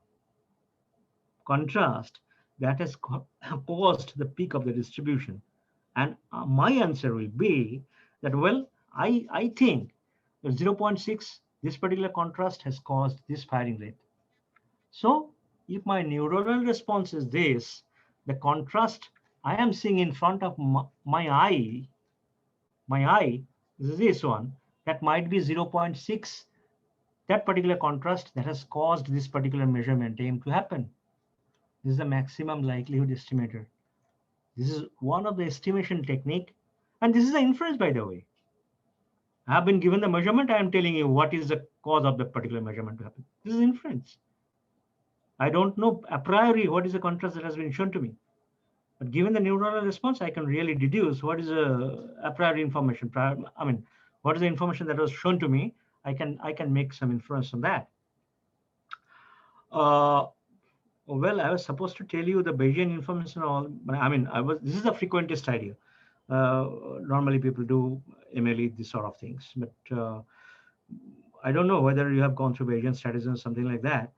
contrast that has caused the peak of the distribution. And my answer will be that, well, I think that 0.6, this particular contrast has caused this firing rate. So if my neuronal response is this, the contrast I am seeing in front of my eye, is this one, that might be 0.6, that particular contrast that has caused this particular measurement aim to happen. This is the maximum likelihood estimator. This is one of the estimation technique. And this is the inference, by the way. I have been given the measurement. I am telling you what is the cause of the particular measurement to happen. This is inference. I don't know a priori what is the contrast that has been shown to me. But given the neuronal response, I can really deduce what is a priori information. I mean, what is the information that was shown to me? I can make some inference on that. Well, I was supposed to tell you the Bayesian information. I mean, this is a frequent test idea. Normally people do MLE, these sort of things, but I don't know whether you have gone through Bayesian strategies or something like that.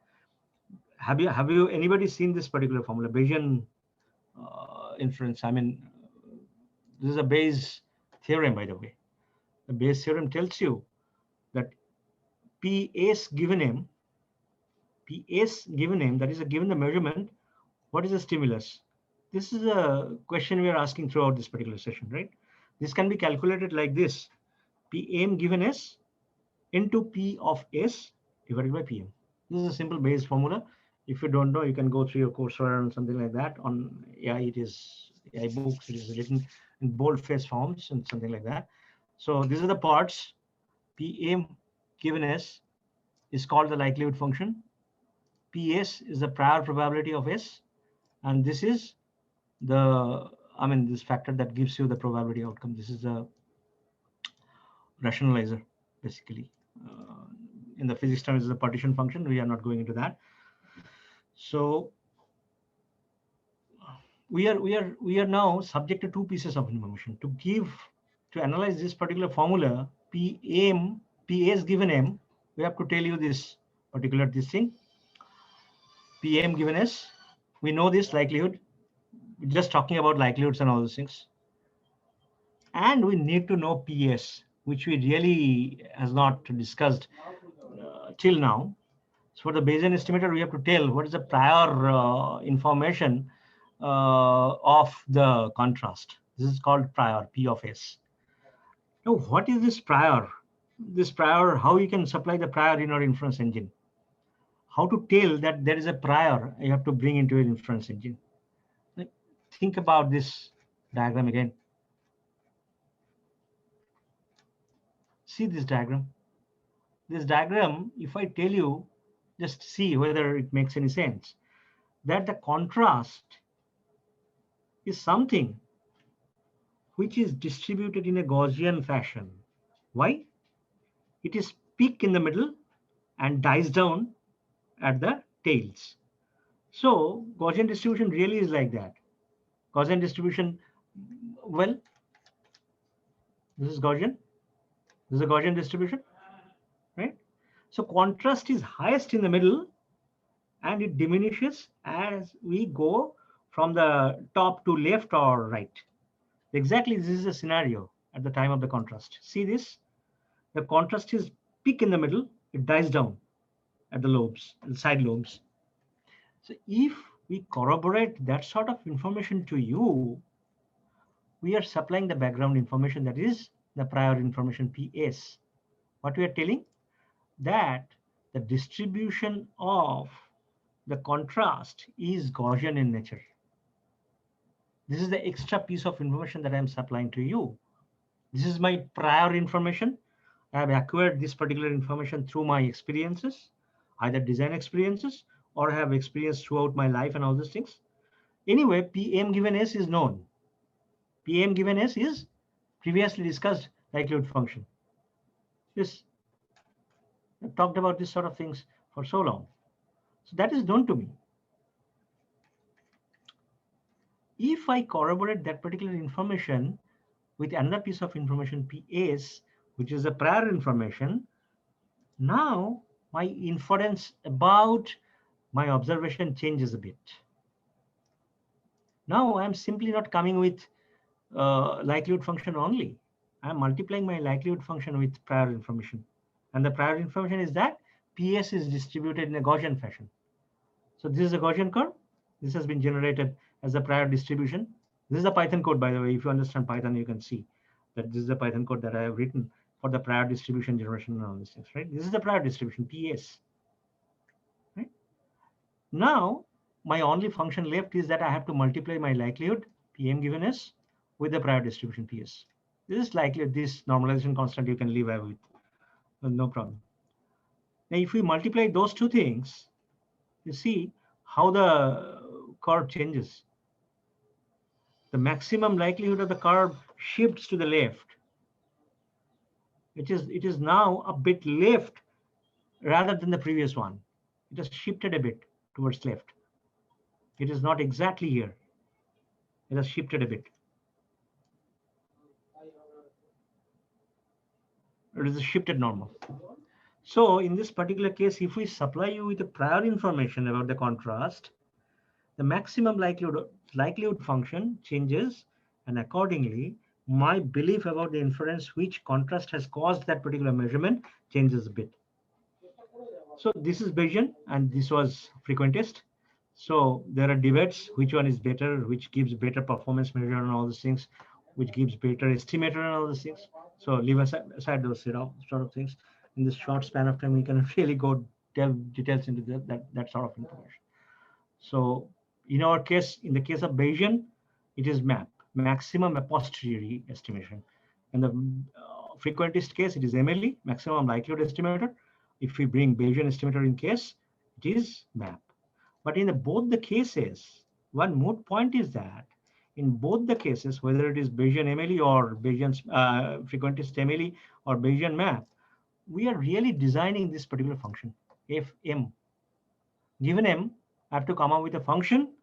Have you anybody seen this particular formula, Bayesian inference? I mean, this is a Bayes theorem, by the way. The Bayes theorem tells you that PS given m, that is given the measurement, what is the stimulus? This is a question we are asking throughout this particular session, right? This can be calculated like this: Pm given S into P of S divided by Pm. This is a simple Bayes formula. If you don't know, you can go through your courseware and something like that. On AI, it is AI books. It is written in boldface forms and something like that. So these are the parts. Pm given S is called the likelihood function. PS is the prior probability of S, and this is the, I mean, this factor that gives you the probability outcome. This is the rationalizer, basically. In the physics terms, is a partition function. We are not going into that. So we are now subject to two pieces of information to analyze this particular formula. PS given M, we have to tell you this particular thing. PM given S, we know this likelihood. We're just talking about likelihoods and all those things. And we need to know PS, which we really has not discussed till now. So for the Bayesian estimator, we have to tell what is the prior information of the contrast. This is called prior, P of S. Now, what is this prior? This prior, how you can supply the prior in our inference engine? How to tell that there is a prior you have to bring into your inference engine? Like, think about this diagram again. See this diagram. This diagram, if I tell you, just see whether it makes any sense, that the contrast is something which is distributed in a Gaussian fashion. Why? It is peak in the middle and dies down at the tails. So Gaussian distribution really is like that. Gaussian distribution, well, this is Gaussian. This is a Gaussian distribution, right? So contrast is highest in the middle and it diminishes as we go from the top to left or right. Exactly, this is a scenario at the time of the contrast. See this? The contrast is peak in the middle, it dies down at the lobes, the side lobes. So if we corroborate that sort of information to you, we are supplying the background information, that is the prior information PS. What we are telling? That the distribution of the contrast is Gaussian in nature. This is the extra piece of information that I am supplying to you. This is my prior information. I have acquired this particular information through my experiences, either design experiences or I have experienced throughout my life and all these things. Anyway, PM given S is known. PM given S is previously discussed likelihood function. This, I've talked about this sort of things for so long. So that is known to me. If I corroborate that particular information with another piece of information, PS, which is the prior information, now my inference about my observation changes a bit. Now I'm simply not coming with likelihood function only. I'm multiplying my likelihood function with prior information. And the prior information is that PS is distributed in a Gaussian fashion. So this is a Gaussian curve. This has been generated as a prior distribution. This is the Python code, by the way. If you understand Python, you can see that this is the Python code that I have written for the prior distribution generation and all these things, right? This is the prior distribution, PS. Right? Now, my only function left is that I have to multiply my likelihood, PM given S, with the prior distribution, PS. This is likelihood, this normalization constant you can live with, no problem. Now, if we multiply those two things, you see how the curve changes. The maximum likelihood of the curve shifts to the left. It is now a bit left rather than the previous one. It has shifted a bit towards left. It is not exactly here. It has shifted a bit. It is a shifted normal. So in this particular case, if we supply you with a prior information about the contrast, the maximum likelihood function changes, and accordingly, my belief about the inference which contrast has caused that particular measurement changes a bit. So this is Bayesian, and this was frequentist. So there are debates, which one is better, which gives better performance measure and all these things, which gives better estimator and all these things. So leave aside those sort of things. In this short span of time, we can really go delve details into that sort of information. So in our case, in the case of Bayesian, it is MAP, maximum a posteriori estimation. In the frequentist case, it is MLE, maximum likelihood estimator. If we bring Bayesian estimator in case, it is MAP. But in both the cases, one moot point is that in both the cases, whether it is Bayesian MLE or Bayesian frequentist MLE or Bayesian MAP, we are really designing this particular function, Fm. Given M, I have to come up with a function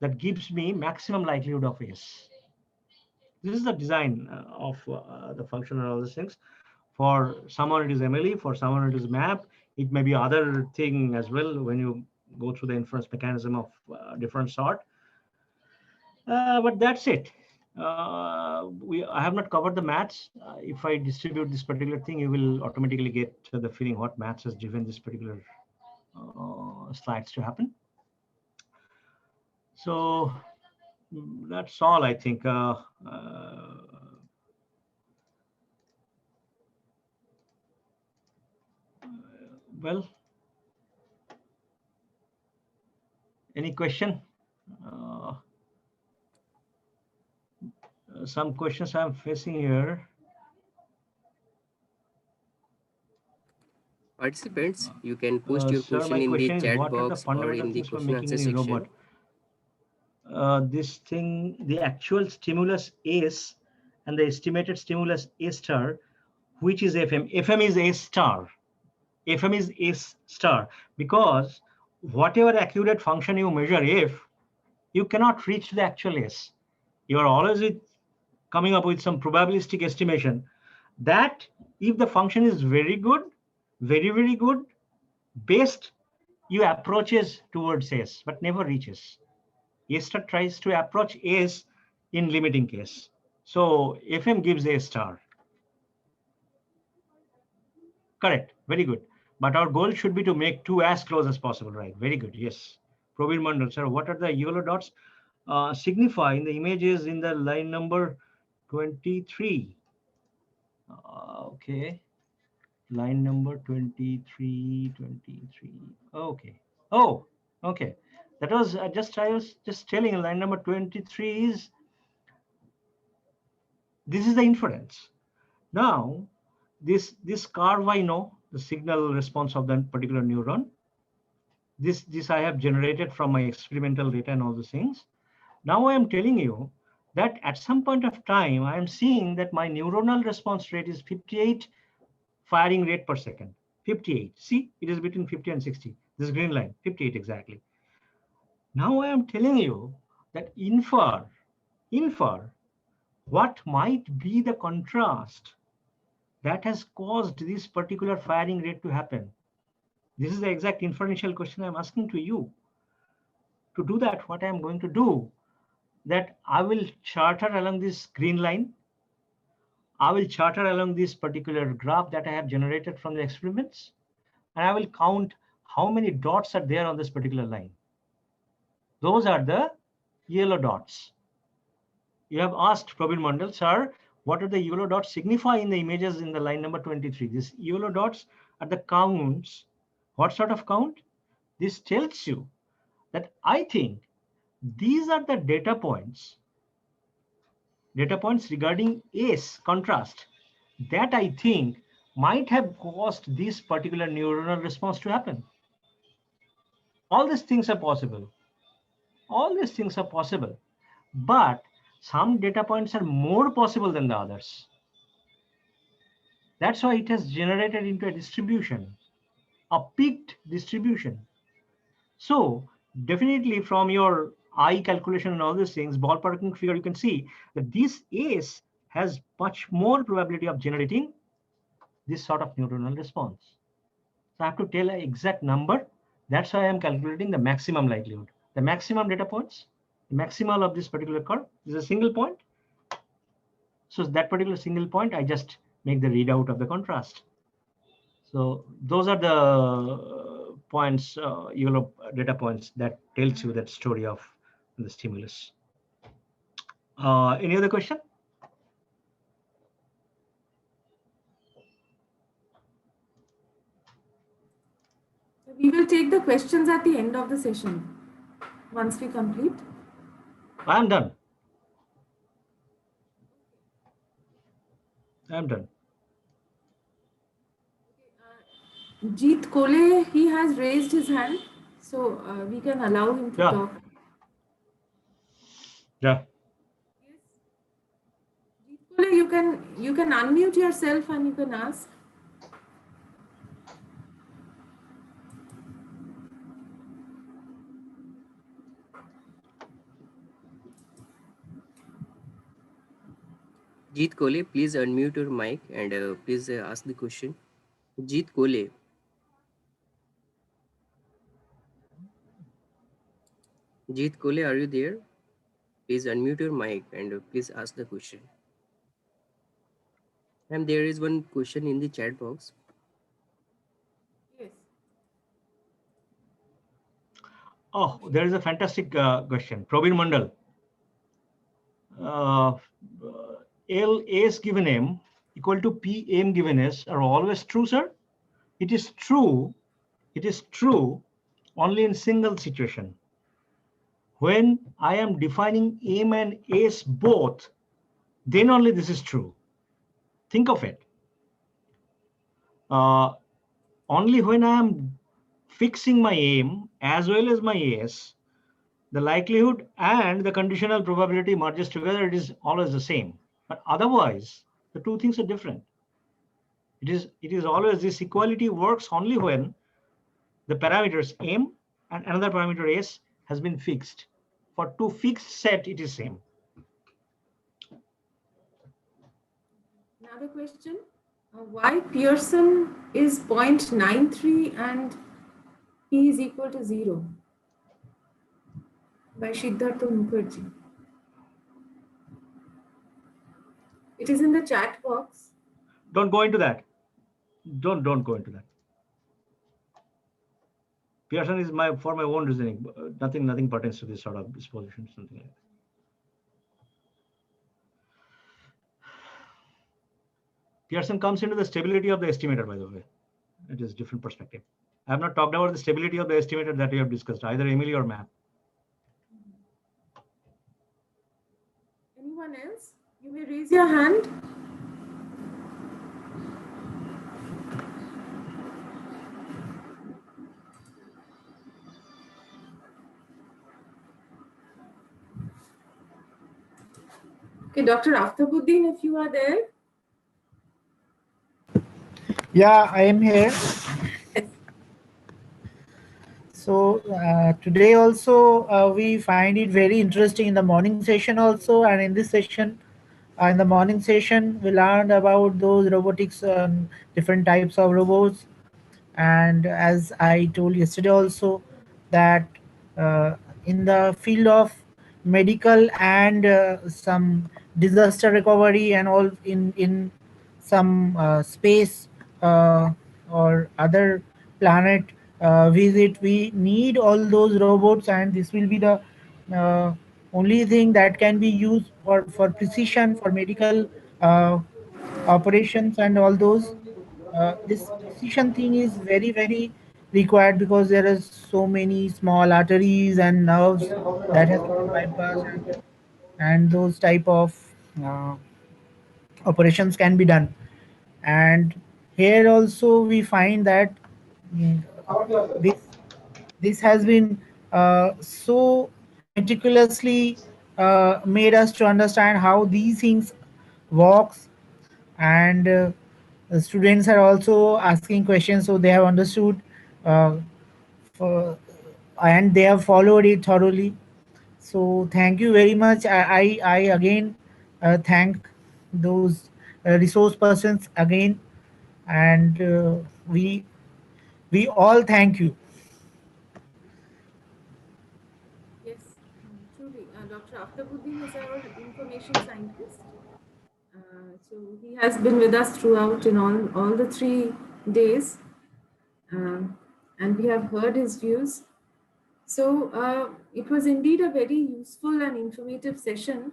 that gives me maximum likelihood of S. This is the design of the function and all these things. For someone it is MLE, for someone it is MAP. It may be other thing as well when you go through the inference mechanism of different sort. But that's it. I have not covered the maths. If I distribute this particular thing, you will automatically get the feeling what maths has driven this particular slides to happen. So that's all, I think. Well, any question? Some questions I'm facing here. Participants, you can post your Sir, question my in the question is, chat what are the box or fundamental in the things for question making answer any section. robot? This thing, the actual stimulus S and the estimated stimulus A star, which is FM. FM is A star. FM is A star, because whatever accurate function you measure F, you cannot reach the actual S. You are always coming up with some probabilistic estimation that if the function is very good, very, very good, best, you approaches towards S, but never reaches. A star tries to approach S in limiting case. So FM gives A star. Correct. Very good. But our goal should be to make 2 as close as possible, right? Very good. Yes. Probir Mandal, sir, what are the yellow dots signify in the images in the line number 23? Okay. Line number 23. Okay. Oh, okay. That was I was just telling line number 23 is, this is the inference. Now, this curve I know, the signal response of that particular neuron. This I have generated from my experimental data and all those things. Now I am telling you that at some point of time, I am seeing that my neuronal response rate is 58 firing rate per second. 58. See, it is between 50 and 60. This green line, 58 exactly. Now I am telling you that infer what might be the contrast that has caused this particular firing rate to happen. This is the exact inferential question I'm asking to you. To do that, what I'm going to do, that I will charter along this green line. I will charter along this particular graph that I have generated from the experiments, and I will count how many dots are there on this particular line. Those are the yellow dots. You have asked Probir Mandal, sir, what are the yellow dots signify in the images in the line number 23? These yellow dots are the counts. What sort of count? This tells you that I think these are the data points regarding S contrast that I think might have caused this particular neuronal response to happen. All these things are possible. All these things are possible, but some data points are more possible than the others. That's why it has generated into a distribution, a peaked distribution. So definitely from your I calculation and all these things, ballparking figure, you can see that this S has much more probability of generating this sort of neuronal response. So I have to tell an exact number. That's why I am calculating the maximum likelihood. The maximum data points, the maximal of this particular curve is a single point. So that particular single point, I just make the readout of the contrast. So those are the points, yellow data points that tells you that story of the stimulus. Any other question? We will take the questions at the end of the session once we complete. I am done. I am done. Jeet Kole, he has raised his hand, so we can allow him to talk. Yeah. Yes. Jeet Kole, you can unmute yourself and you can ask. Jeet Kole, please unmute your mic and please ask the question. Jeet Kole. Jeet Kole, are you there? Please unmute your mic and please ask the question. And there is one question in the chat box. Yes. Oh, there is a fantastic question. Probir Mandal. L S given M equal to P M given S are always true, sir? It is true. It is true only in single situation. When I am defining M and S both, then only this is true. Think of it. Only when I am fixing my M as well as my S, the likelihood and the conditional probability merges together, it is always the same. But otherwise, the two things are different. It is always, this equality works only when the parameters M and another parameter S has been fixed. For two fixed set, it is same. Another question. Why Pearson is 0.93 and P is equal to 0? By Siddhartha Mukherjee. It is in the chat box. Don't go into that. Don't go into that. Pearson is for my own reasoning. Nothing pertains to this sort of disposition, something like that. Pearson comes into the stability of the estimator, by the way. It is different perspective. I have not talked about the stability of the estimator that we have discussed, either Emily or Matt. Anyone else? You may raise your hand. Okay, Dr. Aftabuddin, if you are there. Yeah, I am here. So today also we find it very interesting in the morning session also, and in this session, in the morning session, we learned about those robotics, different types of robots, and as I told yesterday also, that in the field of medical and some disaster recovery and all in some space or other planet visit, we need all those robots, and this will be the uh, only thing that can be used for precision, for medical operations and all those. This precision thing is very very required because there are so many small arteries and nerves that has to be bypassed, and those type of uh, operations can be done. And here also we find that mm, this this has been so meticulously made us to understand how these things works. And the students are also asking questions, so they have understood uh, for, and they have followed it thoroughly. So thank you very much. I again thank those resource persons again, and we We all thank you. Yes, truly. Dr. Aftabuddin is our information scientist. So he has been with us throughout in all the 3 days, and we have heard his views. So it was indeed a very useful and informative session,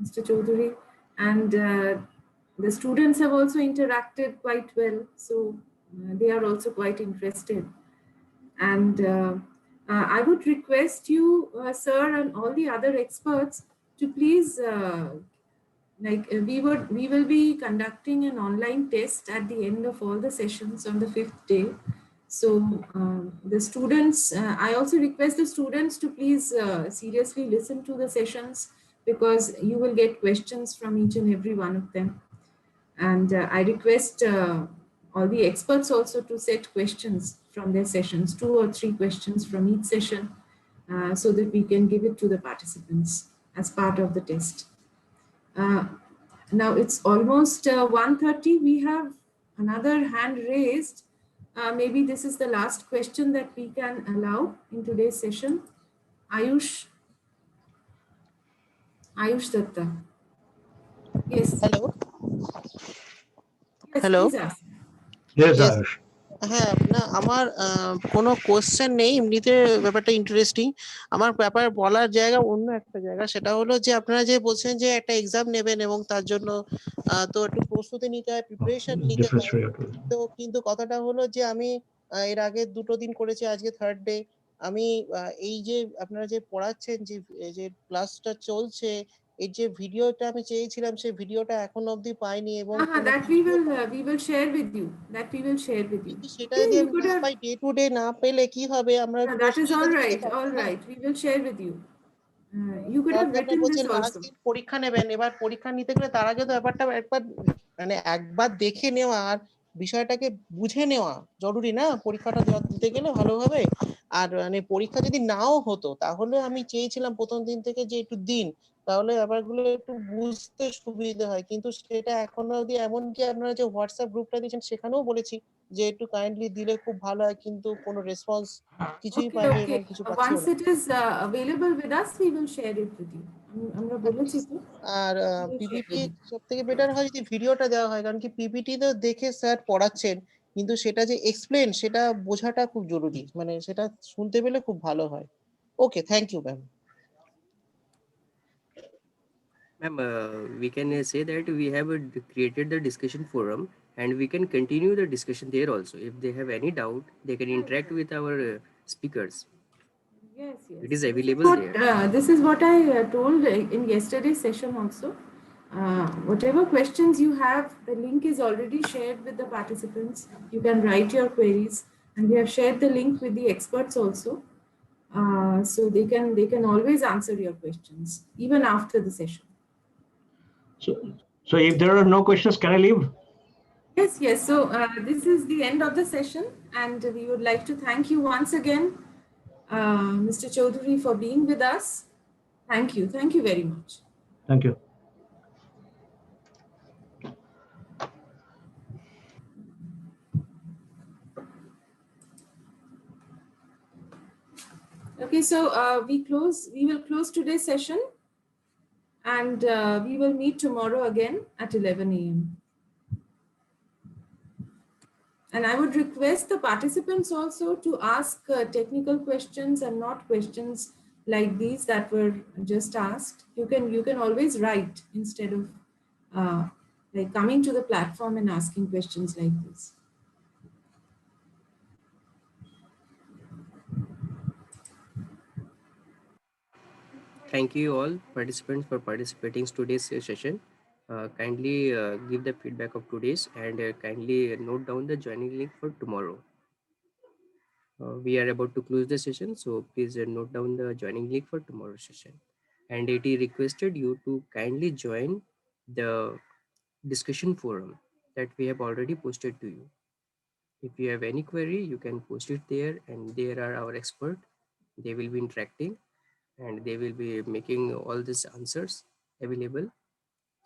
Mr. Chaudhary, and the students have also interacted quite well. So they are also quite interested. And I would request you, sir, and all the other experts to please, we will be conducting an online test at the end of all the sessions on the 5th day. So the students, I also request the students to please seriously listen to the sessions, because you will get questions from each and every one of them. And I request all the experts also to set questions from their sessions, 2 or 3 questions from each session, so that we can give it to the participants as part of the test. Now it's almost 1:30. We have another hand raised. Maybe this is the last question that we can allow in today's session. Ayush Datta. Yes. Hello. Yes, Hello. please ask. Yes, Yes. Ayush. হ্যাঁ, না আমার কোনো question নেই, এমনিতে ব্যাপারটা interesting. আমার ব্যাপার বলার জায়গা অন্য একটা জায়গা, সেটা হলো যে আপনারা যে বলছেন যে একটা এক্সাম নেবেন এবং তার জন্য তো একটু প্রস্তুতি নিতে হয়, প্রিপারেশন নিতে Different হয়। story of it. তো কিন্তু কথাটা হলো যে আমি এর আগে 2 দিন করেছি, আজকে 3rd ডে। আমি এই যে আপনারা যে পড়াচ্ছেন, যে যে ক্লাসটা চলছে, এই যে ভিডিওটা আমি চেয়েছিলাম সেই ভিডিওটা এখনো অবধি পাইনি, এবং কোনো That we will share with you. That we will share with you. কিন্তু সেটা Okay, যদি you আমি could না have. পাই, ডে টু ডে না পেলে কি হবে? আমরা That is প্রশ্নই তো all লিখতে right. পারবো All না। right. We will share with you. You could কারণ have কি আপনারা written this বলছেন লাস্ট also. দিন পরীক্ষা নেবেন, এবার পরীক্ষা নিতে গেলে তার আগে তো ব্যাপারটা একবার মানে একবার দেখে নেওয়া আর বিষয়টাকে বুঝে নেওয়া জরুরি না, পরীক্ষাটা দিতে গেলে ভালোভাবে। আর মানে পরীক্ষা যদি নাও হতো, তাহলে আমি চেয়েছিলাম প্রথম দিন থেকে যে একটু দিন, তাহলে ব্যাপারগুলো একটু বুঝতে সুবিধা হয়। কিন্তু সেটা এখনো অবধি, এমনকি আপনারা যে হোয়াটসঅ্যাপ গ্রুপটা দিয়েছেন সেখানেও বলেছি যে একটু কাইন্ডলি দিলে খুব ভালো হয়, কিন্তু কোনো রেসপন্স কিছুই Okay, পাইনি এবং okay. কিছু পাচ্ছিও Once না। it is available with us, we will share it with you. আমরা বলেছি তো, আর we will share PPT with you. সব থেকে বেটার হয় যদি ভিডিওটা দেওয়া হয়, কারণ কি পিপিটি তো দেখে স্যার পড়াচ্ছেন, কিন্তু সেটা যে এক্সপ্লেন সেটা বোঝাটা খুব জরুরি, মানে সেটা শুনতে পেলে খুব ভালো হয়। Okay, thank you ma'am. Ma'am, we can say that we have created the discussion forum, and we can continue the discussion there also. If they have any doubt, they can interact with our speakers. Yes, yes. It is available there. This is what I told in yesterday's session also. Whatever questions you have, the link is already shared with the participants. You can write your queries, and we have shared the link with the experts also. So they can always answer your questions even after the session. So if there are no questions, can I leave? Yes, yes. So this is the end of the session, and we would like to thank you once again, Mr. Chaudhary, for being with us. Thank you. Thank you very much. Thank you. Okay, so we will close today's session, and we will meet tomorrow again at 11 a.m. And I would request the participants also to ask technical questions and not questions like these that were just asked. You can always write instead of like coming to the platform and asking questions like this. Thank you all participants for participating in today's session. Kindly give the feedback of today's, and kindly note down the joining link for tomorrow. We are about to close the session, so please note down the joining link for tomorrow's session. And it is requested you to kindly join the discussion forum that we have already posted to you. If you have any query, you can post it there, and there are our expert. They will be interacting, and they will be making all these answers available.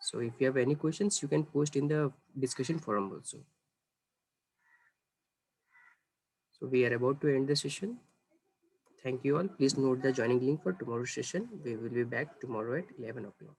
So if you have any questions, you can post in the discussion forum also. So we are about to end the session. Thank you all. Please note the joining link for tomorrow's session. We will be back tomorrow at 11 o'clock.